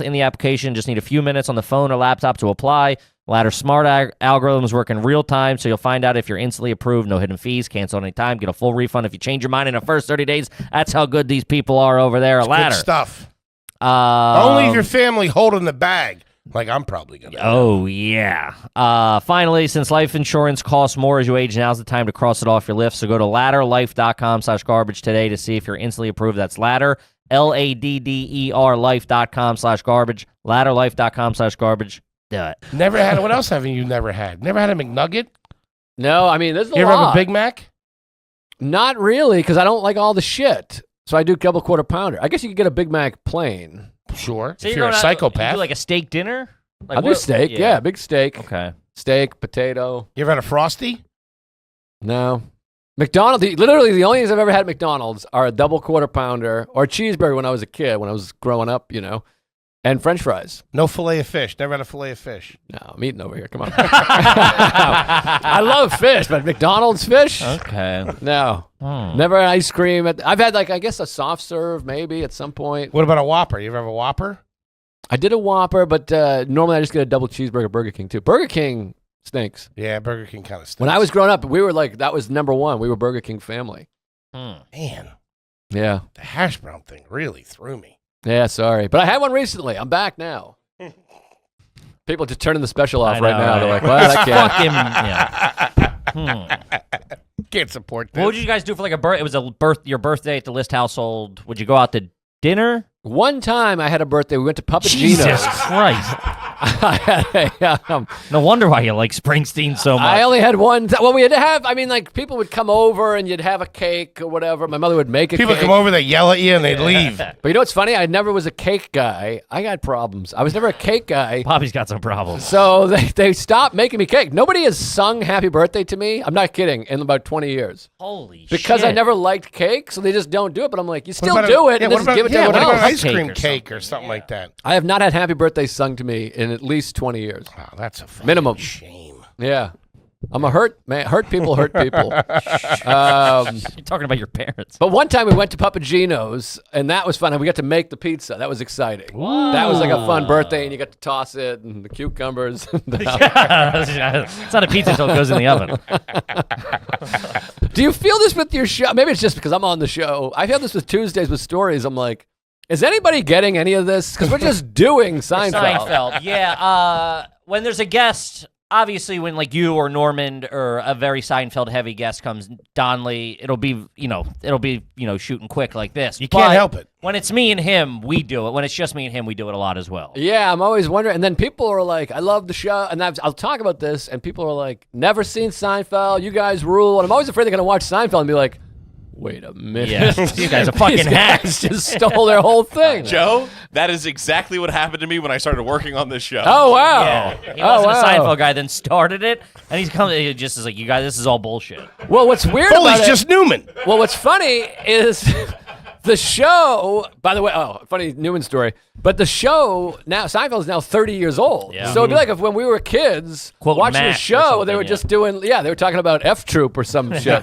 in the application. Just need a few minutes on the phone or laptop to apply. Ladder's smart algorithms work in real time, so you'll find out if you're instantly approved. No hidden fees. Cancel any time. Get a full refund if you change your mind in the first 30 days. That's how good these people are over there at Ladder. Good stuff. Only if your family holding the bag. Like I'm probably going to. Oh, yeah. Finally, since life insurance costs more as you age, now's the time to cross it off your list. So go to ladderlife.com/garbage today to see if you're instantly approved. That's Ladder, LADDER life.com/garbage, ladderlife.com/garbage. Do it. Never had. What else haven't you never had? Never had a McNugget? No, I mean, there's a You ever lot. have a Big Mac? Not really, because I don't like all the shit. So I do double quarter pounder. I guess you could get a Big Mac plain. Sure. So if you're a going out- psychopath. You do like a steak dinner? Like I'll do what- steak. Yeah, big steak. Okay. Steak, potato. You ever had a Frosty? No. McDonald's, literally the only things I've ever had at McDonald's are a double quarter pounder or a cheeseburger when I was a kid, when I was growing up, you know, and French fries. No fillet of fish. Never had a fillet of fish. No, I'm eating over here. Come on. I love fish, but McDonald's fish? Okay. No. Never had ice cream. I've had, like, I guess a soft serve maybe at some point. What about a Whopper? You ever have a Whopper? I did a Whopper, but normally I just get a double cheeseburger Burger King too. Burger King stinks. Yeah, Burger King kind of stinks. When I was growing up, we were like, that was number one. We were Burger King family. Man, Yeah. the hash brown thing really threw me. Yeah, sorry. But I had one recently. I'm back now. People just turning the special off I right know, now. right? They're like, well, I can't. Fucking, yeah. Can't support this. What would you guys do for like a birth? It was your birthday at the List household. Would you go out to dinner? One time I had a birthday. We went to Puppet Jesus Gino's. Christ. I had a, No wonder why you like Springsteen so much. I only had one. Well, we had to have, I mean, like, people would come over and you'd have a cake or whatever. My mother would make a People cake. come over, they yell at you, and they leave. But you know what's funny? I never was a cake guy. I got problems. I was never a cake guy. Bobby's got some problems. So they stopped making me cake. Nobody has sung happy birthday to me. I'm not kidding. In about 20 years. Holy shit. Because I never liked cake, so they just don't do it. But I'm like, you still What about do a- it. Yeah, And what just about, give it to yeah, what everyone about an else. ice cream Cake or cake or something like that? I have not had happy birthday sung to me in at least 20 years. Wow, that's a fucking Minimum. shame. Yeah. I'm a hurt man. Hurt people hurt people. You're talking about your parents. But one time we went to Papagino's, and that was fun. And we got to make the pizza. That was exciting. That was like a fun birthday, and you got to toss it, and the cucumbers. It's not a pizza until it goes in the oven. Do you feel this with your show? Maybe it's just because I'm on the show. I feel this with Tuesdays with Stories. I'm like, is anybody getting any of this? Because we're just doing Seinfeld. Yeah. When there's a guest, obviously when like you or Norman or a very Seinfeld heavy guest comes, Donnelly, it'll be shooting quick like this. You can't help it. When it's me and him, we do it. When it's just me and him, we do it a lot as well. Yeah, I'm always wondering. And then people are like, I love the show. And I'll talk about this, and people are like, never seen Seinfeld. You guys rule. And I'm always afraid they're going to watch Seinfeld and be like, wait a minute. Yeah, these guys are fucking These hacks. guys just stole their whole thing. Joe, that is exactly what happened to me when I started working on this show. Oh, wow. Yeah, he wasn't a Seinfeld guy, then started it, and he just is like, you guys, this is all bullshit. Well, what's weird Foley's about just Newman. Well, what's funny is the show, by the way, funny Newman story, but the show now, Seinfeld is now 30 years old. Yeah. So it'd be like if when we were kids Quote watching Matt the or show, something, they were just doing, they were talking about F Troop or some shit.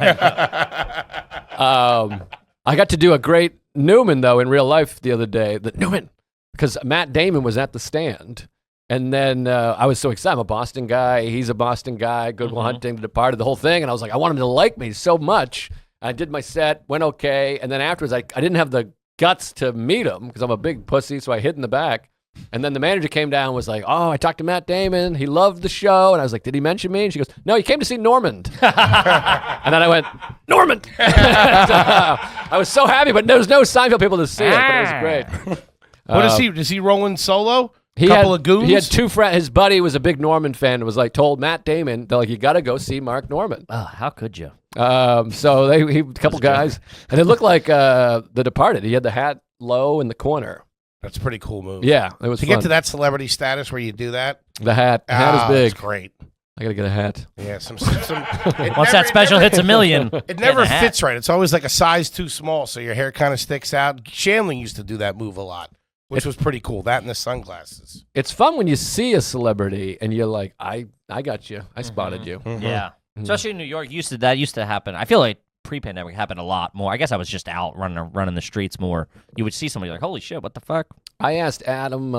I got to do a great Newman, though, in real life the other day. The Newman, because Matt Damon was at the stand. And then I was so excited. I'm a Boston guy. He's a Boston guy. Good Will Hunting, The Departed, the whole thing. And I was like, I want him to like me so much. I did my set, went okay. And then afterwards, I didn't have the guts to meet him because I'm a big pussy, so I hid in the back. And then the manager came down and was like, oh, I talked to Matt Damon. He loved the show. And I was like, did he mention me? And she goes, no, he came to see Normand. And then I went, Normand. I was so happy, but there was no Seinfeld people to see it, but it was great. What is he? Is he rolling solo? He Couple of goons? He had two friends. His buddy was a big Norman fan and was like, told Matt Damon, they're like, you got to go see Mark Norman. Oh, how could you? So a couple guys, and it looked like The Departed. He had the hat low in the corner. That's a pretty cool move. Yeah, it was to fun. get to that celebrity status where you do that. The hat is big. That's great. I gotta get a hat. Yeah, some Once that special hits $1 million, it never fits right. It's always like a size too small, so your hair kind of sticks out. Shanley used to do that move a lot, which was pretty cool. That and the sunglasses. It's fun when you see a celebrity and you're like, I got you. I spotted you. Mm-hmm. Yeah. Especially in New York, that used to happen. I feel like pre-pandemic happened a lot more. I guess I was just out running the streets more. You would see somebody like, holy shit, what the fuck? I asked Adam,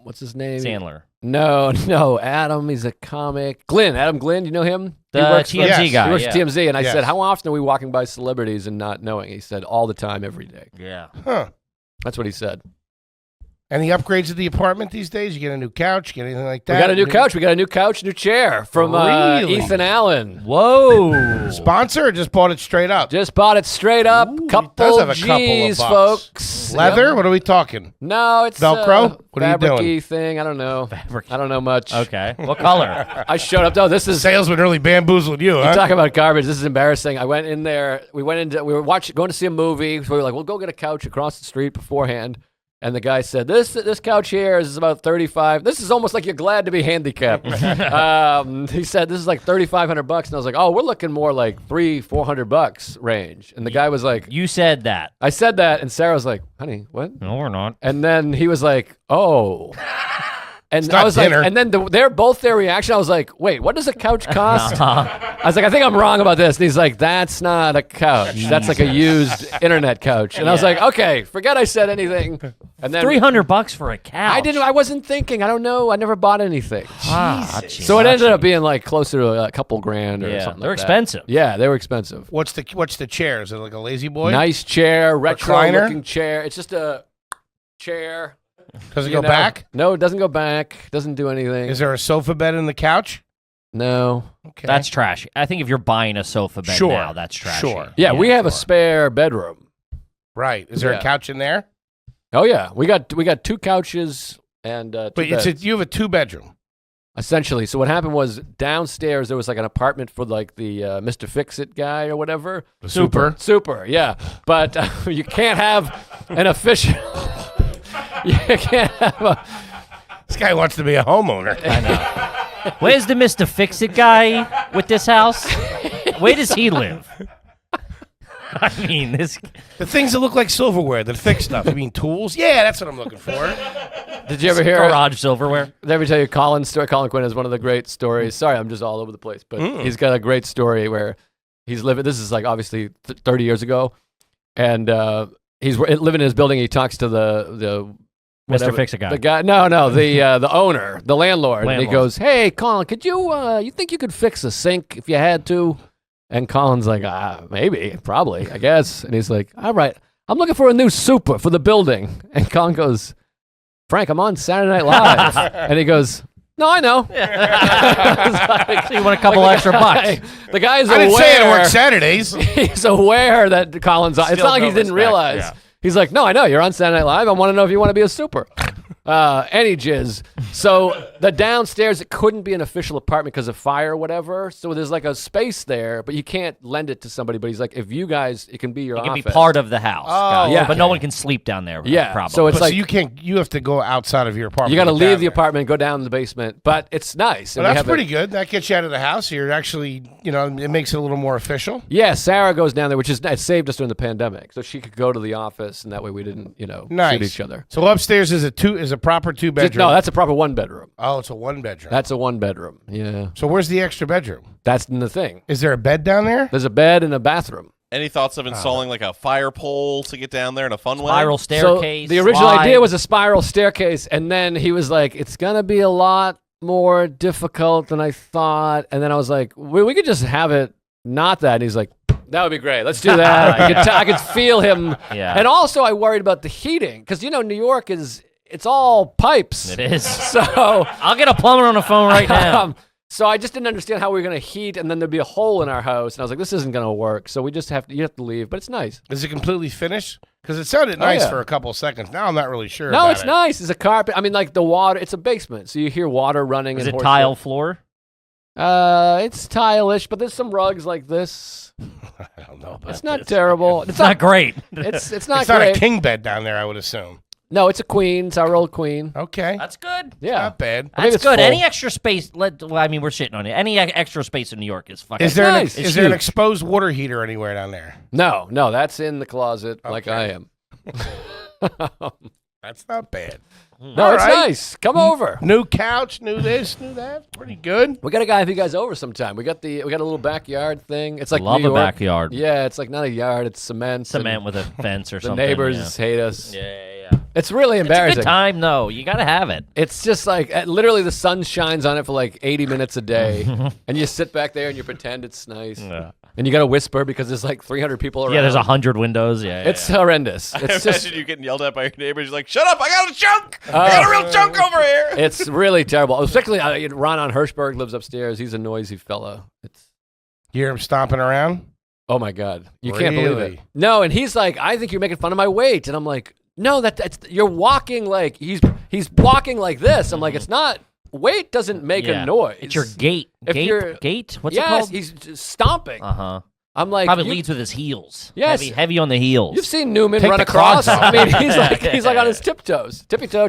what's his name? Sandler. No, Adam. He's a comic. Adam Glynn, you know him? The TMZ guy. He works yeah. at TMZ, and I Yes. said, how often are we walking by celebrities and not knowing? He said, all the time, every day. Yeah. Huh. That's what he said. Any upgrades to the apartment these days? You get a new couch? Get anything like that? We got a new couch. We got a new couch, new chair from Really? Ethan Allen. Whoa. Sponsor or just bought it straight up? Just bought it straight up. Ooh, Couple he does have a couple of G's, bucks. folks. Leather? Yep. What are we talking? No, it's Velcro? What are you fabric-y doing? thing. I don't know. Fabric. I don't know much. Okay. What color? I showed up. No, this is Salesman really bamboozled you, huh? talk about garbage. This is embarrassing. I went in there. We were going to see a movie. So we were like, we'll go get a couch across the street beforehand. And the guy said, this couch here is about $35. This is almost like you're glad to be handicapped. He said, this is like $3,500. And I was like, oh, we're looking more like $300-400 range. And the guy was like, You said that. I said that. And Sarah was like, honey, what? No, we're not. And then he was like, oh. And not I was dinner. like, and then their reaction, I was like, wait, what does a couch cost? I was like, I think I'm wrong about this. And he's like, that's not a couch. That's like a used internet couch. And I was like, okay, forget I said anything. And then $300 for a couch. I wasn't thinking. I don't know. I never bought anything. Jesus. So it ended up being like closer to a couple grand or Yeah, something they're like that. expensive. Yeah, they were expensive. What's the chair? Is it like a lazy boy? Nice chair, retro Recliner? looking chair. It's just a chair. Does it You go know? back? No, it doesn't go back. Doesn't do anything. Is there a sofa bed in the couch? No. Okay. That's trash. I think if you're buying a sofa bed Sure. now, that's trashy. Sure. Yeah, we have a sure. spare bedroom. right. Is there Yeah. a couch in there? Oh yeah, we got two couches and two But beds. you have a 2-bedroom. Essentially. So what happened was downstairs there was like an apartment for like the Mr. Fix-It guy or whatever. Super. Super, yeah. But you can't have an official. You can't have a. This guy wants to be a homeowner. I know. Where's the Mr. Fix-It guy with this house? Where does he live? I mean, this. The things that look like silverware that fix stuff. I mean, tools? Yeah, that's what I'm looking for. Did you ever hear? Garage silverware. Did I ever tell you Colin's story? Colin Quinn has one of the great stories. Sorry, I'm just all over the place, but he's got a great story where he's living. This is like obviously 30 years ago, and he's living in his building. He talks to the Mr. Fix-A-Guy. The guy, the owner, the landlord. And he goes, "Hey, Colin, could you think you could fix a sink if you had to?" And Colin's like, maybe, probably, I guess. And he's like, "All right, I'm looking for a new super for the building." And Colin goes, "Frank, I'm on Saturday Night Live." And he goes, "No, I know." So you want a couple extra bucks. The guy's I aware. didn't say I work Saturdays. He's aware that Colin's on. It's Still not like no he didn't respect, realize. yeah. He's like, "No, I know. You're on Saturday Night Live. I want to know if you want to be a super." Any jizz. So the downstairs, it couldn't be an official apartment because of fire or whatever. So there's like a space there, but you can't lend it to somebody. But he's like, if you guys, it can be your It can office. be part of the house. Gotcha. yeah. But no one can sleep down there. Yeah, Probably. so it's But like so you can't. You have to go outside of your apartment. you got to to get leave down the there. apartment, go down to the basement. But it's nice. Well, And we that's have pretty good. That gets you out of the house. You're actually, it makes it a little more official. Yeah, Sarah goes down there, which is it saved us during the pandemic, so she could go to the office, and that way we didn't, Nice. shoot each other. So upstairs is a proper 2-bedroom. No, that's a proper 1-bedroom. Oh, it's a 1-bedroom. That's a 1-bedroom. Yeah, So where's the extra bedroom? that's the thing. Is there a bed down there? There's a bed and a bathroom. Any thoughts of installing like a fire pole to get down there in a fun way? Spiral staircase. So the original slide. idea was a spiral staircase, and then he was like, "It's gonna be a lot more difficult than I thought." And then I was like, "We could just have it not that." And he's like, "That would be great. Let's do that." I could feel him. Yeah. And also, I worried about the heating because New York it's all pipes. It is. So I'll get a plumber on the phone right now. so I just didn't understand how we were gonna heat, and then there'd be a hole in our house, and I was like, "This isn't gonna work." So we just you have to leave, but it's nice. Is it completely finished? Because it sounded nice yeah. for a couple of seconds. Now I'm not really sure. No, about it's it. nice. It's a carpet. I mean, like the water. It's a basement, so you hear water running. Is and it horse tile shit. floor? It's tile-ish, but there's some rugs like this. I don't know. About It's not this. terrible. It's not great. It's not It's not great. a king bed down there, I would assume. No, it's a queen. It's our old queen. Okay. That's good. Yeah. Not bad. I think That's it's good. full. Any extra space? We're shitting on it. Any extra space in New York is fucking. Is there nice. is It's there an huge. exposed water heater anywhere down there? No, that's in the closet like I am. That's not bad. No, All it's right. nice. Come over. New couch, new this, new that. Pretty good. We got a guy have you guys over sometime. We got a little backyard thing. It's like Love New a York. backyard. Yeah, it's like not a yard. It's cement. Cement with a fence or The something. neighbors hate us. Yeah. It's really It's a embarrassing. good time, though. You gotta have it. It's just like literally the sun shines on it for like 80 minutes a day, and you sit back there and you pretend it's nice, and you got to whisper because there's like 300 people around. Yeah, there's 100 windows. Yeah, It's horrendous. I It's imagine just you getting yelled at by your neighbors. You're like, "Shut up! I got a chunk! I got a real chunk over here." it's really terrible. Especially Ron on Hirschberg lives upstairs. He's a noisy fella. It's You hear him stomping around? oh my god, you can't believe it. Really? No, and he's like, I think you're making fun of my weight, and I'm like, no, that's you're walking like he's walking like this. I'm like, it's not. Weight doesn't make a noise. It's your gait. If you're- Gait? What's yes, it called? he's just stomping. Uh-huh. I'm like, Probably you- leads with his heels. Yes. Heavy on the heels. You've seen Newman Take run the across. clogs off. I mean, he's like on his tiptoes, tippy toe.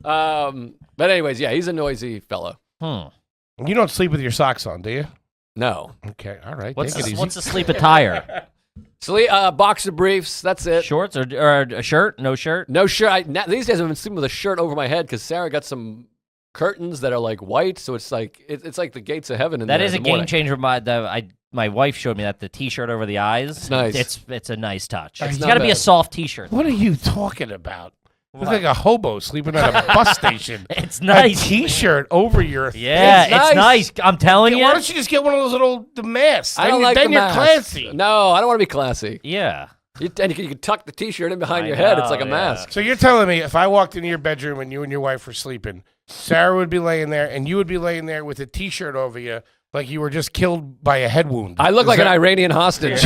But anyways, yeah, he's a noisy fella. You don't sleep with your socks on, do you? No, Okay, all right. What's Take it easy. the sleep attire? boxer briefs. That's it. Shorts or a shirt? No shirt? No shirt. These days I've been sleeping with a shirt over my head because Sarah got some curtains that are like white, so it's like it's like the gates of heaven. That is a game changer. My wife showed me that the T-shirt over the eyes. It's nice. It's a nice touch. It's It's not got to be a bad. soft T-shirt. What are you talking about? Look like a hobo sleeping at a bus station. It's nice. A T-shirt over your. Yeah, It's it's nice. I'm telling you. Why don't you just get one of those little masks? I don't then like then the you're mask. classy. No, I don't want to be classy. Yeah. You can tuck the T-shirt in behind I your head. It's know, like a yeah. mask. So you're telling me if I walked into your bedroom and you and your wife were sleeping, Sarah would be laying there and you would be laying there with a T-shirt over you, like you were just killed by a head wound. I look Is like an that- Iranian hostage.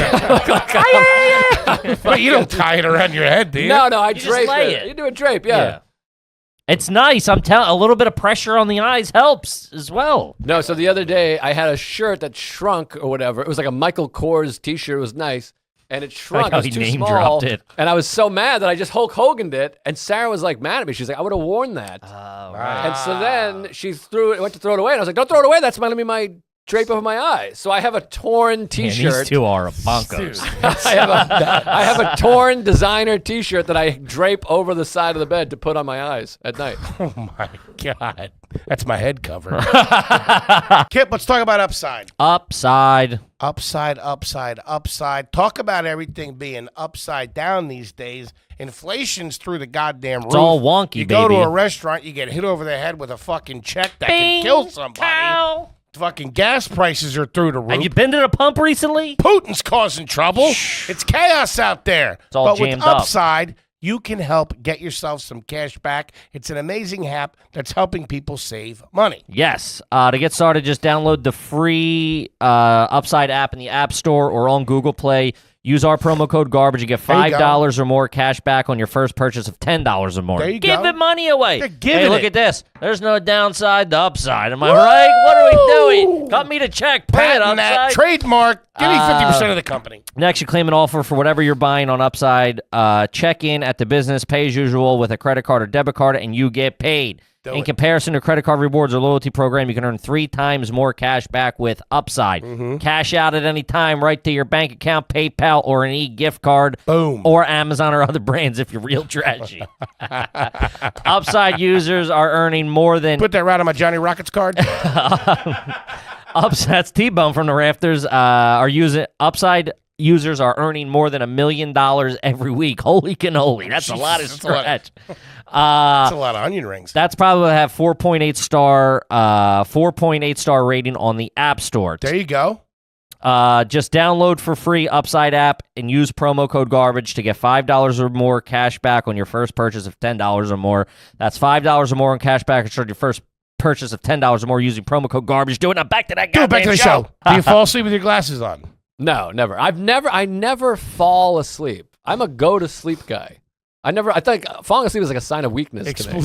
But you don't tie it around your head, do you? No, I just drape lay it. it. You do a drape, yeah. It's nice. I'm telling. A little bit of pressure on the eyes helps as well. No, so the other day I had a shirt that shrunk or whatever. It was like a Michael Kors T-shirt. It was nice, and it shrunk. how It was he too name small, dropped it. and I was so mad that I just Hulk Hogan'd it. And Sarah was like mad at me. She's like, "I would have worn that." Right. And so then she went to throw it away, and I was like, "Don't throw it away. That's going to be my drape over my eyes. So I have a torn Man, T-shirt. these two are bonkers. I have a torn designer T-shirt that I drape over the side of the bed to put on my eyes at night. Oh my God. That's my head cover. Kip, let's talk about upside. Upside. Upside. Talk about everything being upside down these days. Inflation's through the goddamn roof. It's all wonky, You baby. go to a restaurant, you get hit over the head with a fucking check that can kill somebody. Pow. Fucking gas prices are through the roof. Have you been to the pump recently? Putin's causing trouble. It's chaos out there. It's all but with jammed up. upside, you can help get yourself some cash back. It's an amazing app that's helping people save money. Yes. To get started, just download the free Upside app in the App Store or on Google Play. Use our promo code GARBAGE. You get $5 or more cash back on your first purchase of $10 or more. There you Give go. it money away. They're giving hey, look it. at this. There's no downside, the upside. Am I right? What are we doing? Cut me to check. Pay it, Patent that. upside. Trademark. Give me 50% of the company. Next, you claim an offer for whatever you're buying on Upside. Check in at the business, pay as usual with a credit card or debit card, and you get paid. In comparison to credit card rewards or loyalty program, you can earn 3 times more cash back with Upside. Cash out at any time right to your bank account, PayPal, or an e-gift card. Boom. Or Amazon or other brands if you're real trashy. Upside users are earning more than... Put that right on my Johnny Rockets card. Upside's T-Bone from the rafters Upside users are earning more than $1 million every week. Holy cannoli. That's a lot of Jesus, that's a lot. stretch. That's a lot of onion rings. That's probably have 4.8 star rating on the App Store. There you go. Just download for free Upside app and use promo code GARBAGE to get $5 or more cash back on your first purchase of $10 or more. That's $5 or more on cash back on your first purchase of $10 or more using promo code GARBAGE. Do it now. Back to that Go goddamn back to the show. Do you fall asleep with your glasses on? No, never. I never fall asleep. I'm a go to sleep guy. I think falling asleep is like a sign of weakness to me.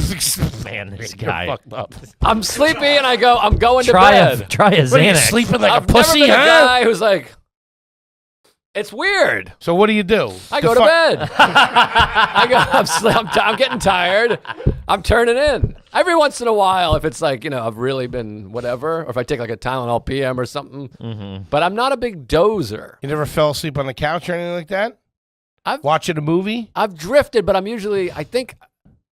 Man, this You're guy. fucked up. I'm sleepy and I'm going to Try bed. a What are you Xanax. sleeping like I've a pussy, never been a huh? guy who's like, it's weird. So what do you do? I go to bed. I'm getting tired. I'm turning in. Every once in a while, if it's like, I've really been whatever, or if I take like a Tylenol PM or something. Mm-hmm. But I'm not a big dozer. You never fell asleep on the couch or anything like that? Watching a movie? I've drifted, but I think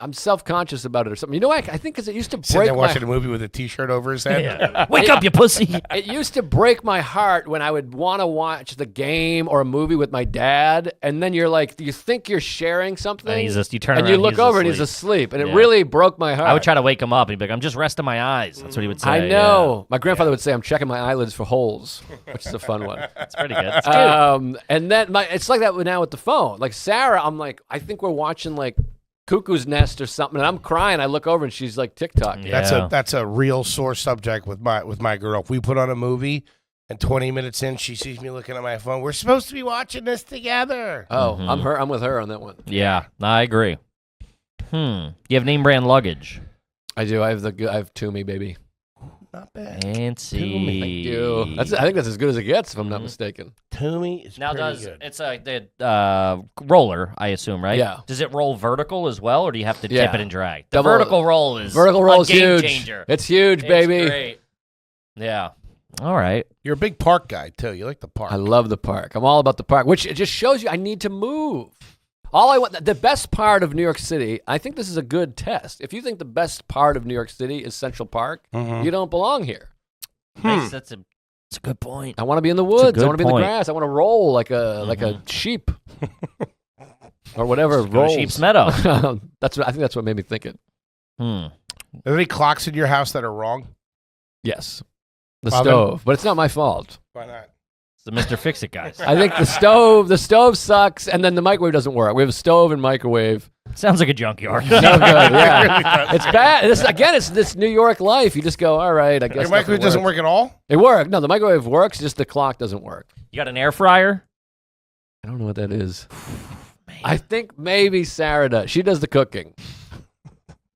I'm self-conscious about it or something. You know what? I think because it used to Sitting break there my watching a movie with a T-shirt over his head? Wake up, you pussy. It used to break my heart when I would want to watch the game or a movie with my dad, and then you're like, you think you're sharing something, And you turn and around, you look he's over and he's asleep. asleep, and it Yeah. really broke my heart. I would try to wake him up and he'd be like, I'm just resting my eyes. That's what he would say. I know. My grandfather would say, I'm checking my eyelids for holes, which is a fun one. It's pretty good. It's cute. And then it's like that now with the phone. Like Sarah, I'm like, I think we're watching like Cuckoo's Nest or something, and I'm crying. I look over and she's like TikTok. Yeah. That's a real sore subject with my girl. If we put on a movie and 20 minutes in she sees me looking at my phone, we're supposed to be watching this together. Oh, I'm with her on that one. Yeah, I agree. You have name brand luggage. I do. I have Toomey, baby. Not bad. Fancy. Thank you. I think that's as good as it gets, if I'm not mistaken. Toomey is Now pretty good. it's the roller, I assume, right? Yeah. Does it roll vertical as well, or do you have to tip Yeah. it and drag? The Double- vertical roll is Vertical a game huge. changer. It's huge, It's baby. great. Yeah. All right. You're a big park guy too. You like the park. I love the park. I'm all about the park, which it just shows you I need to move. All I want, the best part of New York City, I think this is a good test. If you think the best part of New York City is Central Park, you don't belong here. That's a good point. I want to be in the woods. I good want to be in point. the grass. I want to roll like a sheep or whatever Go to rolls. Sheep's Meadow. I think that's what made me think it. Are there any clocks in your house that are wrong? Yes, the Well, stove, but it's not my fault. Why not? It's the Mr. Fix It guys. I think the stove sucks, and then the microwave doesn't work. We have a stove and microwave. Sounds like a junkyard. No good. Yeah, it's bad. It's this New York life. You just go, all right. I guess Your microwave doesn't work at all? It worked. No, the microwave works. Just the clock doesn't work. You got an air fryer? I don't know what that is. I think maybe Sarah does. She does the cooking.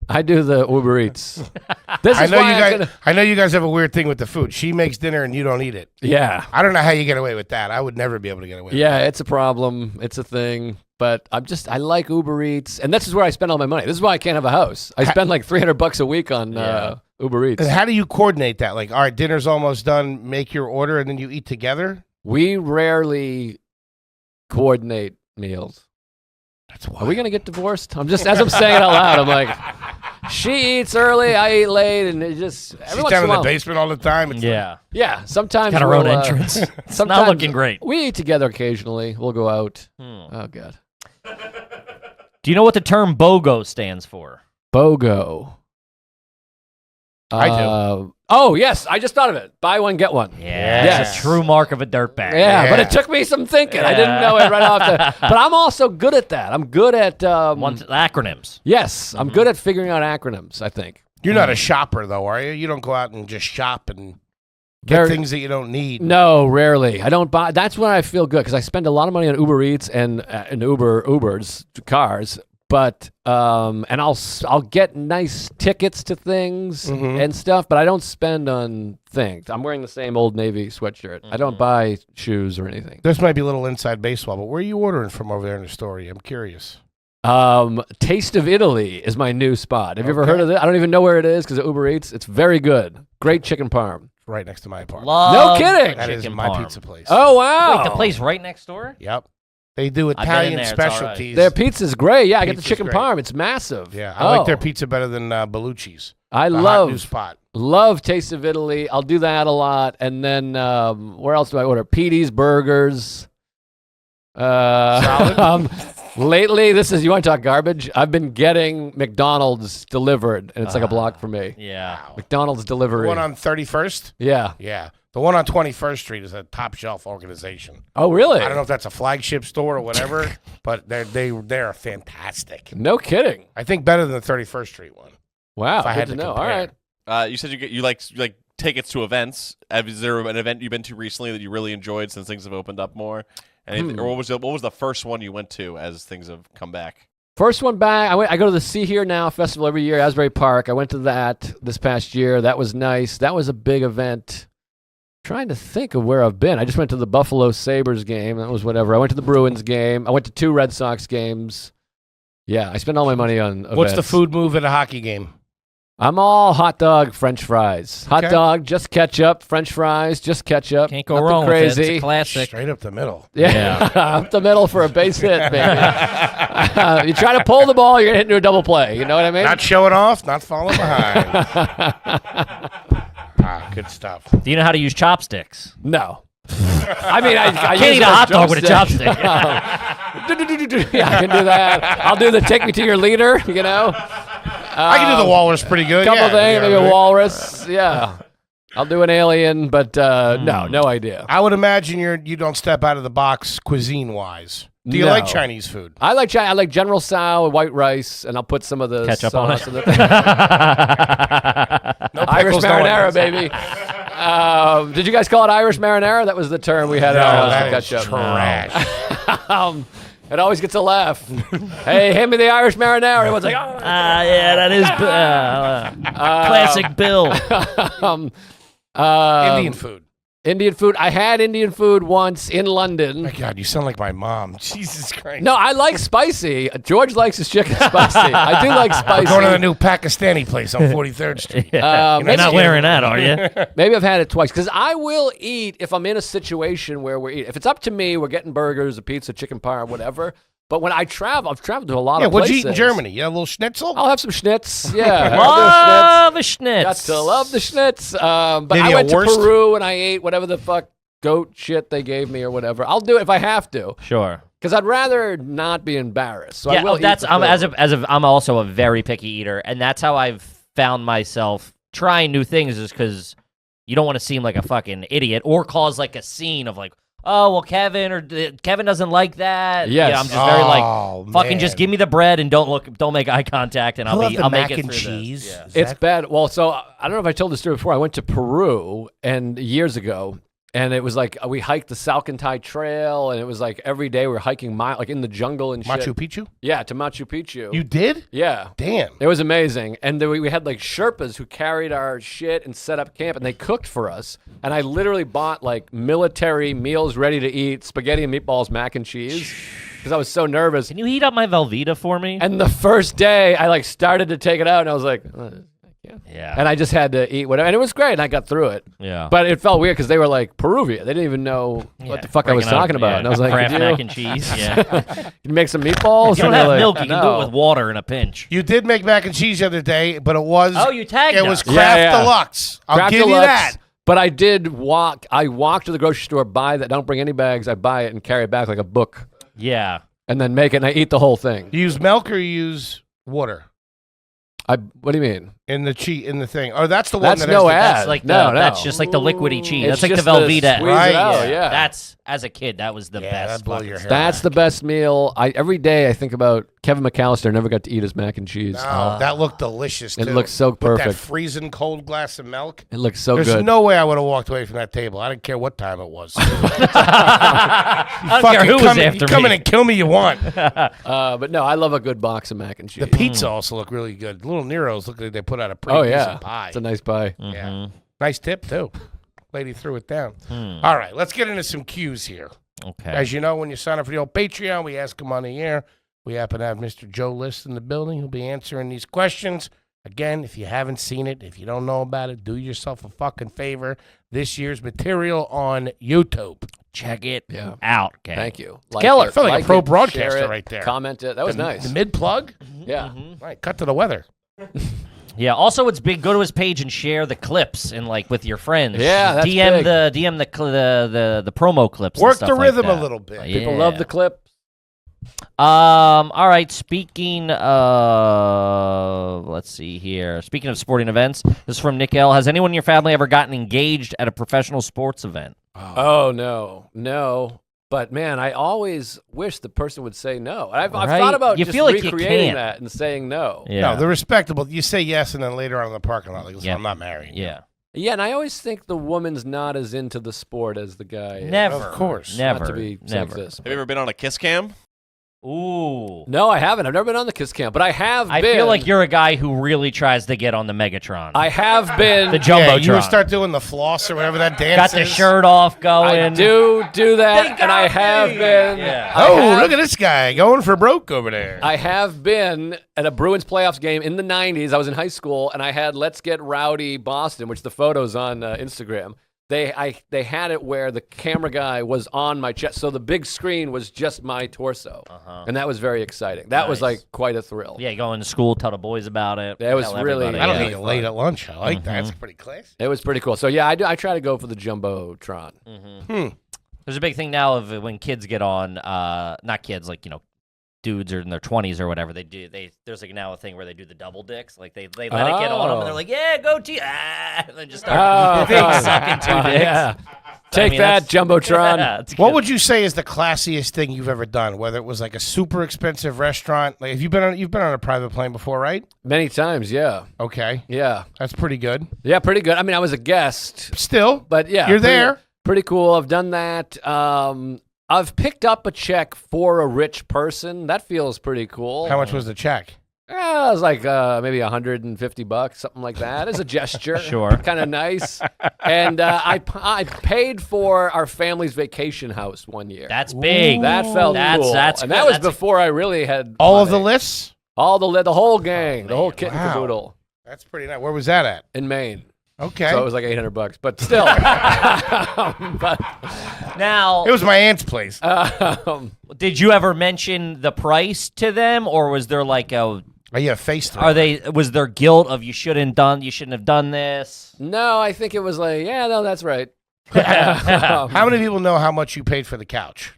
I do the Uber Eats. This I is know why you I'm guys. gonna- I know you guys have a weird thing with the food. She makes dinner and you don't eat it. Yeah. I don't know how you get away with that. I would never be able to get away with Yeah, it's a problem. It's a thing. But I like Uber Eats. And this is where I spend all my money. This is why I can't have a house. I spend like $300 a week on Uber Eats. And how do you coordinate that? Like, all right, dinner's almost done. Make your order, and then you eat together. We rarely coordinate meals. That's why. Are we gonna get divorced? I'm just as I'm saying it out loud. I'm like, she eats early, I eat late, and it just every She's once down in in a the while. basement all the time. It's Yeah. Yeah, sometimes Got our own we'll, entrance. It's not sometimes looking great. We eat together occasionally. We'll go out. Oh god. Do you know what the term BOGO stands for? BOGO. I do. Oh yes, I just thought of it. Buy one, get one. Yeah. Yes. It's a true mark of a dirtbag. Yeah, but Yeah. it took me some thinking. I didn't know it right off the. But I'm also good at that. I'm good at. Acronyms. Yes, I'm good at figuring out acronyms. I think. You're not a shopper, though, are you? You don't go out and just shop and get Very- things that you don't need. No, rarely. I don't buy. That's when I feel good because I spend a lot of money on Uber Eats and Ubers cars. But and I'll get nice tickets to things and stuff, but I don't spend on things. I'm wearing the same Old Navy sweatshirt. I don't buy shoes or anything. This might be a little inside baseball, but where are you ordering from over there in the story? I'm curious. Taste of Italy is my new spot. Have you ever heard of it? I don't even know where it is because of Uber Eats. It's very good. Great chicken parm. Right next to my apartment. Love No kidding. That is chicken my parm. pizza place. Oh wow! Wait, the place right next door? Yep. They do I've been in Italian there, it's all right. specialties. Their pizza's great. Yeah, I get the Pizza's chicken great. parm. It's massive. Yeah, I like their Oh. pizza better than Bellucci's. I The hot new love spot. Taste of Italy. I'll do that a lot. And then where else do I order? Petey's Burgers. Solid. Lately, you want to talk garbage? I've been getting McDonald's delivered, and it's like a block for me. Yeah. McDonald's The delivery. one on 31st? Yeah. Yeah. The one on 21st Street is a top shelf organization. Oh, really? I don't know if that's a flagship store or whatever, but they're fantastic. No kidding. I think better than the 31st Street one. Wow. If I Good had to to know. compare. All right. You said you like tickets to events. Is there an event you've been to recently that you really enjoyed since things have opened up more? Anything, or what was the first one you went to as things have come back? First one back. I go to the See Here Now festival every year, Asbury Park. I went to that this past year. That was nice. That was a big event. Trying to think of where I've been. I just went to the Buffalo Sabres game. That was whatever. I went to the Bruins game. I went to 2 Red Sox games. Yeah, I spend all my money on events. What's the food move at a hockey game? I'm all hot dog, French fries. Hot Okay. dog, just ketchup. French fries, just ketchup. Can't go Nothing wrong with it. crazy. It's a classic. Straight up the middle. Yeah, up the middle for a base hit, baby. You try to pull the ball, you're gonna hit into a double play. You know what I mean? Not showing off, not falling behind. Good stuff. Do you know how to use chopsticks? No. I mean, I Can't use eat a those hot dog with a drumstick. chopstick. Yeah, I can do that. I'll do the take me to your leader, you know? I can do the walrus pretty good. Couple yeah, things, maybe yeah. a walrus. Yeah. I'll do an alien, but no idea. I would imagine you don't step out of the box cuisine wise. Do you No. like Chinese food? I like General Tso and white rice, and I'll put some of the Ketchup on sauce it. in the Irish pickles, no marinara, onions. baby. Did you guys call it Irish marinara? That was the term we had. No, in our house that for is ketchup. trash. It always gets a laugh. Hey, hand me the Irish marinara. Everyone's like, oh. Yeah, that is classic Bill. Indian food. Indian food. I had Indian food once in London. My God, you sound like my mom. Jesus Christ. No, I like spicy. George likes his chicken spicy. I do like spicy. Going to the new Pakistani place on 43rd Street. You're maybe- not wearing that, are you? Maybe I've had it twice because I will eat if I'm in a situation where we're eating. If it's up to me, we're getting burgers, a pizza, chicken parm, whatever. But when I travel, I've traveled to a lot Yeah, of what'd places. you eat in Germany? You had a little schnitzel? I'll have some schnitz. Yeah, Love a I'll schnitz. do a schnitz. Got to love the schnitz. But Maybe I a went to wurst? Peru and I ate whatever the fuck goat shit they gave me or whatever. I'll do it if I have to Sure. because I'd rather not be embarrassed. So I Yeah, will eat that's the food. I'm also a very picky eater, and that's how I've found myself trying new things is because you don't want to seem like a fucking idiot or cause like a scene of like, oh well, Kevin doesn't like that. Yes. Yeah, I'm just very like, Oh, fucking just man. give me the bread and don't make eye contact, and I I'll love the make mac it and through cheese. This. Yeah. Is It's that- bad. Well, so I don't know if I told this story before. I went to Peru and years ago, and it was like we hiked the Salcantay Trail, and it was like every day we were hiking like in the jungle and shit. Machu Picchu? Yeah, to Machu Picchu. You did? Yeah. Damn. It was amazing. And then we had like Sherpas who carried our shit and set up camp and they cooked for us. And I literally bought like military meals ready to eat, spaghetti and meatballs, mac and cheese, because I was so nervous. Can you heat up my Velveeta for me? And the first day I like started to take it out and I was like, I Yeah. And I just had to eat whatever. And it was great. And I got through it. Yeah. But it felt weird because they were like Peruvian. They didn't even know what the fuck I was talking about. And I was like, Kraft could mac you, and cheese. Yeah. can you make some meatballs? You don't And they're have like, milk. You can do "No." it with water in a pinch. You did make mac and cheese the other day, but it was You tagged it us. was Kraft Yeah. Deluxe. I'll Kraft give you Deluxe. that. But I did walk. I walked to the grocery store, buy that. Don't bring any bags. I buy it and carry it back like a book, Yeah. and then make it. And I eat the whole thing. You use milk or you use water What do you mean? in the thing? Oh, that's the one That's that no has the ad. That's like no, no. That's just like the liquidy cheese. It's That's like the just Velveeta. squeeze Right, it out, yeah. yeah. That's as a kid, that was the Yeah, best. that'd blow fucking your hair stuff. That's the best meal. Every day I think about Kevin McAllister. Never got to eat his mac and cheese. No, that looked delicious. It too. looks so With perfect. that freezing cold glass of milk. It looks so There's good. no way I would have walked away from that table. I didn't care what time it was. I don't care who was come, after you come me. in and kill me, you want. But no, I love a good box of mac and cheese. The pizza also looked really good. Little Nero's look like they put out a pretty oh yeah, decent pie. it's a nice pie. Yeah. Nice tip too. Lady threw it down. Hmm. All right, let's get into some cues here. Okay. As you know, when you sign up for the old Patreon, we ask them on the air. We happen to have Mr. Joe List in the building. He'll be answering these questions. Again, if you haven't seen it, if you don't know about it, do yourself a fucking favor. This year's material on YouTube. Check it Yeah. out, gang. Thank you. killer. It, I feel like a pro it, broadcaster share it, right there. Comment it. That was nice. The mid plug. Yeah. Right, cut to the weather. Yeah. Also, it's big. Go to his page and share the clips and like with your friends. Yeah, that's DM big. the promo clips. and Work stuff the like rhythm that. a little bit. Yeah. People love the clip. All right. Speaking of, let's see here. Speaking of sporting events, this is from Nick L. Has anyone in your family ever gotten engaged at a professional sports event? Oh no. But man, I always wish the person would say no. I've Right? thought about You just feel like you recreating can't. that and saying no. Yeah. No, they're respectable. You say yes, and then later on in the parking lot, like, listen, Yeah. I'm not married. Yeah. Yeah, and I always think the woman's not as into the sport as the guy is. Never. Of course. Never. Not to be Never. sexist. Have you ever been on a kiss cam? Ooh. No, I haven't. I've never been on the Kiss Cam, but I have I been. feel like you're a guy who really tries to get on the Megatron. I have been. the Yeah, Jumbotron. you would start doing the floss or whatever that dance Got the is. shirt off going. I do that, and I have been. Yeah. Oh, look at this guy going for broke over there. I have been at a Bruins playoffs game in the 90s. I was in high school, and I had Let's Get Rowdy Boston, which the photo's on Instagram. They had it where the camera guy was on my chest, so the big screen was just my torso, and that was very exciting. That was Nice. like quite a thrill. Yeah, going to school, tell the boys about it. That was tell really- everybody. I don't yeah. think you're late at lunch. I like that. It's pretty classy. It was pretty cool. So yeah, I try to go for the Jumbotron. There's a big thing now of when kids get on, not kids, like, dudes are in their 20s or whatever. There's like now a thing where they do the double dicks. Like they let it get on them and they're like, yeah, go to and then just start big sucking two dicks. Yeah. So, I Take mean, that, that's- Jumbotron. Yeah, it's What good. would you say is the classiest thing you've ever done? Whether it was like a super expensive restaurant, like if you've been on a private plane before, right? Many times, yeah. Okay, Yeah. that's pretty good. Yeah, pretty good. I mean, I was a guest, Still, but yeah. you're pretty- there. Pretty cool. I've done that. I've picked up a check for a rich person. That feels pretty cool. How much was the check? It was like maybe $150, something like that, as a gesture. Sure. Kind of nice. And I paid for our family's vacation house one year. That's big. That felt cool. That's and good. that was That's a- before I really had All of the money. lists? all the whole gang, the whole kit and wow. caboodle That's pretty nice. Where was that at? in Maine. Okay, So it was like $800, but still. but Now, it was my aunt's place. did you ever mention the price to them, or was there like Oh, yeah, face. was there guilt of you shouldn't have done this? no, I think it was like, yeah, no, that's right. How many people know how much you paid for the couch?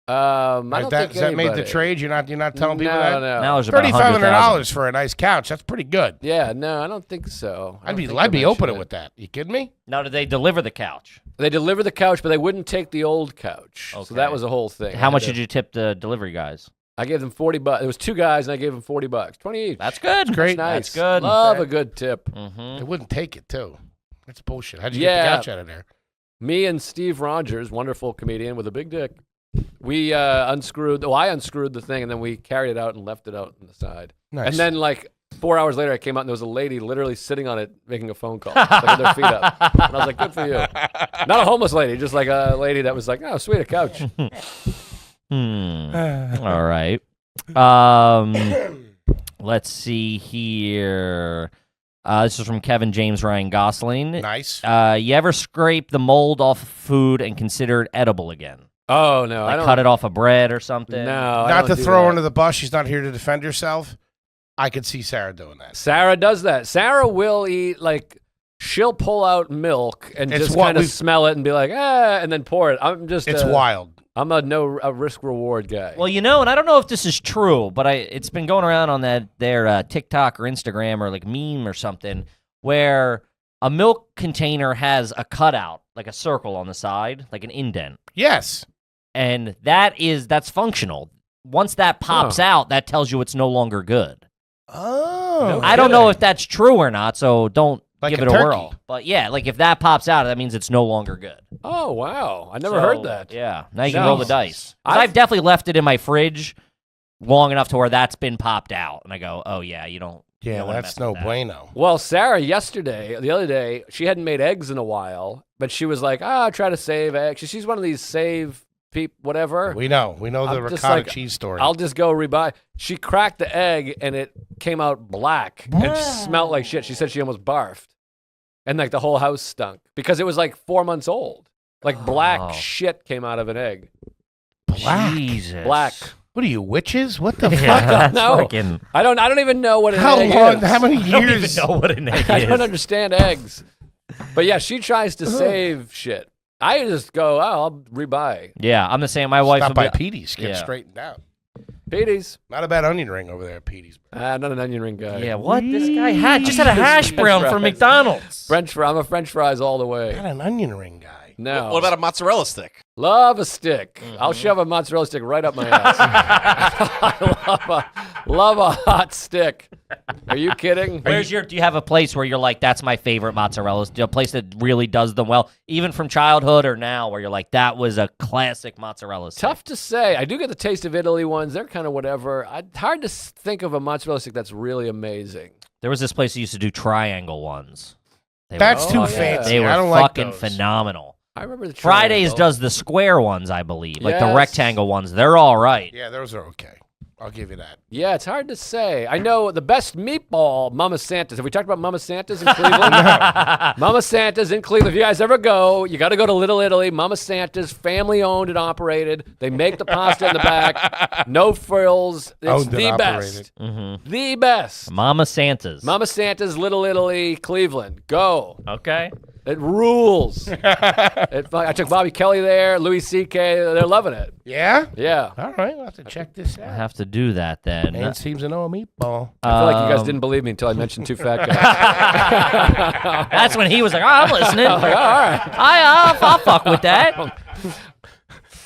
I don't Has that think made the anybody- trade? You're not telling people no, that. no. Now there's about $3,500 for a nice couch. That's pretty good. Yeah, no, I don't think so. I I'd don't think be they open mentioned with that. You kidding me? Now, did they deliver the couch? They delivered the couch, but they wouldn't take the old couch. So Okay. that was a whole thing. How much did you tip the delivery guys? I gave them $40. There was two guys, and I gave them $40, 20 each. That's good. great. Nice. That's good. Love a good tip. Mm-hmm. They wouldn't take it too. That's bullshit. How'd you Yeah. get the couch out of there? Me and Steve Rogers, wonderful comedian with a big dick, we unscrewed. Oh, I unscrewed the thing, and then we carried it out and left it out on the side. Nice. And then, like 4 hours later, I came out, and there was a lady literally sitting on it making a phone call, like with her feet up. And I was like, "Good for you." Not a homeless lady, just like a lady that was like, "Oh, sweet, a couch." All right. Let's see here. This is from Kevin James Ryan Gosling. Nice. You ever scrape the mold off of food and consider it edible again? Oh no, I Like don't cut it off of bread or something? No, I Not don't to do throw her that. under the bus. She's not here to defend herself. I could see Sarah doing that. Sarah does that. Sarah will eat like she'll pull out milk and It's just what kind of we've- smell it and be like, and then pour it. I'm just It's wild. I'm a risk reward guy. Well, and I don't know if this is true, but it's been going around on their TikTok or Instagram or like meme or something where a milk container has a cutout, like a circle on the side, like an indent. Yes. And that's functional. Once that pops out, that tells you it's no longer good. Oh. I don't know if that's true or not, so don't Like give a it a turkey. whirl. But yeah, like if that pops out, that means it's no longer good. Oh wow, I never heard that. Yeah, now you can roll the Jesus. dice. 'Cause I've definitely left it in my fridge long enough to where that's been popped out, and I go, oh yeah, you don't. you Yeah, don't wanna that's mess no with that. bueno. Well, Sarah the other day, she hadn't made eggs in a while, but she was like, try to save eggs. She's one of these save whatever. We know the I'm just ricotta like, cheese story. I'll just go rebuy. She cracked the egg and it came out black and smelled like shit. She said she almost barfed. And like the whole house stunk because it was like 4 months old. Like black shit came out of an egg. Black. Jesus. Black. What are you, witches? What the Yeah, fuck? that's No. fucking. I don't even know what an How egg long? is. How many I don't even years? know what an egg I is. don't understand eggs. But yeah, she tries to save shit. I just go, I'll rebuy. Yeah, I'm the same. My wife. Stop will by be- Petey's. Get Yeah. straightened out. Petey's. Not a bad onion ring over there at Petey's. Not an onion ring guy. Yeah, what? This guy just had a hash French brown from fries. McDonald's. I'm a French fries all the way. Not an onion ring guy. No. What about a mozzarella stick? Love a stick. I'll shove a mozzarella stick right up my ass. I love a hot stick. Are you kidding? Do you have a place where you're like, that's my favorite mozzarella? A place that really does them well, even from childhood or now, where you're like, that was a classic mozzarella stick? Tough to say. I do get the Taste of Italy ones. They're kind of whatever. Hard to think of a mozzarella stick that's really amazing. There was this place that used to do triangle ones. That's too yeah. fancy. They were I don't like fucking those. phenomenal. I remember the Fridays triangle. does the square ones, I believe, like the Yes. rectangle ones. They're all right. Yeah, those are okay. I'll give you that. Yeah, it's hard to say. I know the best meatball, Mama Santa's. Have we talked about Mama Santa's in Cleveland? Mama Santa's in Cleveland. If you guys ever go, you got to go to Little Italy. Mama Santa's, family owned and operated. They make the pasta in the back. No frills. It's Owned and the operated. best. The best. Mama Santa's. Mama Santa's, Little Italy, Cleveland. Go. Okay. It rules. I took Bobby Kelly there, Louis C.K. They're loving it. Yeah? Yeah. All right, we'll have to check this I out. have to do that then. Man seems to know a meatball. I feel like you guys didn't believe me until I mentioned two fat guys. That's when he was like, oh, I'm listening. Like, all right. I'll fuck with that.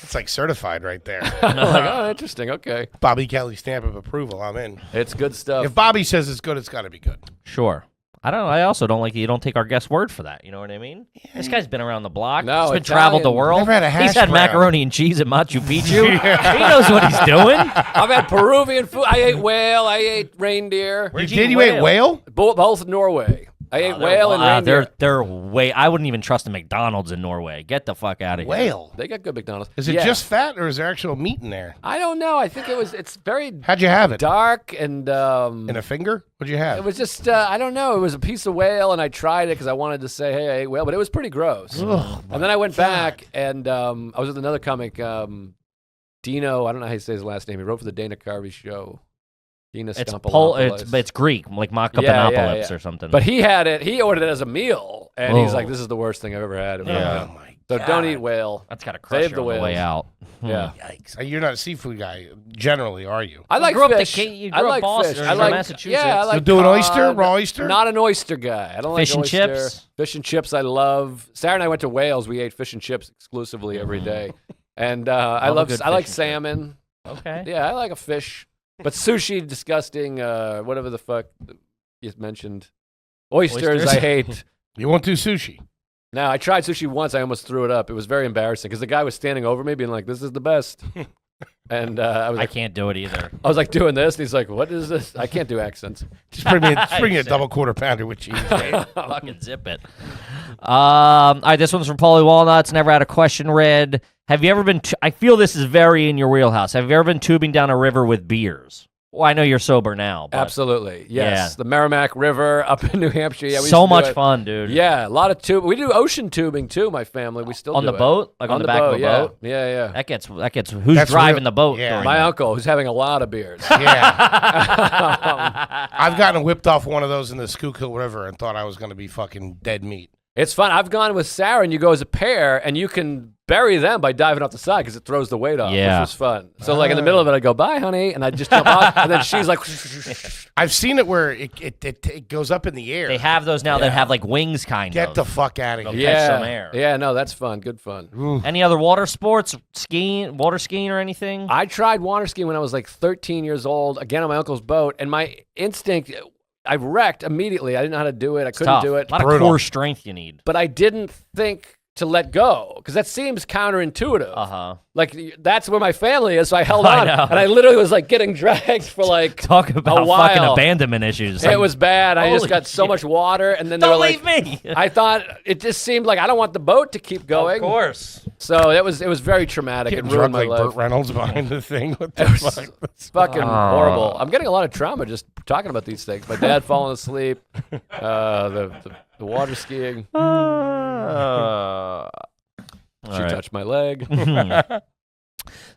It's like certified right there. I'm like, oh, interesting. Okay. Bobby Kelly stamp of approval. I'm in. It's good stuff. If Bobby says it's good, it's got to be good. Sure. I also don't like that you don't take our guest word for that. You know what I mean? This guy's been around the block. No, he's been Italian. traveled the world. Never had a hash He's had brown. macaroni and cheese at Machu Picchu. He knows what he's doing. I've had Peruvian food. I ate whale. I ate reindeer. You ate whale? Both Norway. I ate whale and reindeer. They're way. I wouldn't even trust a McDonald's in Norway. Get the fuck out of here. Whale. They got good McDonald's. Is it Yeah. just fat or is there actual meat in there? I don't know. I think it's very How'd you have it? dark and In a finger? What'd you have? it was just I don't know. It was a piece of whale, and I tried it because I wanted to say, "Hey, I ate whale," but it was pretty gross. Ugh, And then I went back, and I was with another comic, Dino. I don't know how you say his last name. He wrote for the Dana Carvey show. Dina It's Stampalopoulos. it's Greek, like Makapanopolis yeah. or something. But he had it. He ordered it as a meal, and he's Oh. like, "This is the worst thing I've ever had." Yeah. Oh, my So God. don't eat whale. that's got to crush Save you the on the way whales. out. Yeah. Yikes. You're not a seafood guy, generally, are you? I like grew up fish. you I grew up like Boston, fish. or I in like Massachusetts. Yeah, I like So do an oyster, cod. raw oyster? Not an oyster guy. I don't Fish like and oyster. chips? Fish and chips. I love. Sarah and I went to Wales. We ate fish and chips exclusively every day, and I Love a love. good I like fish and salmon. Okay. Yeah, I like a fish, but sushi disgusting. Whatever the fuck you mentioned. Oysters. Oysters? I hate. You won't do sushi. No, I tried sushi once. I almost threw it up. It was very embarrassing because the guy was standing over me, being like, "This is the best," and I was I like, can't do it either. I was like doing this, and he's like, "What is this?" I can't do accents. Just bring me a double quarter pounder with cheese. Dave. Fucking zip it. All right, this one's from Foley Walnuts. Never had a question read. Have you ever been? I feel this is very in your wheelhouse. Have you ever been tubing down a river with beers? Well, I know you're sober now. But Absolutely, yes. Yeah. The Merrimack River up in New Hampshire. Yeah, we so used to do much it. fun, dude. Yeah, a lot of tube. We do ocean tubing too. My family, we still On do the it. boat, like on the back of a yeah. boat. Yeah. That gets who's That's driving real- the boat? yeah. during My that? uncle, who's having a lot of beers. Yeah. I've gotten whipped off one of those in the Schuylkill River and thought I was going to be fucking dead meat. It's fun. I've gone with Sarah, and you go as a pair, and you can bury them by diving off the side because it throws the weight off, Yeah. which was fun. So, like, in the middle of it, I'd go, bye, honey, and I'd just jump off, and then she's like... I've seen it where it goes up in the air. They have those now that have like wings, kind Get of. the fuck out of here. catch some air. Yeah, no, that's fun. Good fun. Any other water sports, water skiing or anything? I tried water skiing when I was like 13 years old, again on my uncle's boat, and my instinct... I wrecked immediately. I didn't know how to do it. I couldn't Tough. do it. A lot of Brutal. core strength you need. But I didn't think to let go because that seems counterintuitive. Uh-huh. Like that's where my family is, so I held I on, know. and I literally was like getting dragged for like Talk about a while. fucking abandonment issues. It was bad. I just Holy got so shit. much water, and then they Don't were leave like, me. I thought it just seemed like I don't want the boat to keep going. Of course. So it was very traumatic. Getting It ruined drunk my like life. Burt Reynolds behind the thing. What the It was fuck? fucking horrible. I'm getting a lot of trauma just talking about these things. My dad falling asleep, the water skiing. She touched my leg.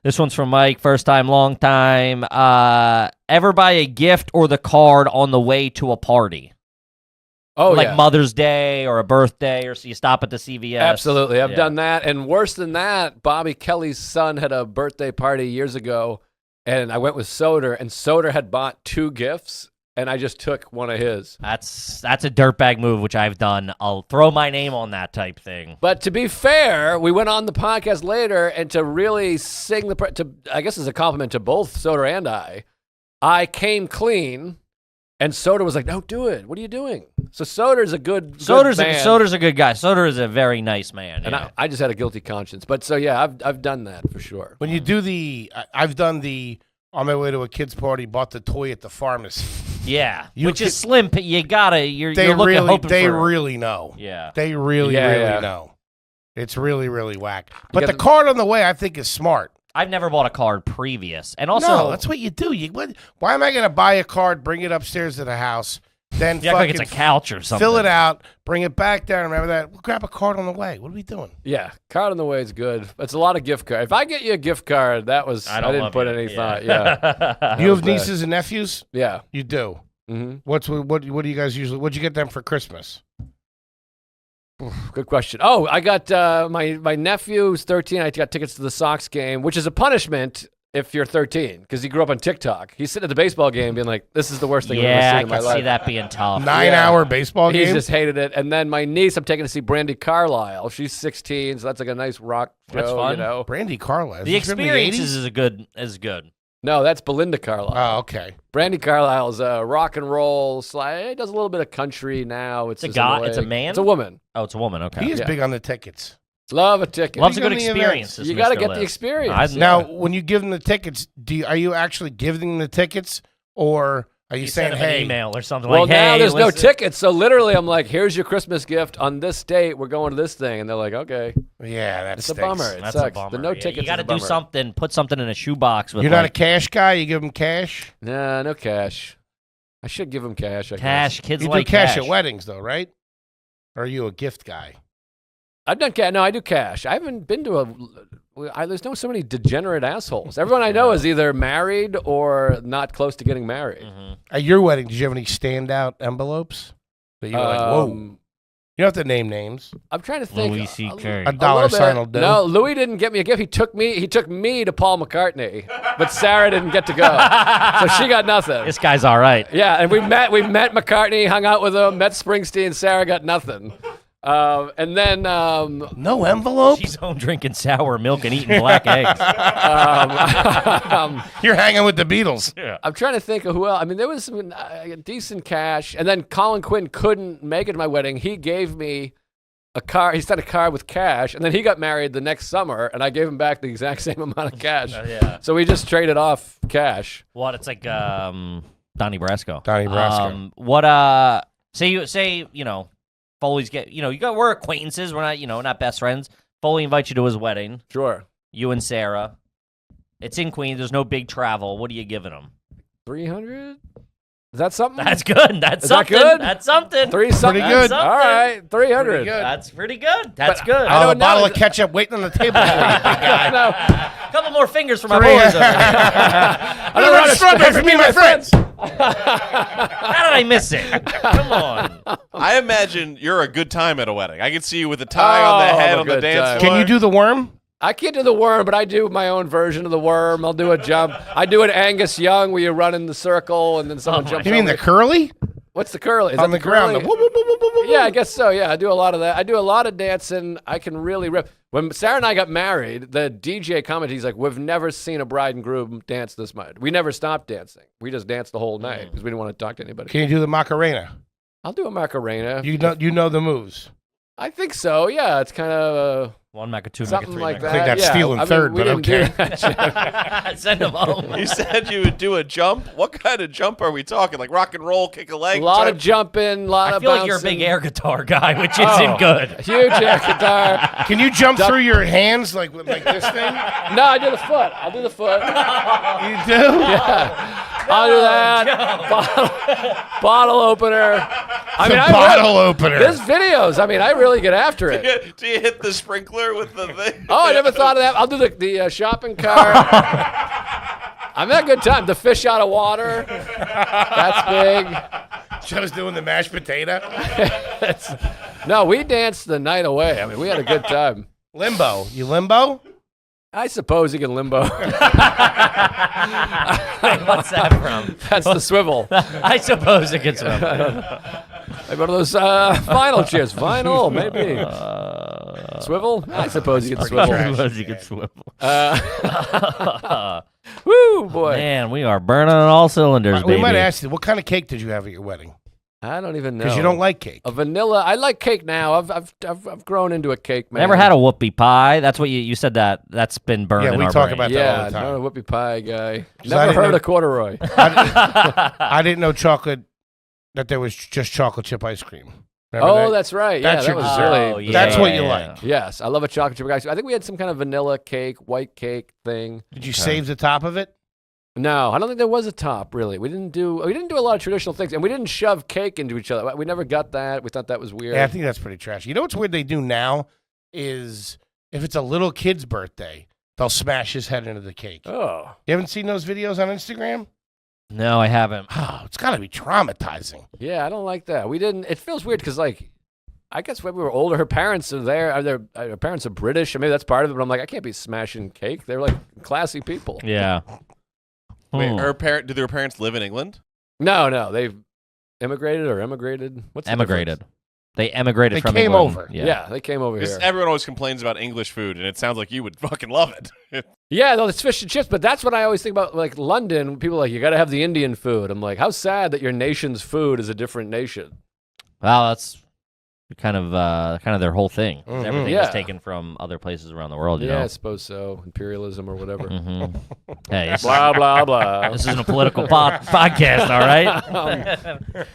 This one's from Mike. First time, long time. Ever buy a gift or the card on the way to a party? Oh, like yeah. Mother's Day or a birthday, or so you stop at the CVS. Absolutely. I've Yeah. done that. And worse than that, Bobby Kelly's son had a birthday party years ago, and I went with Soder, and Soder had bought 2 gifts, and I just took one of his. That's a dirtbag move, which I've done. I'll throw my name on that type thing. But to be fair, we went on the podcast later, and to really sing I guess as a compliment to both Soder and I came clean, and Soder was like, "Don't do it. What are you doing?" So Soder's a good man. Soder's a good guy. Soder is a very nice man. And yeah. I just had a guilty conscience. But so yeah, I've done that for sure. When you do I've done on my way to a kid's party, bought the toy at the pharmacy. Yeah, You which could- is slim. You're looking They hoping for. really know. Yeah. They really Yeah. know. It's really, really whack. But the Because- card on the way, I think, is smart. I've never bought a card previous, and also No, that's what you do. Why am I going to buy a card, bring it upstairs to the house, then you act like fucking it's a couch or something. fill it out, bring it back down? Remember that? We'll grab a card on the way. What are we doing? Yeah, card on the way is good. It's a lot of gift card. If I get you a gift card, I didn't love put you. any Yeah. thought. Yeah, You have bad. nieces and nephews? yeah. You do. hmm What do you guys usually? What'd you get them for Christmas? Good question. Oh, I got my nephew's 13. I got tickets to the Sox game, which is a punishment if you're 13 because he grew up on TikTok. He's sitting at the baseball game being like, "This is the worst thing I've ever Yeah, seen I in my can life." see that being tough. 9-hour baseball He's game. just hated it. And then my niece, I'm taking to see Brandy Carlisle. She's 16, so that's like a nice rock show. That's fun. You know? Brandy Carlisle. The Is she from experiences 80s? is good. No, that's Belinda Carlisle. Oh, okay. Brandy Carlisle's a rock and roll slide. It does a little bit of country now. It's a just guy- annoying. it's a man? It's a woman. Oh, it's a woman. Okay. He is Yeah. big on the tickets. Love a ticket. Loves a Big good on the experience. events. this You got to Mr. get the Liz. experience. Now, when you give them the tickets, are you actually giving them the tickets, or are you You saying, send him an "Hey, email or something Well, like, now hey, there's no listen. tickets, so literally I'm like, "Here's your Christmas gift on this date. We're going to this thing," and they're like, "Okay." yeah, that It's a stinks." bummer. It That's a sucks. bummer. The no Yeah, tickets. You got to is a do bummer. something. Put something in a shoebox with. You're not a like, cash guy. You give them cash. Nah, no cash. I should give him cash. I cash. guess. Kids You like do cash at weddings, though, right? Or are you a gift guy? I've done cash. No, I do cash. I haven't been to there's so many degenerate assholes. Everyone I know is either married or not close to getting married. Mm-hmm. At your wedding, did you have any standout envelopes that you were like, "Whoa"? You don't have to name names. I'm trying to think. Louis C.K. A dollar little sign bit. will do. No, Louis didn't get me a gift. He took me to Paul McCartney, but Sarah didn't get to go, so she got nothing. This guy's all right. Yeah, and we met McCartney, hung out with him, met Springsteen. Sarah got nothing, and then No envelope. She's home drinking sour milk and eating black eggs. You're hanging with the Beatles. I'm trying to think of who else. I mean, there was some decent cash, and then Colin Quinn couldn't make it to my wedding. He gave me a card. He sent a card with cash, and then he got married the next summer, and I gave him back the exact same amount of cash. Yeah. So we just traded off cash. What? It's like Donnie Brasco. Donnie Brasco. What? Say Foley's we're acquaintances. We're not best friends. Foley invites you to his wedding. Sure. You and Sarah. It's in Queens. There's no big travel. What are you giving him? 300? Is that something? That's good. That's Is that something. good? That's something. Three something. Pretty good. All right, 300. Pretty good. That's pretty good. That's But good. I Oh, a don't know. bottle of ketchup waiting on the table for you, big guy. No. A couple more fingers for my Three. boys over here. Another round of strawberry for me and my friends. How did I miss it? Come on. I imagine you're a good time at a wedding. I can see you with a tie on the Oh, head I'm a on the good dance time. floor. Can you do the worm? I can't do the worm, but I do my own version of the worm. I'll do a jump. I do an Angus Young where you run in the circle and then someone jumps You mean over the curly? What's the curly? Is On that the ground. curly? The whoop, whoop, whoop, whoop, whoop, whoop. Yeah, I guess so. Yeah, I do a lot of that. I do a lot of dancing. I can really rip. When Sarah and I got married, the DJ commented, he's like, we've never seen a bride and groom dance this much. We never stopped dancing. We just danced the whole night because we didn't want to talk to anybody. Can you do the Macarena? I'll do a Macarena. You know the moves. I think so. Yeah, it's kind of One Mac, a two Mac, a something three like Mac. that. I think that's yeah. stealing third, we but didn't okay. do that. Send them home. You said you would do a jump. What kind of jump are we talking? Like rock and roll, kick a leg? A lot type? of jumping, a lot I of feel bouncing. like you're a big air guitar guy, which isn't good. Huge air guitar. Can you jump through your hands like this thing? No, I do the foot. I'll do the foot. You do? I'll do that. Bottle opener. I mean, The I bottle opener. There's videos. I mean, I really get after it. Do you hit the sprinkler with the thing? Oh, I never thought of that. I'll do the shopping cart. I'm having a good time. The fish out of water. That's big. Joe's doing the mashed potato. No, we danced the night away. I mean, we had a good time. Limbo. You limbo? I suppose you can limbo. What's that from? That's the swivel. I suppose it gets up. Like one of those vinyl chairs. Vinyl, maybe. Swivel? I suppose you can swivel. trash. Suppose you could swivel. Woo, boy. Man, we are burning on all cylinders, We baby. might ask you, what kind of cake did you have at your wedding? I don't even know. Because you don't like cake. A vanilla. I like cake now. I've grown into a cake man. Never had a whoopie pie. That's what you said. That's been burned Yeah, in we our talk brain. about that all Yeah, the time. not a whoopie pie guy. I Never didn't heard know- of corduroy. I didn't know that there was just chocolate chip ice cream. Remember Oh, that? that's right. Yeah, That's that your was dessert. really. yeah. That's what you Yeah. like. Yes, I love a chocolate chip ice cream. I think we had some kind of vanilla cake, white cake thing. Did you save the top of it? No, I don't think there was a top really. We didn't do a lot of traditional things, and we didn't shove cake into each other. We never got that. We thought that was weird. Yeah, I think that's pretty trashy. You know what's weird they do now is if it's a little kid's birthday, they'll smash his head into the cake. Oh, You haven't seen those videos on Instagram? No, I haven't. Oh, it's got to be traumatizing. yeah, I don't like that. We didn't. It feels weird because like. I guess when we were older, her parents are there. Her parents are British, and maybe that's part of it. But I'm like, I can't be smashing cake. They're like classy people. Yeah. Wait, Hmm. did their parents live in England? No, they've immigrated or emigrated. What's the Emigrated. difference? They emigrated They from came England. over. Yeah, they came over Because here. everyone always complains about English food, and it sounds like you would fucking love it. Yeah, no, it's fish and chips. But that's what I always think about. Like London, people are like you got to have the Indian food. I'm like, how sad that your nation's food is a different nation. Wow, that's kind of their whole thing. Mhm. Everything Yeah. is taken from other places around the world. You Yeah, I know. suppose so. Imperialism or whatever. Mm-hmm. Hey, this, Blah blah blah. this isn't a political podcast, all right?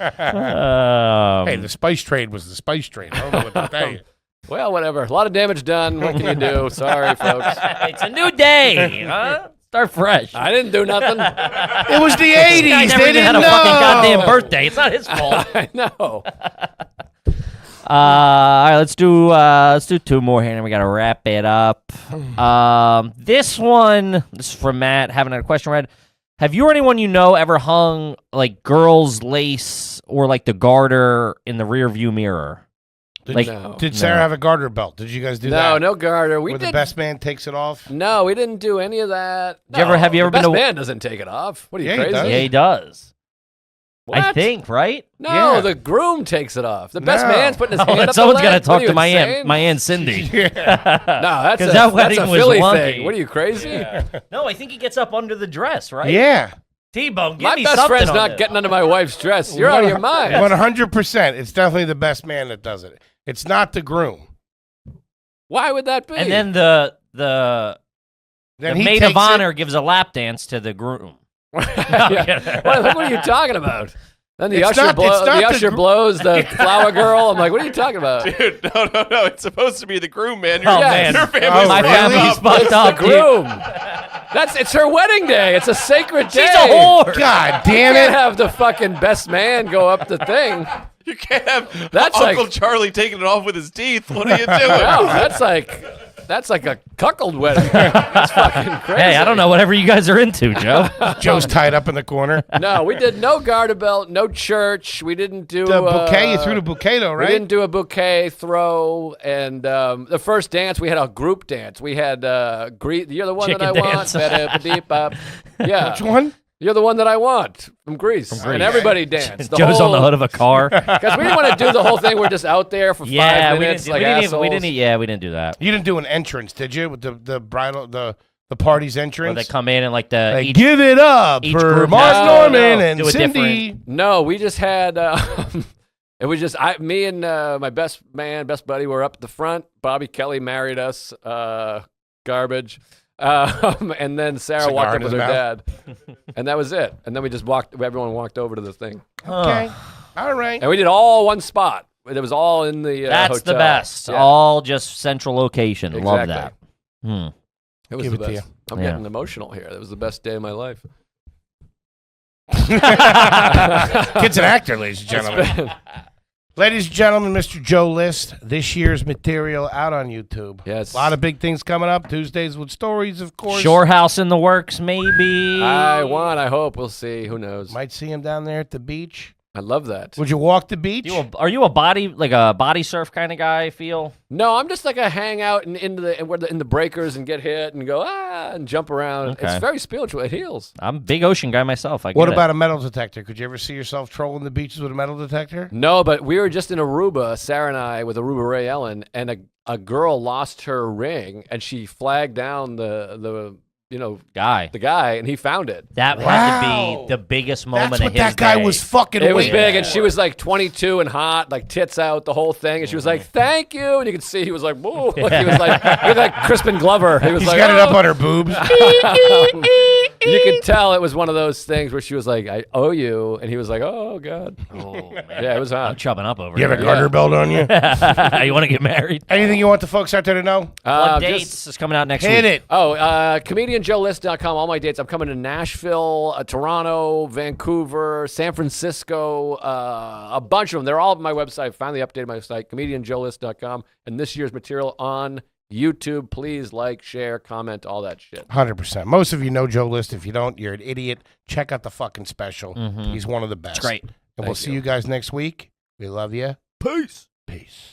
Hey, the spice trade was the spice trade. I don't know what to tell you. Well, whatever. A lot of damage done. What can you do? Sorry, folks. It's a new day, huh? Start fresh. I didn't do nothing. It was the Guy 80s. never They even had didn't a fucking know. goddamn birthday. It's not his fault. I know. All right, let's do two more here, and we gotta wrap it up. This is from Matt. Haven't had a question read. Have you or anyone you know ever hung like girls' lace or like the garter in the rear view mirror? Like, No. Did Sarah have a garter belt? Did you guys do that? No, no garter. We Where did. the best man takes it off? No, we didn't do any of that. Did you ever- have you the ever been best to- man doesn't take it off. What are you Yeah, he crazy? does. Yeah, he does. I What? think, right? No, Yeah. the groom takes it off. The best No. man's putting his Oh, hand up someone's the gotta leg? talk What are to my you, aunt, insane? my aunt Cindy. Yeah. No, that's 'Cause a, that wedding that's a was Philly wonky. thing. What are you, crazy? No, I think he gets up under the dress, right? Yeah. T-Bone, give My me best something friend's on not this. getting under my wife's dress. You're out of your mind. 100%. It's definitely the best man that does it. It's not the groom. Why would that be? And then the Then the he maid takes of honor gives a lap dance to the groom. Yeah. What are you talking about? Then the It's usher, not- it's not the the usher blows the flower girl. I'm like, what are you talking about? Dude, no. It's supposed to be the groom, man. Oh, man. Your family's Oh, My really? family's fucked It's up, the dude. groom. It's her wedding day. It's a sacred day. She's a whore. God You damn can't it. have the fucking best man go up the thing. You can't have That's Uncle like- Charlie taking it off with his teeth. What are you doing? No, that's like a cuckold wedding. That's fucking crazy. Hey, I don't know whatever you guys are into, Joe. Joe's tied up in the corner. No, we did no garter belt, no church. We didn't do The bouquet, you threw the bouquet though, We right? didn't do a bouquet throw, and the first dance we had a group dance. We had you're the one Chicken that I dance. want. Ba-da-ba-dee-bop. Yeah, Which one? you're the one that I want from Greece. And everybody danced. Joe's on the hood of a car. Because we didn't want to do the whole thing. We're just out there for 5 minutes like assholes. we didn't do that. You didn't do an entrance, did you? With the bridal, the party's Where entrance? they come in and like the Like, each, give it up each for group Mark has- Norman No, and do it Cindy. No, we just had. It was just me and my best buddy were up at the front. Bobby Kelly married us. Garbage. And then Sarah Cigar walked in up with his her mouth. dad, and that was it. And then we just everyone walked over to the thing, Okay. All right. and we did all one spot. It was all in the That's the hotel. best. Yeah, All just central location. Love that. exactly. It was Give the it to best. I'm Yeah. getting emotional here. It was the best day of my life. Kid's an actor, ladies and gentlemen. Ladies and gentlemen, Mr. Joe List, this year's material out on YouTube. Yes. A lot of big things coming up. Tuesdays with stories, of course. Shore House in the works, maybe. I hope. We'll see. Who knows? Might see him down there at the beach. I love that. Would you walk the beach? Are you a body surf kind of guy? I feel. No, I'm just like a hang out in the breakers and get hit and go and jump around. Okay. It's very spiritual. It heals. I'm a big ocean guy myself. I get What it. about a metal detector? Could you ever see yourself trolling the beaches with a metal detector? No, but we were just in Aruba, Sarah and I, with Aruba Ray Ellen, and a girl lost her ring, and she flagged down the guy? guy, and he found it. That had Wow. to be the biggest moment That's of what his that guy day. was fucking It was waiting big, and for. she was like 22 and hot, like tits out, the whole thing, and she was like, "Thank you," and you could see he was like, "Whoa!" Like, he was like, he looked like Crispin Glover. He was He's like, got it up "Oh." on her boobs. You could tell it was one of those things where she was like, "I owe you," and he was like, "Oh God." Oh, man. Yeah, it was I'm hot. chubbing up over You have a here. garter belt on you? You want to get married? Anything you want the folks out there to know? What Just- dates is coming out next Hit week? it. Oh, comedianjoelist.com. All my dates. I'm coming to Nashville, Toronto, Vancouver, San Francisco, a bunch of them. They're all on my website. I finally updated my site, comedianjoelist.com. And this year's material on YouTube. Please like, share, comment, all that shit. 100%. Most of you know Joe List. If you don't, you're an idiot. Check out the fucking special. He's one of the best. It's great. And we'll see you guys next week. We love you. Peace. Peace.